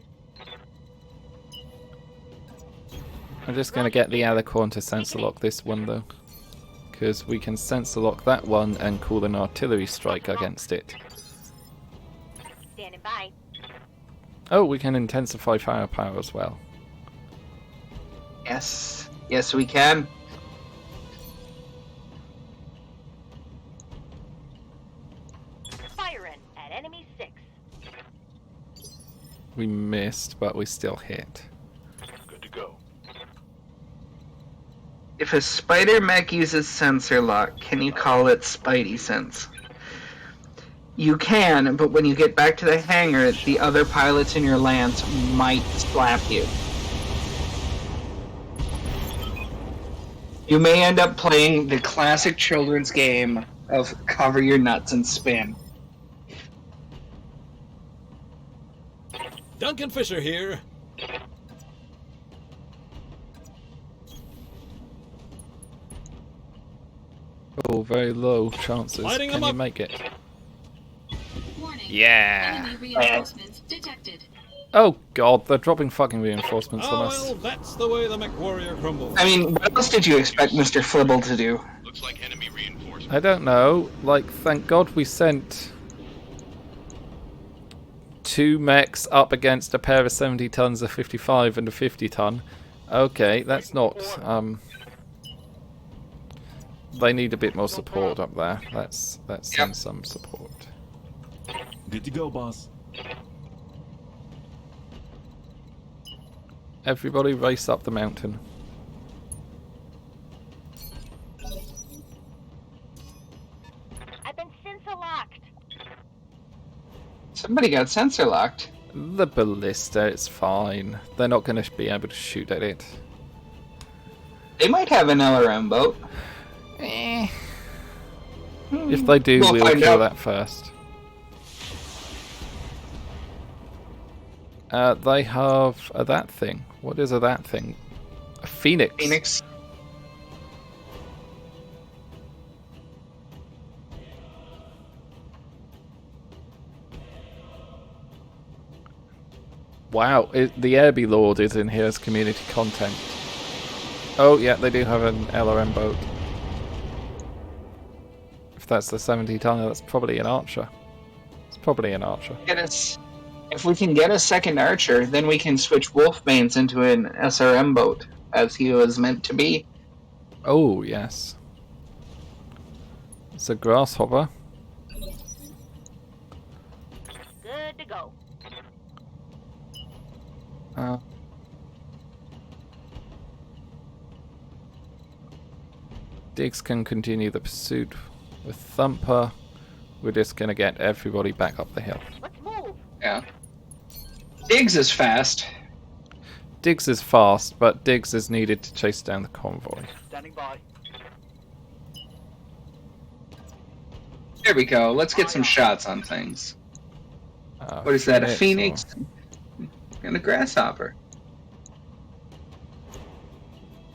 I'm just gonna get the Alicorn to sensor lock this one, though. Because we can sensor lock that one and call an artillery strike against it. Standing by. Oh, we can intensify firepower as well. Yes. Yes, we can. Firing at enemy 6. We missed, but we still hit. Good to go. If a spider mech uses sensor lock, can you call it Spidey Sense? You can, but when you get back to the hangar, the other pilots in your lance might slap you. You may end up playing the classic children's game of cover your nuts and spin. Duncan Fisher here. Oh, very low chances. Lighting Can them you up. make it? Warning. Yeah. Enemy reinforcements detected. Oh god, they're dropping fucking reinforcements on Oh us. well, that's the way the MechWarrior crumbles. I mean, what else did you expect Mr. Flibble to do? Looks like enemy reinforcements. I don't know. Like, thank god we sent 2 mechs up against a pair of 70 tons, a 55 and a 50 ton. Okay, that's not, they need a bit more support up there. Let's send some support. Good to go, boss. Everybody race up the mountain. I've been sensor locked. Somebody got sensor locked. The ballista, it's fine. They're not going to be able to shoot at it. They might have an LRM boat. Eh. If they do, We'll we'll find kill out. that first. They have that thing. What is that thing? Phoenix. Phoenix. Wow, the Airby Lord is in here as community content. Oh yeah, they do have an LRM boat. If that's the 70-tonner, that's probably an Archer. It's probably an Archer. If we can get a second Archer, then we can switch Wolfbanes into an SRM boat, as he was meant to be. Oh, yes. It's a Grasshopper. Good to go. Diggs can continue the pursuit with Thumper. We're just going to get everybody back up the hill. Let's move. Yeah. Diggs is fast. Diggs is fast, but Diggs is needed to chase down the convoy. Standing by. There we go. Let's get some shots on things. What is that? A Phoenix and a Grasshopper.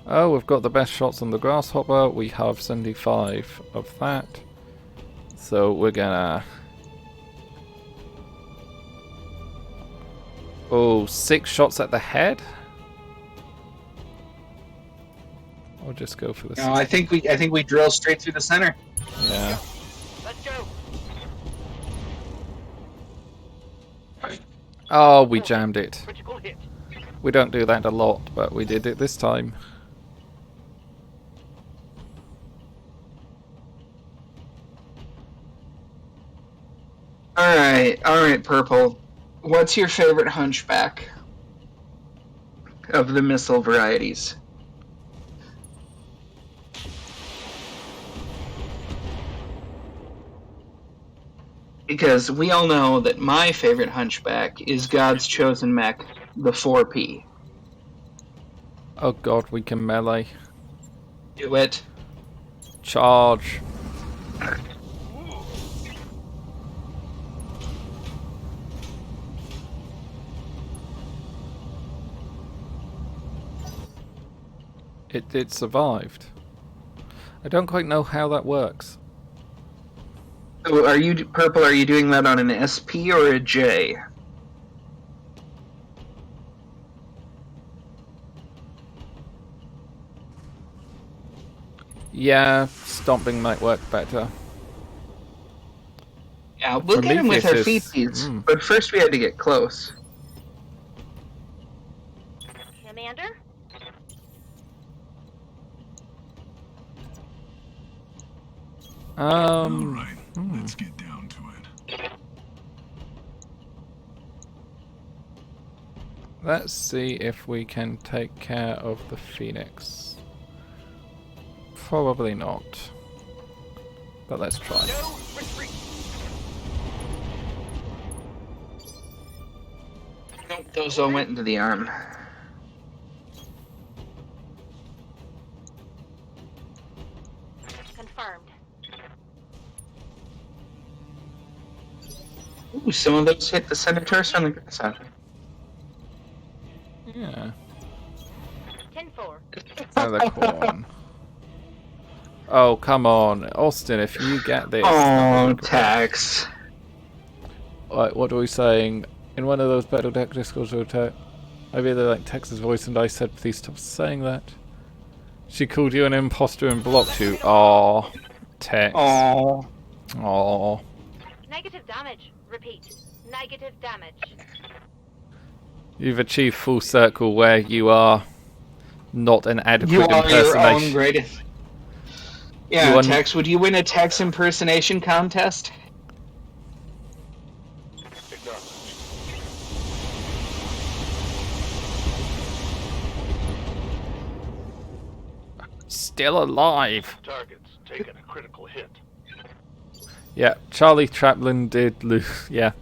Oh, we've got the best shots on the Grasshopper. We have 75 of that. So we're gonna... Oh, 6 shots at the head? I'll just go for this. No, I think we drill straight through the center. Yeah. Let's go. Oh, we jammed it. Critical hit. We don't do that a lot, but we did it this time. Alright, Purple. What's your favorite hunchback of the missile varieties? Because we all know that my favorite hunchback is God's chosen mech, the 4P. Oh god, we can melee. Do it. Charge. It survived. I don't quite know how that works. So are you, Purple, are you doing that on an SP or a J? Yeah, stomping might work better. Yeah, we'll get him with our feetsies, but first we had to get close. Commander? Alright, let's get down to it. Let's see if we can take care of the Phoenix. Probably not. But let's try. No retreat. Nope, those all went into the arm. Confirmed. Ooh, some of those hit the center torso on the Grasshopper. Yeah. 10-4. Another corn. Oh, come on. Austin, if you get this... Oh, Tax. What are we saying? In one of those BattleTech discords, I really like Tex's voice and I said, please stop saying that. She called you an imposter and blocked you. Aww. Tex. Aww. Aww. Negative damage. Repeat. Negative damage. You've achieved full circle where you are not an adequate You are your own impersonation. greatest. Yeah, Tex, would you win a Tex impersonation contest? Still alive. Target's taken a critical hit. Yeah, Charlie Chaplin did lose. Yeah.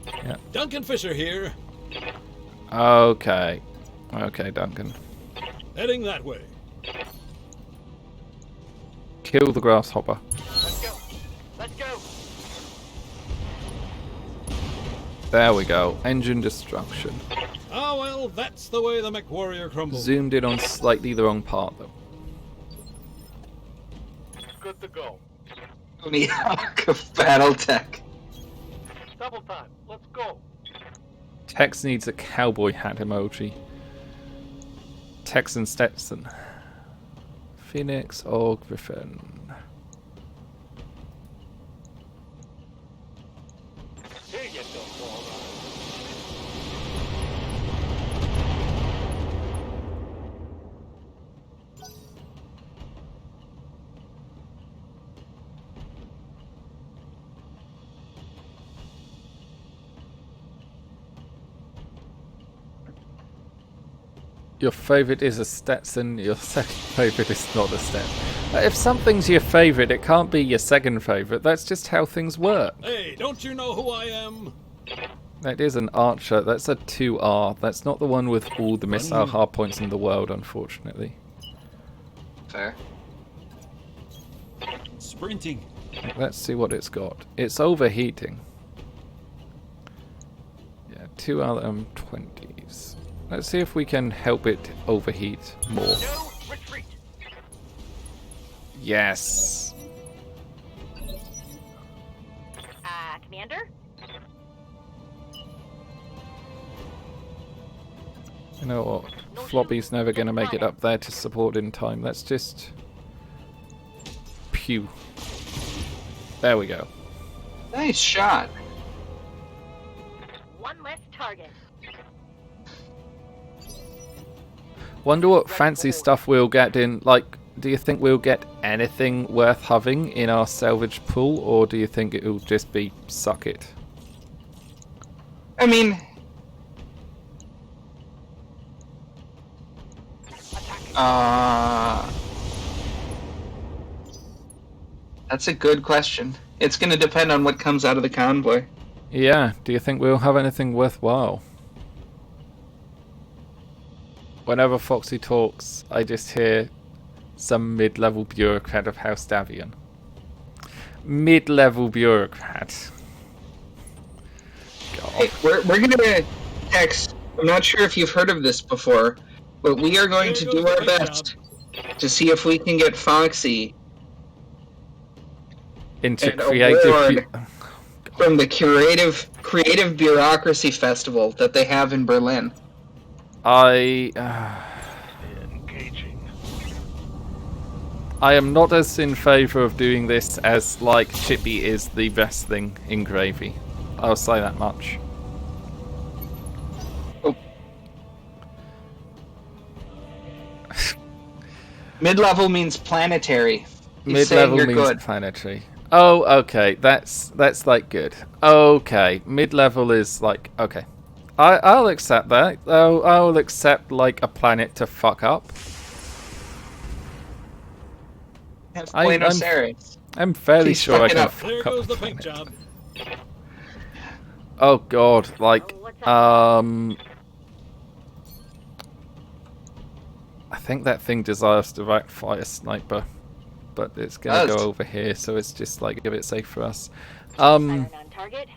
Yeah. Duncan Fisher here. Okay. Okay, Duncan. Heading that way. Kill the Grasshopper. Let's go. Let's go. There we go. Engine destruction. Ah, well, Well, that's the way the MechWarrior crumbles. Zoomed in on slightly the wrong part though. Good to go. Tony Hawk of BattleTech. Double time. Let's go. Tex needs a cowboy hat emoji. Tex and Stetson. Phoenix or Griffin? Here you go, all right. Your favourite is a Stetson, your second favourite is not a Stetson. If something's your favourite, it can't be your second favourite. That's just how things work. Hey, don't you know who I am? That is an Archer. That's a 2R. That's not the one with all the missile hardpoints in the world, unfortunately. Fair. Sprinting. Let's see what it's got. It's overheating. Yeah, 2 LM20s. Let's see if we can help it overheat more. No retreat. Yes. Commander? You know what? Floppy's never going to make it up there to support in time. Let's just... Pew. There we go. Nice shot. One less target. Wonder what fancy stuff we'll get in. Like, do you think we'll get anything worth having in our salvage pool, or do you think it'll just be suck it? I mean, that's a good question. It's going to depend on what comes out of the convoy. Yeah, do you think we'll have anything worthwhile? Whenever Foxy talks, I just hear some mid-level bureaucrat of House Davian. Mid-level bureaucrat. God. Hey, we're going to text. I'm not sure if you've heard of this before, but we are going to do our best to see if we can get Foxy Into an creative... award from the creative bureaucracy festival that they have in Berlin. I am not as in favour of doing this as, like, Chippy is the best thing in gravy. I'll say that much. Oh. Mid-level means planetary. Mid-level means good. planetary. Oh, okay. That's like good. Okay, mid-level is like okay. I'll accept that. I'll accept like a planet to fuck up. Buenos Aires. I'm fairly Please sure I fuck it can up. fuck There up goes a the paint planet. job. Oh god, like I think that thing deserves to fire a sniper, but it's gonna go over here, so it's just like a bit safe for us. On target.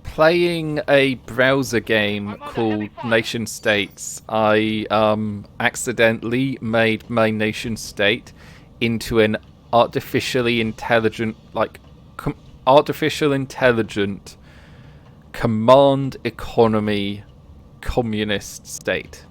Playing a browser game called Nation States, I accidentally made my nation state into an artificially intelligent, artificial intelligent command economy communist state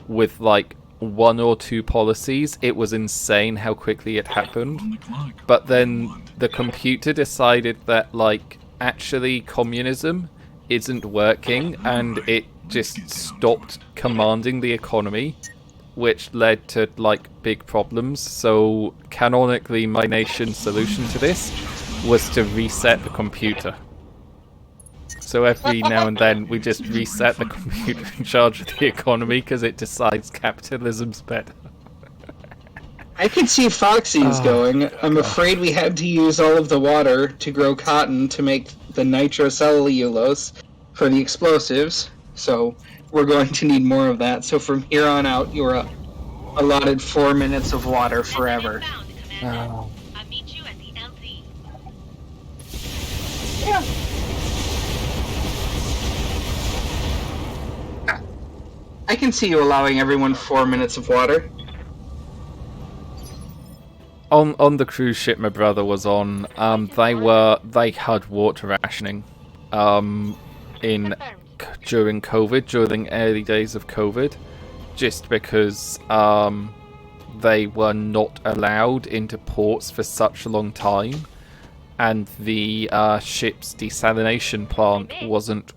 with like 1 or 2 policies. It was insane how quickly it happened, but then the computer decided that like actually communism isn't working, and it just stopped commanding the economy, which led to like big problems. So canonically my nation's solution to this was to reset the computer. So every now and then we just reset the computer in charge of the economy because it decides capitalism's better. I could see Foxy's going. I'm afraid we had to use all of the water to grow cotton to make the nitrocellulose for the explosives. So we're going to need more of that. So from here on out, you're allotted 4 minutes of water forever. I'll meet you at the LZ. Yeah. I can see you allowing everyone 4 minutes of water. On the cruise ship my brother was on, they had water rationing, during COVID, during the early days of COVID, just because they were not allowed into ports for such a long time, and the ship's desalination plant wasn't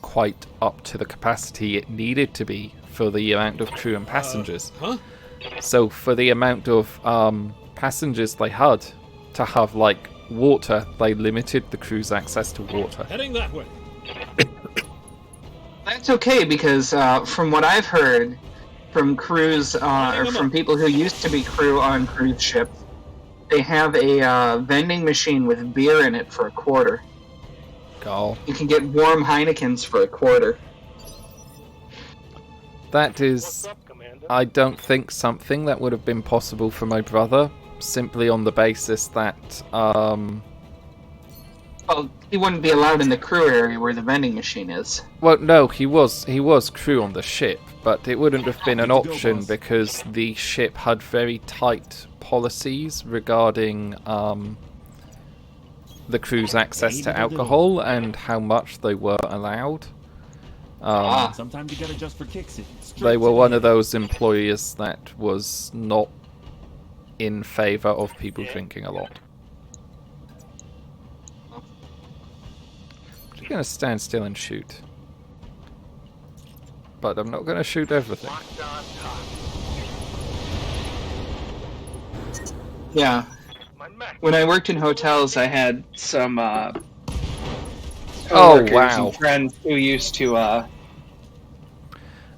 quite up to the capacity it needed to be for the amount of crew and passengers. So for the amount of passengers they had to have like water, they limited the crew's access to water. Heading that way. That's okay, because from what I've heard from crews, or from people who used to be crew on cruise ships, they have a vending machine with beer in it for $0.25. God. You can get warm Heinekens for $0.25. That is, I don't think something that would have been possible for my brother, simply on the basis that, Well, he wouldn't be allowed in the crew area where the vending machine is. Well, no, he was crew on the ship, but it wouldn't have been an option because the ship had very tight policies regarding the crew's access to alcohol and how much they were allowed. Sometimes you gotta just for kicks it. They were one of those employers that was not in favour of people drinking a lot. I'm just going to stand still and shoot. But I'm not going to shoot everything. Yeah. When I worked in hotels, I had some coworkers and friends who used to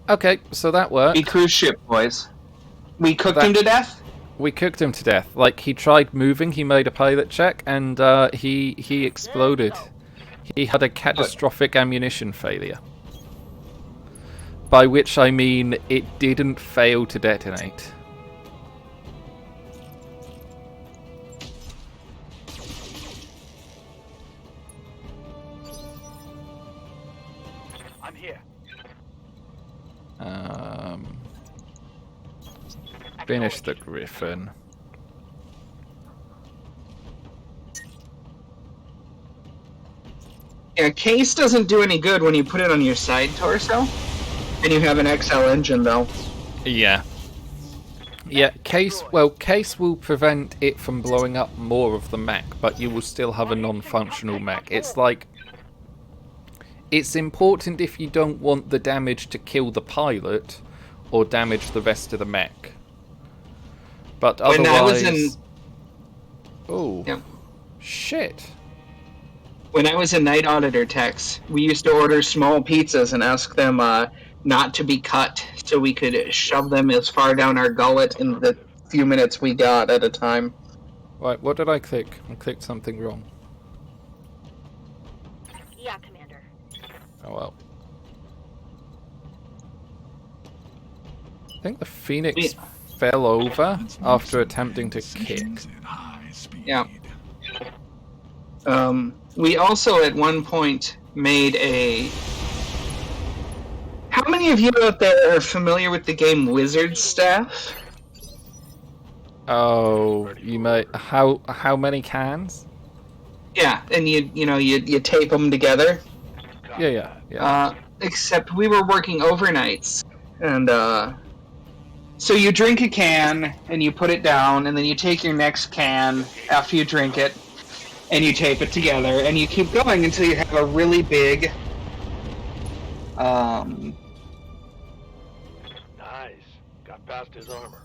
okay, so that worked. be cruise ship boys. We cooked him to death? We cooked him to death. Like, he tried moving, he made a pilot check, and he exploded. He had a catastrophic ammunition failure. By which I mean it didn't fail to detonate. I'm here. Finish the Griffin. Yeah, case doesn't do any good when you put it on your side torso. And you have an XL engine, though. Yeah. Yeah, case will prevent it from blowing up more of the mech, but you will still have a non-functional mech. It's like... It's important if you don't want the damage to kill the pilot or damage the rest of the mech. But otherwise... When I was in... Oh. Yeah. Shit. When I was a night auditor techs, we used to order small pizzas and ask them not to be cut so we could shove them as far down our gullet in the few minutes we got at a time. Right, what did I click? I clicked something wrong. Yeah, Commander. Oh well. I think the Phoenix fell over after attempting to kick. Yeah. We also at one point made a... How many of you out there are familiar with the game Wizard Staff? Oh, you might... How many cans? Yeah, and you tape them together. Yeah. Except we were working overnights, and so you drink a can and you put it down, and then you take your next can after you drink it, and you tape it together, and you keep going until you have a really big, Nice. Got past his armor.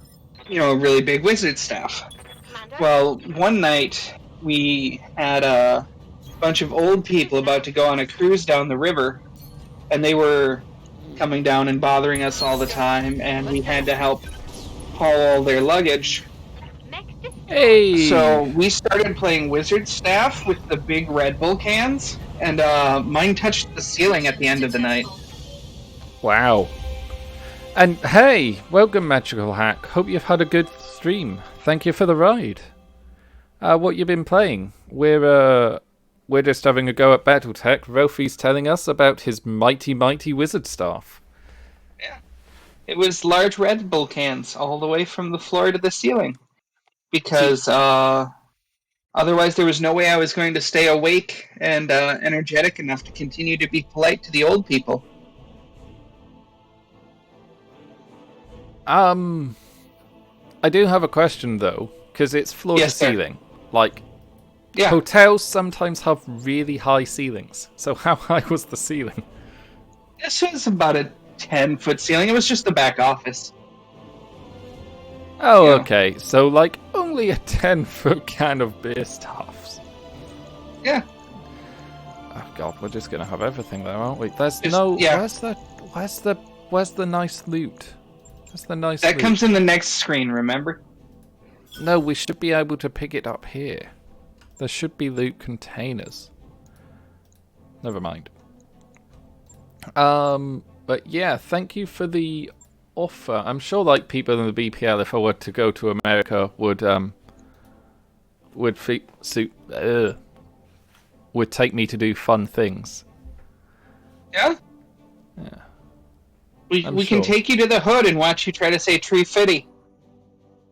a really big wizard staff. Commander? Well, one night we had a bunch of old people about to go on a cruise down the river, and they were coming down and bothering us all the time, and we had to help haul all their luggage. Hey! So we started playing Wizard Staff with the big Red Bull cans, and mine touched the ceiling at the end of the night. Wow. And hey, welcome Magical Hack. Hope you've had a good stream. Thank you for the ride. What you been playing? We're just having a go at BattleTech. Ralphie's telling us about his mighty wizard staff. Yeah. It was large Red Bull cans all the way from the floor to the ceiling. Because otherwise there was no way I was going to stay awake and energetic enough to continue to be polite to the old people. I do have a question though, because it's floor Yes, to sir. ceiling. Like, Yeah. hotels sometimes have really high ceilings. So how high was the ceiling? This was about a 10-foot ceiling. It was just the back office. Oh, Yeah. okay. So, like, only a 10-foot can of beer staffs. Yeah. Oh god, we're just gonna have everything there, aren't we? There's Just- no. yeah. Where's the nice loot? Where's the nice That loot? comes in the next screen, remember? No, we should be able to pick it up here. There should be loot containers. Never mind. But yeah, thank you for the offer. I'm sure, like, people in the BPL, if I were to go to America, would take me to do fun things. Yeah? Yeah. We I'm can sure. take you to the hood and watch you try to say tree fitty.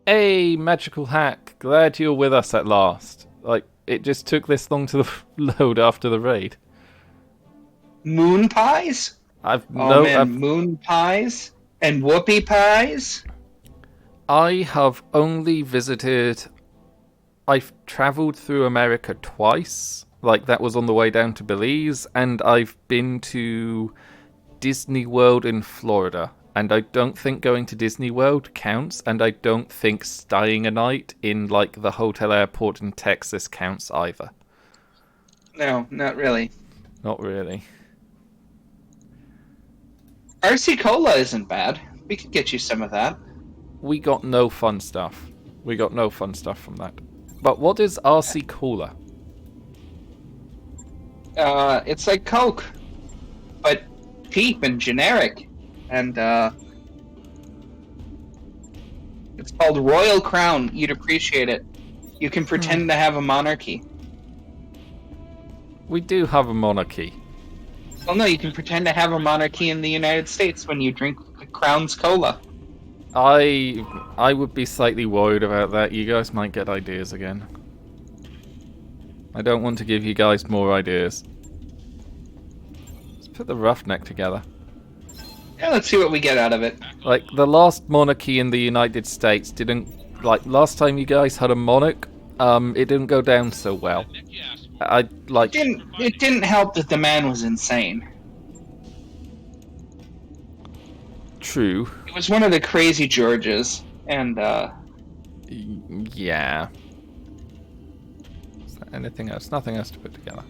Hey, Magical Hack, glad you're with us at last. Like, it just took this long to load after the raid. Moon pies? I've Moon pies? And whoopie pies? I have only visited. I've travelled through America twice. Like, that was on the way down to Belize, and I've been to Disney World in Florida. And I don't think going to Disney World counts, and I don't think staying a night in, like, the hotel airport in Texas counts either. No, not really. Not really. RC Cola isn't bad. We could get you some of that. We got no fun stuff. We got no fun stuff from that. But what is RC Cola? It's like Coke, but cheap and generic. And it's called Royal Crown. You'd appreciate it. You can pretend to have a monarchy. We do have a monarchy. Well, no, you can pretend to have a monarchy in the United States when you drink Crown's Cola. I would be slightly worried about that. You guys might get ideas again. I don't want to give you guys more ideas. Let's put the roughneck together. Yeah, let's see what we get out of it. Like, the last monarchy in the United States didn't... Like, last time you guys had a monarch, it didn't go down so well. It didn't help that the man was insane. True. It was one of the crazy Georges, and Yeah. Is there anything else? Nothing else to put together.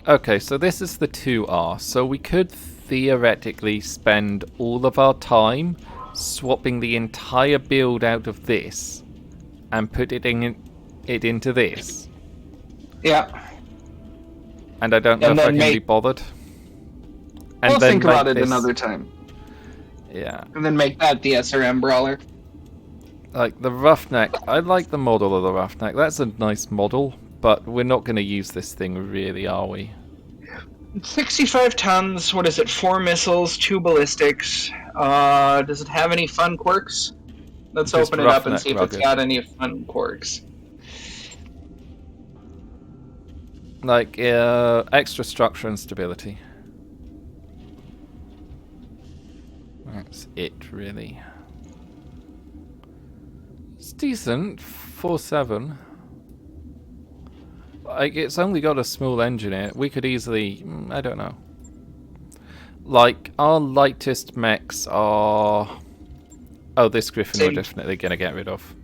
Okay, so this is the 2R. So we could theoretically spend all of our time swapping the entire build out of this and put it into this. yeah. And I don't know And if I then can be bothered. And We'll then think about make it this- another time. Yeah. And then make that the SRM brawler. Like, the Roughneck, I like the model of the Roughneck. That's a nice model, but we're not going to use this thing really, are we? 65 tons, what is it, 4 missiles, 2 ballistics. Does it have any fun quirks? Let's Just open it up and roughneck see if rugged. it's got any fun quirks. Like, extra structure and stability. That's it, really. It's decent, 4.7. Like, it's only got a small engine in it. We could easily... I don't know. Like, our lightest mechs are... Oh, this Griffin we're definitely going to get rid of.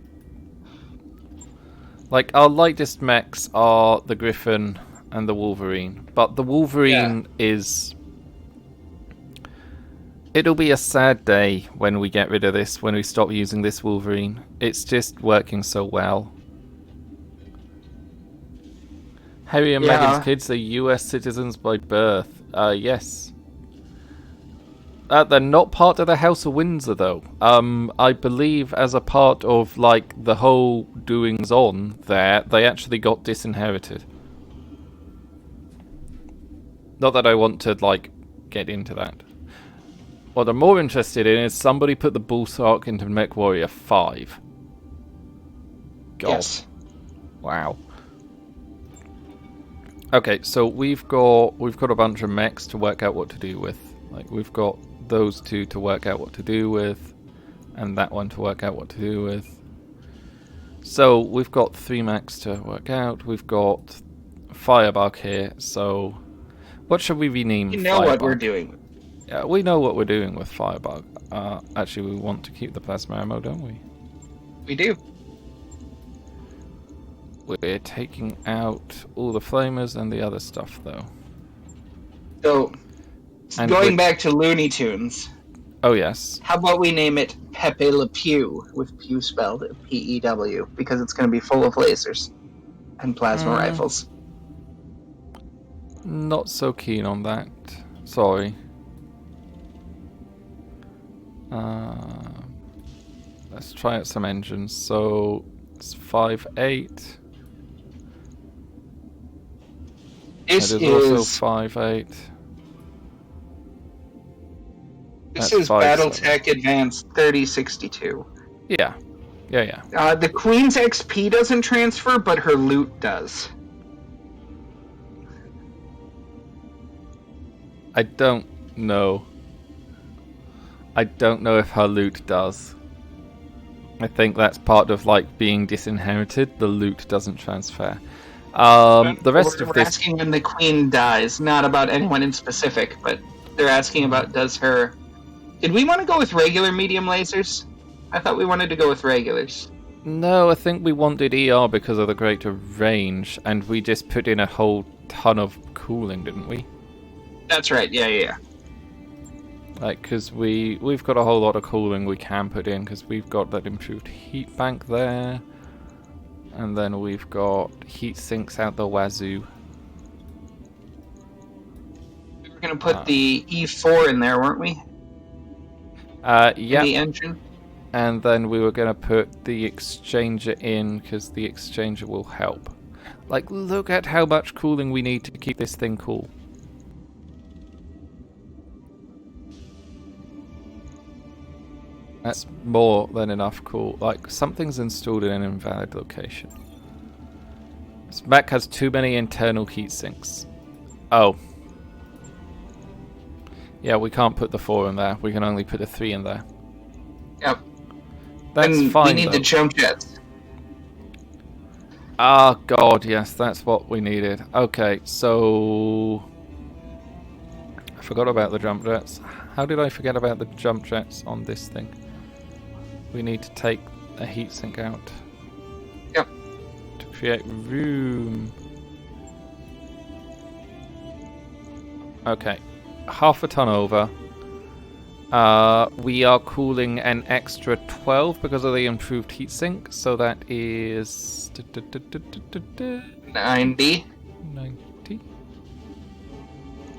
Like, our lightest mechs are the Griffin and the Wolverine. But the Wolverine is... It'll be a sad day when we get rid of this, when we stop using this Wolverine. It's just working so well. Harry and Meghan's kids are US citizens by birth. Yes. They're not part of the House of Windsor, though. I believe as a part of, like, the whole doings on there, they actually got disinherited. Not that I want to, like, get into that. What I'm more interested in is somebody put the Bullsark into Mech Warrior 5. God. Yes. Wow. Okay, so we've got a bunch of mechs to work out what to do with. Like we've got those two to work out what to do with, and that one to work out what to do with. So we've got 3 mechs to work out. We've got Firebug here. So what should we rename? You know Firebug? what we're doing. Yeah, we know what we're doing with Firebug. Actually, we want to keep the plasma ammo, don't we? We do. We're taking out all the flamers and the other stuff, though. So, And going back to Looney Tunes, Oh, yes. how about we name it Pepe Le Pew, with Pew spelled P-E-W, because it's going to be full of lasers and plasma rifles. Not so keen on that. Sorry. Let's try out some engines. So, it's 5.8. This It is also is 5.8. this That's is 5.7. BattleTech Advanced 3062. Yeah. Yeah. The Queen's XP doesn't transfer, but her loot does. I don't know. I don't know if her loot does. I think that's part of like being disinherited. The loot doesn't transfer. The rest of we're this. asking when the Queen dies, not about anyone in specific, but they're asking about does her. Did we want to go with regular medium lasers? I thought we wanted to go with regulars. No, I think we wanted ER because of the greater range, and we just put in a whole ton of cooling, didn't we? That's right. Yeah. Like, because we've got a whole lot of cooling we can put in, because we've got that improved heat bank there. And then we've got heat sinks out the wazoo. We were going to put the E4 in there, weren't we? Yeah. The engine. And then we were going to put the exchanger in, because the exchanger will help. Like, look at how much cooling we need to keep this thing cool. That's more than enough cool. Like, something's installed in an invalid location. This mech has too many internal heat sinks. Oh. Yeah, we can't put the 4 in there. We can only put the 3 in there. Yep. That's and fine, we need though. the jump jets. Ah, God, yes, that's what we needed. Okay, so... I forgot about the jump jets. How did I forget about the jump jets on this thing? We need to take a heatsink out. Yep. To create room. Okay, half a ton over. We are cooling an extra 12 because of the improved heatsink, so that is 90. 90.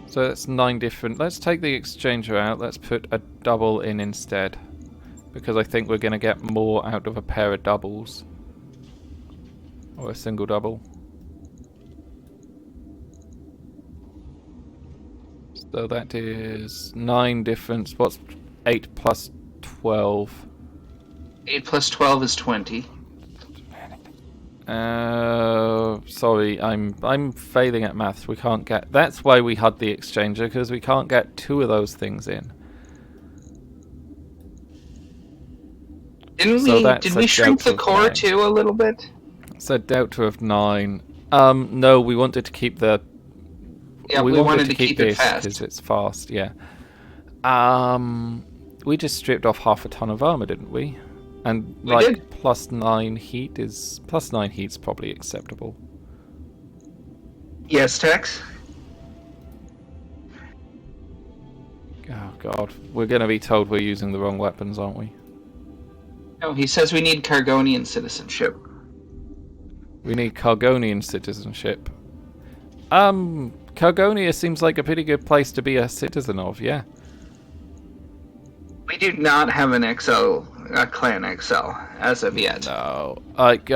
So that's 9 different. Let's take the exchanger out. Let's put a double in instead, because I think we're going to get more out of a pair of doubles. Or a single double. So that is 9 difference. What's 8 plus 12? 8 plus 12 is 20. Sorry, I'm failing at maths. We can't get. That's why we had the exchanger, because we can't get 2 of those things in. Did we shrink the core too a little bit? It's a delta of 9. No, we wanted to keep the. Yeah, we wanted to keep it fast because it's fast. Yeah. We just stripped off half a ton of armor, didn't we? And We like did. +9 heat is +9 heat's probably acceptable. Yes, Tex. Oh God, we're gonna be told we're using the wrong weapons, aren't we? No, he says we need Cargonian citizenship. We need Cargonian citizenship. Cargonia seems like a pretty good place to be a citizen of, yeah. We do not have an XL, a clan XL, as of yet. No. Like,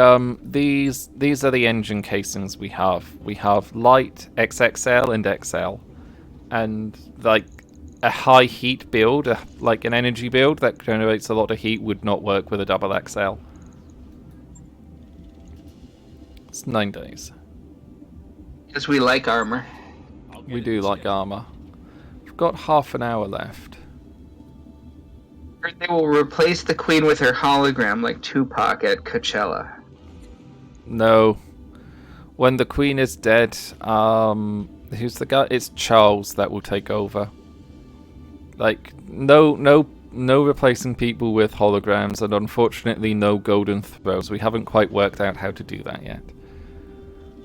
these are the engine casings we have. We have light, XXL, and XL. And, like, a high heat build, like an energy build that generates a lot of heat, would not work with a double XL. It's 9 days. Because we like armor. We do like armor. We've got half an hour left. Or they will replace the queen with her hologram like Tupac at Coachella. No. When the queen is dead, who's the guy? It's Charles that will take over. Like, no replacing people with holograms, and unfortunately no golden throws. We haven't quite worked out how to do that yet.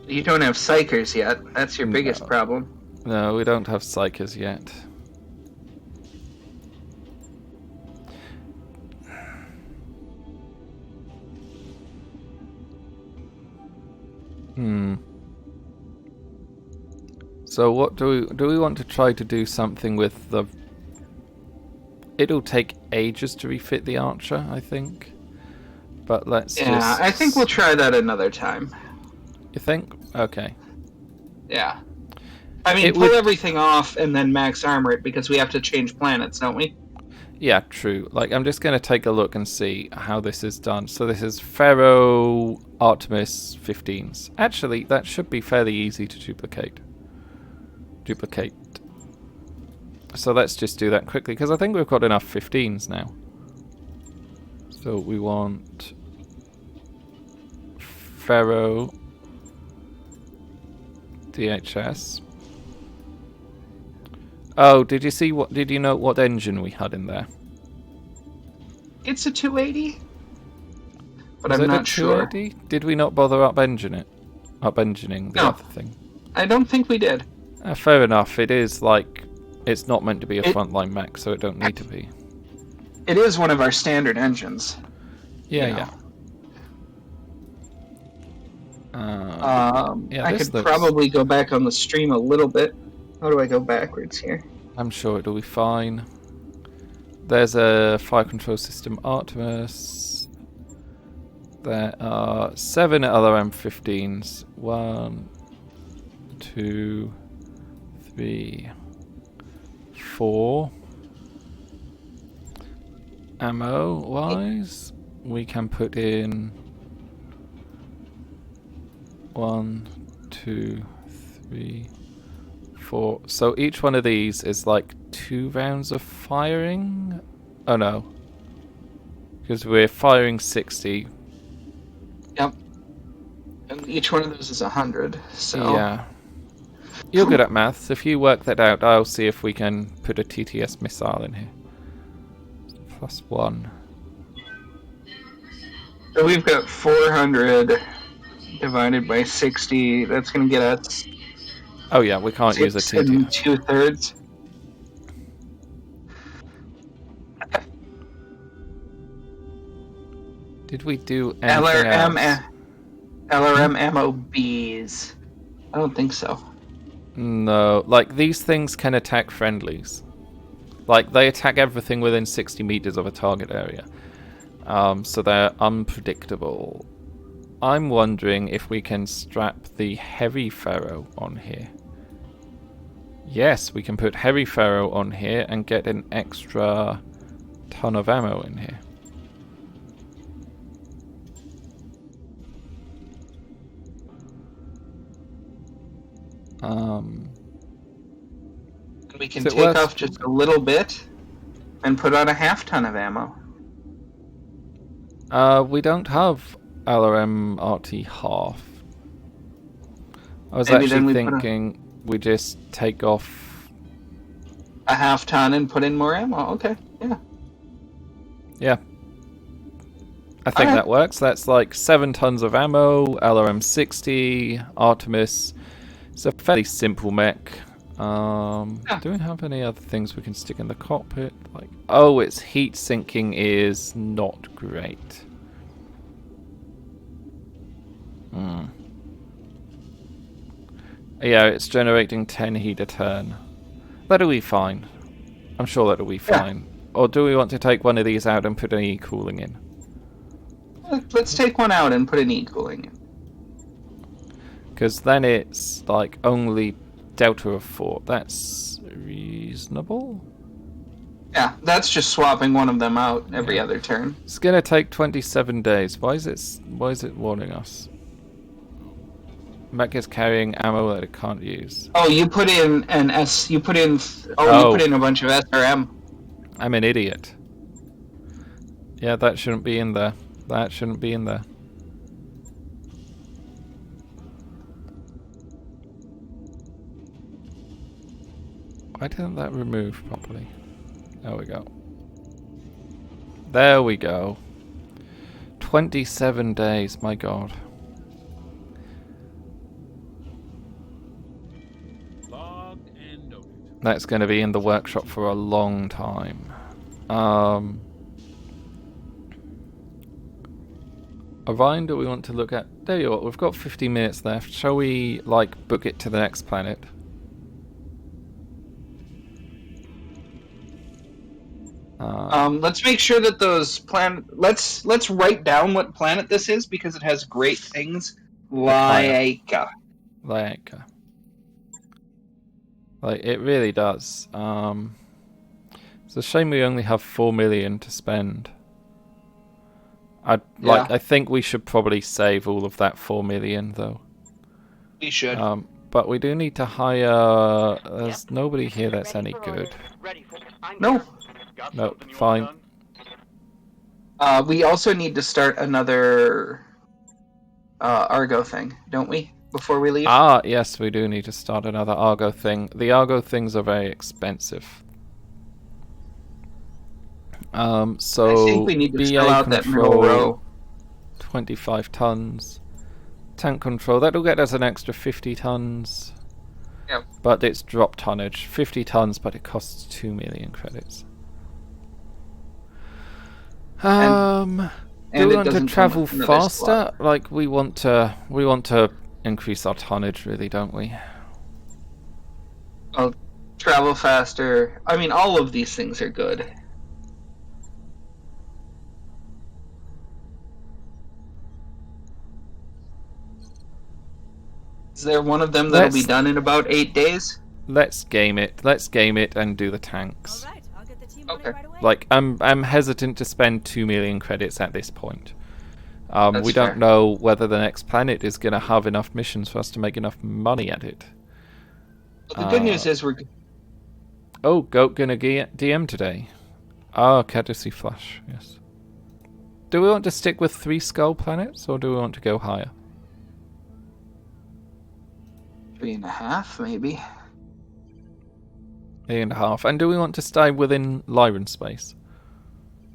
You don't have psychers yet. That's your biggest problem. No, we don't have psychers yet. So what do we want to try to do something with the... It'll take ages to refit the archer, I think. But let's just... Yeah, I think we'll try that another time. You think? Okay. Yeah. I mean, pull everything off and then max armor it, because we have to change planets, don't we? Yeah, true. Like, I'm just going to take a look and see how this is done. So this is Pharaoh Artemis 15s. Actually, that should be fairly easy to duplicate. So let's just do that quickly, because I think we've got enough 15s now. So we want Pharaoh DHS. Oh, did you know what engine we had in there? It's a 280. But Was I'm it not a sure. 280? Did we not bother up-engining the other thing? I don't think we did. Fair enough. It is like, it's not meant to be a frontline mech, so it don't need to be. It is one of our standard engines. Yeah. I could probably go back on the stream a little bit. How do I go backwards here? I'm sure it'll be fine. There's a fire control system Artemis. There are 7 LRM-15s. 1, 2, 3, 4. Ammo-wise, we can put in 1, 2, 3, 4. So each one of these is like 2 rounds of firing? Oh no. Because we're firing 60. Yep. And each one of those is 100, so... Yeah. You're good at maths. If you work that out, I'll see if we can put a TTS missile in here. +1. So we've got 400 divided by 60. That's going to get us... Oh yeah, we can't use a TTS. 2/3. Did we do anything else? LRM ammo Bs. I don't think so. No, like these things can attack friendlies. Like they attack everything within 60 meters of a target area. So they're unpredictable. I'm wondering if we can strap the heavy Pharaoh on here. Yes, we can put heavy Pharaoh on here and get an extra ton of ammo in here. We can take off just a little bit and put on a half ton of ammo. We don't have LRM RT half. I was actually thinking we just take off a half ton and put in more ammo. Okay, yeah. Yeah. I think that works. That's like 7 tons of ammo, LRM 60, Artemis. It's a fairly simple mech. Do we have any other things we can stick in the cockpit? Like, oh, its heat sinking is not great. Yeah, it's generating 10 heat a turn. That'll be fine. I'm sure that'll be fine. Or do we want to take one of these out and put an E-cooling in? Let's take one out and put an E-cooling in. Because then it's like only Delta of 4. That's reasonable. Yeah, that's just swapping one of them out every other turn. It's gonna take 27 days. Why is it warning us? Mech is carrying ammo that it can't use. Oh, you put in an S. You put in. You put in a bunch of SRM. I'm an idiot. Yeah, that shouldn't be in there. That shouldn't be in there. Why didn't that remove properly? There we go. There we go. 27 days, my god. Logged and noted. That's going to be in the workshop for a long time. Orion, do we want to look at... There you are, we've got 50 minutes left. Shall we, like, book it to the next planet? Let's make sure that those let's write down what planet this is because it has great things. Laika. Like, it really does. It's a shame we only have 4 million to spend. I think we should probably save all of that 4 million, though. We should. But we do need to hire... There's nobody here that's any good. No. No, fine. We also need to start another Argo thing, don't we? Before we leave? Ah, yes, we do need to start another Argo thing. The Argo things are very expensive. So I think we need to BA fill out that middle control, row. 25 tons. Tank control, that'll get us an extra 50 tons. Yep. But it's drop tonnage. 50 tons, but it costs 2 million credits. Do we want to travel faster? Like, we want to increase our tonnage, really, don't we? Well, travel faster. I mean, all of these things are good. Is there one of them that'll be done in about 8 days? Let's game it. Let's game it and do the tanks. Alright, I'll get the team on it right away. Like, I'm hesitant to spend 2 million credits at this point. We fair. don't know whether the next planet is going to have enough missions for us to make enough money at it. Well, the good news is we're... Oh, Goat gonna DM today. Ah, Courtesy Flash, yes. Do we want to stick with 3 skull planets, or do we want to go higher? 3.5, maybe. 3.5. And do we want to stay within Lyran space?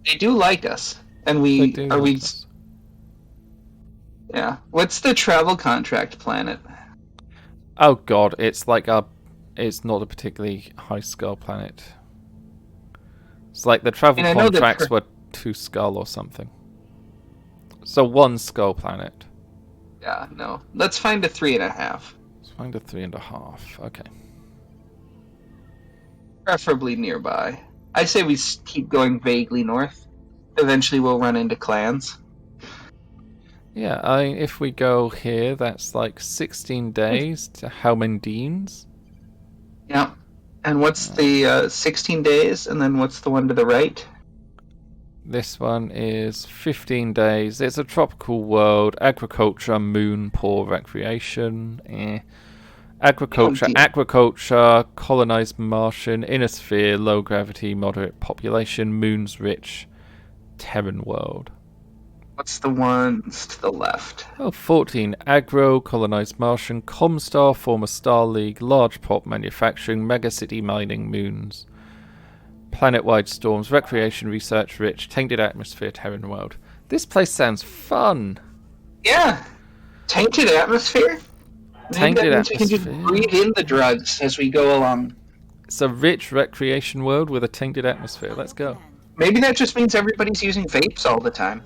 They do like us. And They do are we... like us. Yeah. What's the travel contract planet? Oh god, it's like it's not a particularly high skull planet. It's like the travel I know that contracts were 2 skull or something. So 1 skull planet. Yeah, no. Let's find a 3.5. Let's find a 3.5. Okay. Preferably nearby. I say we keep going vaguely north. Eventually we'll run into clans. Yeah, if we go here, that's like 16 days to Helmandines. Yeah. And what's the 16 days, and then what's the one to the right? This one is 15 days. It's a tropical world. Agriculture, moon, poor recreation. Agriculture, aquaculture, colonized Martian, inner sphere, low gravity, moderate population, moon's rich, Terran world. What's the ones to the left? Oh, 14. Agro, colonized Martian, Comstar, former Star League, large pop manufacturing, megacity mining, moons. Planet-wide storms, recreation, research rich, tainted atmosphere, Terran world. This place sounds fun. Yeah. Tainted atmosphere? Tainted We can just atmosphere. breathe in the drugs as we go along. It's a rich recreation world with a tainted atmosphere. Let's go. Maybe that just means everybody's using vapes all the time.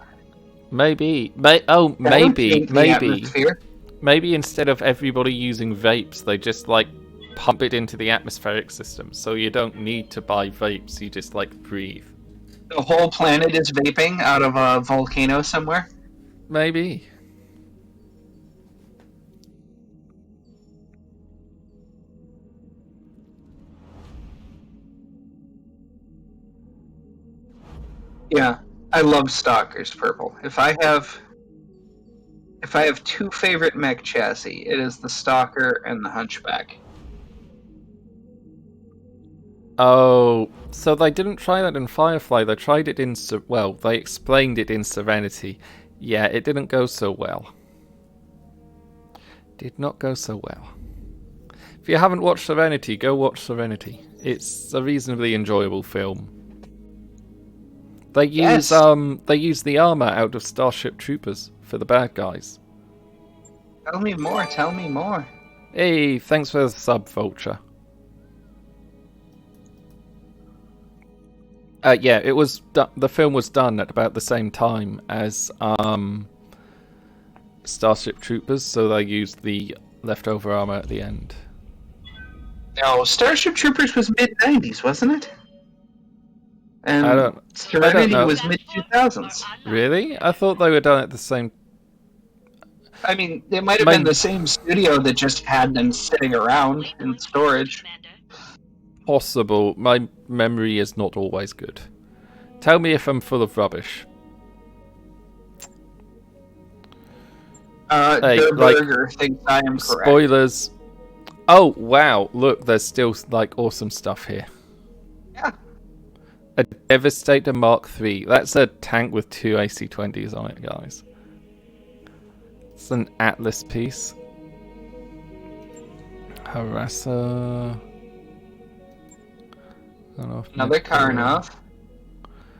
Maybe. That would Maybe. taint the Maybe. atmosphere. Maybe instead of everybody using vapes, they just like pump it into the atmospheric system. So you don't need to buy vapes. You just like breathe. The whole planet is vaping out of a volcano somewhere. Maybe. Yeah, I love Stalker's purple. If I have two favorite mech chassis, it is the Stalker and the Hunchback. Oh, so they didn't try that in Firefly. They tried it in they explained it in Serenity. Yeah, it didn't go so well. Did not go so well. If you haven't watched Serenity, go watch Serenity. It's a reasonably enjoyable film. They use the armor out of Starship Troopers for the bad guys. Tell me more. Tell me more. Hey, thanks for the sub, Vulture. Yeah, it was the film was done at about the same time as Starship Troopers, so they used the leftover armor at the end. No, Starship Troopers was mid-90s, wasn't it? And Serenity was mid-2000s. Really? I thought they were done at the same... I mean, it might have been the same studio that just had them sitting around in storage. Possible. My memory is not always good. Tell me if I'm full of rubbish. The burger thinks I am correct. Spoilers. Oh, wow. Look, there's still, like, awesome stuff here. Yeah. A Devastator Mark III. That's a tank with 2 AC-20s on it, guys. It's an Atlas piece. Harasser. Another Karnov.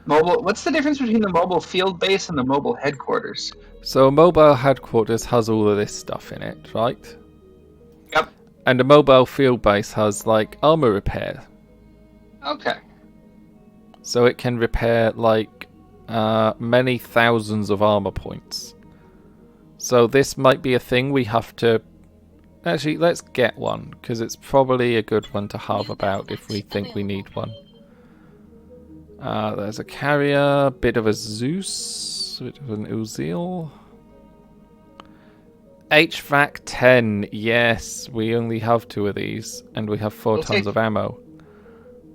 Mobile. What's the difference between the mobile field base and the mobile headquarters? So a mobile headquarters has all of this stuff in it, right? Yep. And a mobile field base has, like, armor repair. Okay. So it can repair, like, many thousands of armor points. So this might be a thing we have to... Actually, let's get one, because it's probably a good one to have about if we think we need one. There's a carrier, bit of a Zeus, bit of an Uzil. HVAC 10, yes, we only have 2 of these, and we have 4 tons of ammo.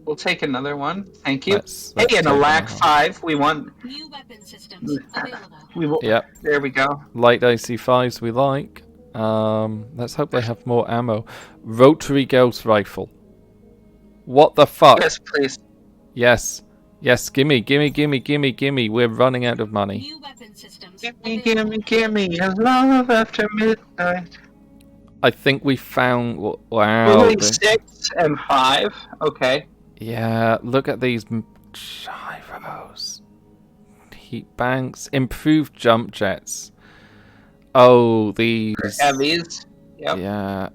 We'll take another one, thank you. Let's hey, and a LAC 5, we want... New weapon systems available. Yep. There we go. Light AC5s we like. Let's hope they have more ammo. Rotary Gauss Rifle. What the fuck? Yes, please. Yes. Yes, gimme. We're running out of money. New weapon systems Gimme. Love after midnight. I think we found... Wow. Only 6 and 5. Okay. Yeah, look at these gyros. Heat banks. Improved jump jets. Oh, these... Heavies. Yep. Yeah.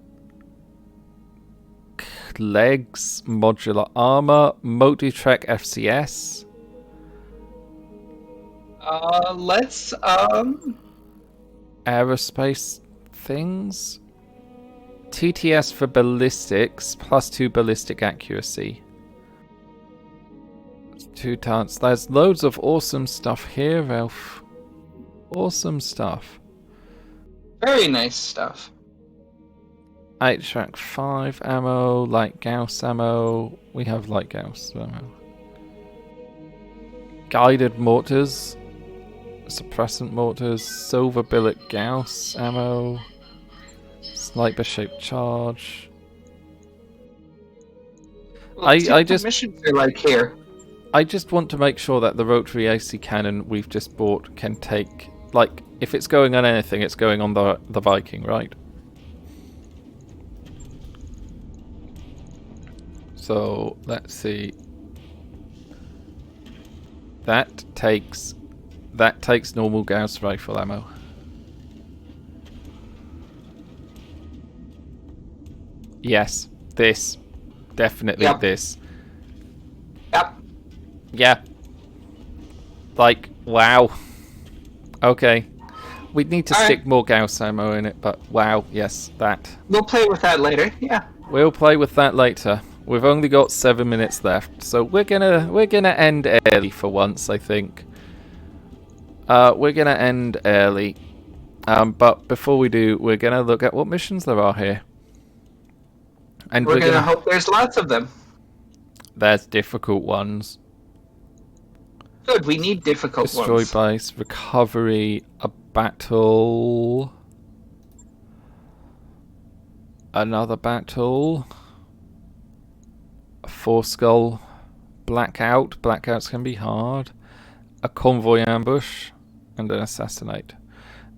Legs, modular armor, Multitrek FCS. Let's Aerospace things. TTS for ballistics, +2 ballistic accuracy. 2 tons. There's loads of awesome stuff here, Ralph. Awesome stuff. Very nice stuff. 8-track 5 ammo, light Gauss ammo. We have light Gauss ammo. Guided mortars, suppressant mortars, silver billet Gauss ammo, sniper shaped charge. I just missions are like here. I just want to make sure that the rotary AC cannon we've just bought can take, like, if it's going on anything, it's going on the Viking, right? So let's see. That takes normal Gauss rifle ammo. Yes, this. Definitely this. Yep. Yeah. Like, wow. Okay. We'd need to stick more Gauss ammo in it, but wow, yes, that. We'll play with that later, yeah. We'll play with that later. We've only got 7 minutes left, so we're gonna end early for once, I think. We're gonna end early. But before we do, we're gonna look at what missions there are here. And we're gonna hope there's lots of them. There's difficult ones. Good, we need difficult Destroy ones. base, recovery, a battle, another battle, a 4-skull, blackout. Blackouts can be hard. A convoy ambush, and an assassinate.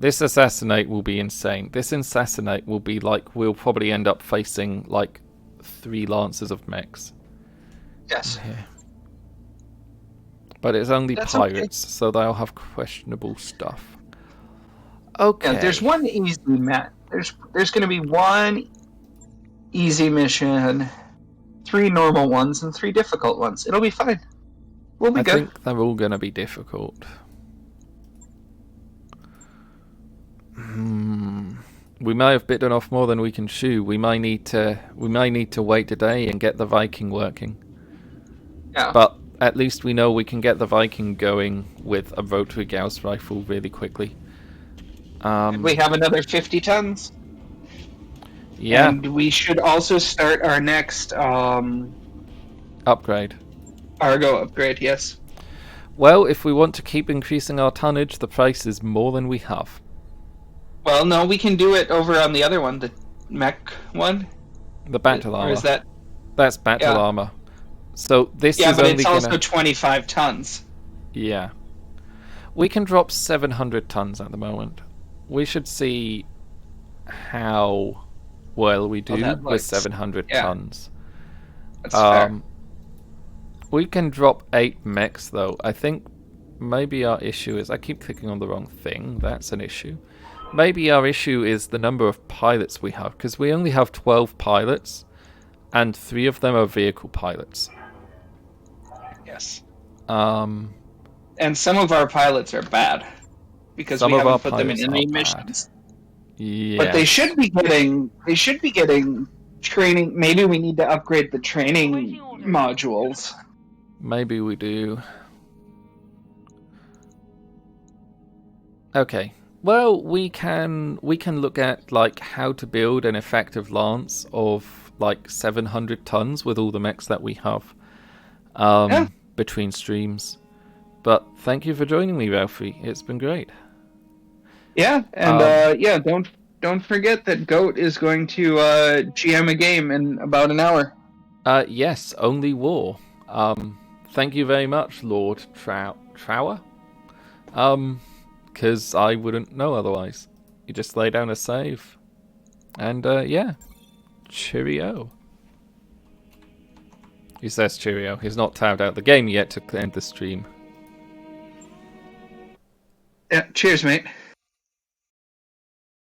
This assassinate will be insane. This assassinate will be like, we'll probably end up facing like 3 lancers of mechs. Yes. Yeah. But it's only That's pirates, so they'll have questionable stuff. Okay. Yeah, there's one easy There's going to be one easy mission, 3 normal ones, and 3 difficult ones. It'll be fine. We'll be I good. think they're all going to be difficult. We may have bitten off more than we can chew. We may need to wait a day and get the Viking working. Yeah. But at least we know we can get the Viking going with a rotary Gauss rifle really quickly. We have another 50 tons. Yeah. And we should also start our next Upgrade. Argo upgrade, yes. Well, if we want to keep increasing our tonnage, the price is more than we have. Well, no, we can do it over on the other one, the mech one. The battle Or armor. is that? That's battle Yeah. armor. So this Yeah, is but only it's gonna... also 25 tons. Yeah. We can drop 700 tons at the moment. We should see how well we do that with looks. 700 Yeah. tons. That's fair. We can drop 8 mechs though. I think maybe our issue is... I keep clicking on the wrong thing. That's an issue. Maybe our issue is the number of pilots we have, because we only have 12 pilots, and 3 of them are vehicle pilots. Yes. Um, And some of our pilots are bad because Some we of our haven't put them in pilots any are bad. missions. yeah. But they should be getting training. Maybe we need to upgrade the training modules. Maybe we do. Okay. Well, we can look at like how to build an effective lance of like 700 tons with all the mechs that we have between streams. But thank you for joining me, Ralphie. It's been great. Yeah, and yeah, don't forget that Goat is going to GM a game in about an hour. Yes, only war. Thank you very much, Lord Trower. Because I wouldn't know otherwise. You just lay down a save. And, yeah. Cheerio. He says cheerio. He's not tabbed out the game yet to end the stream. Yeah, cheers, mate.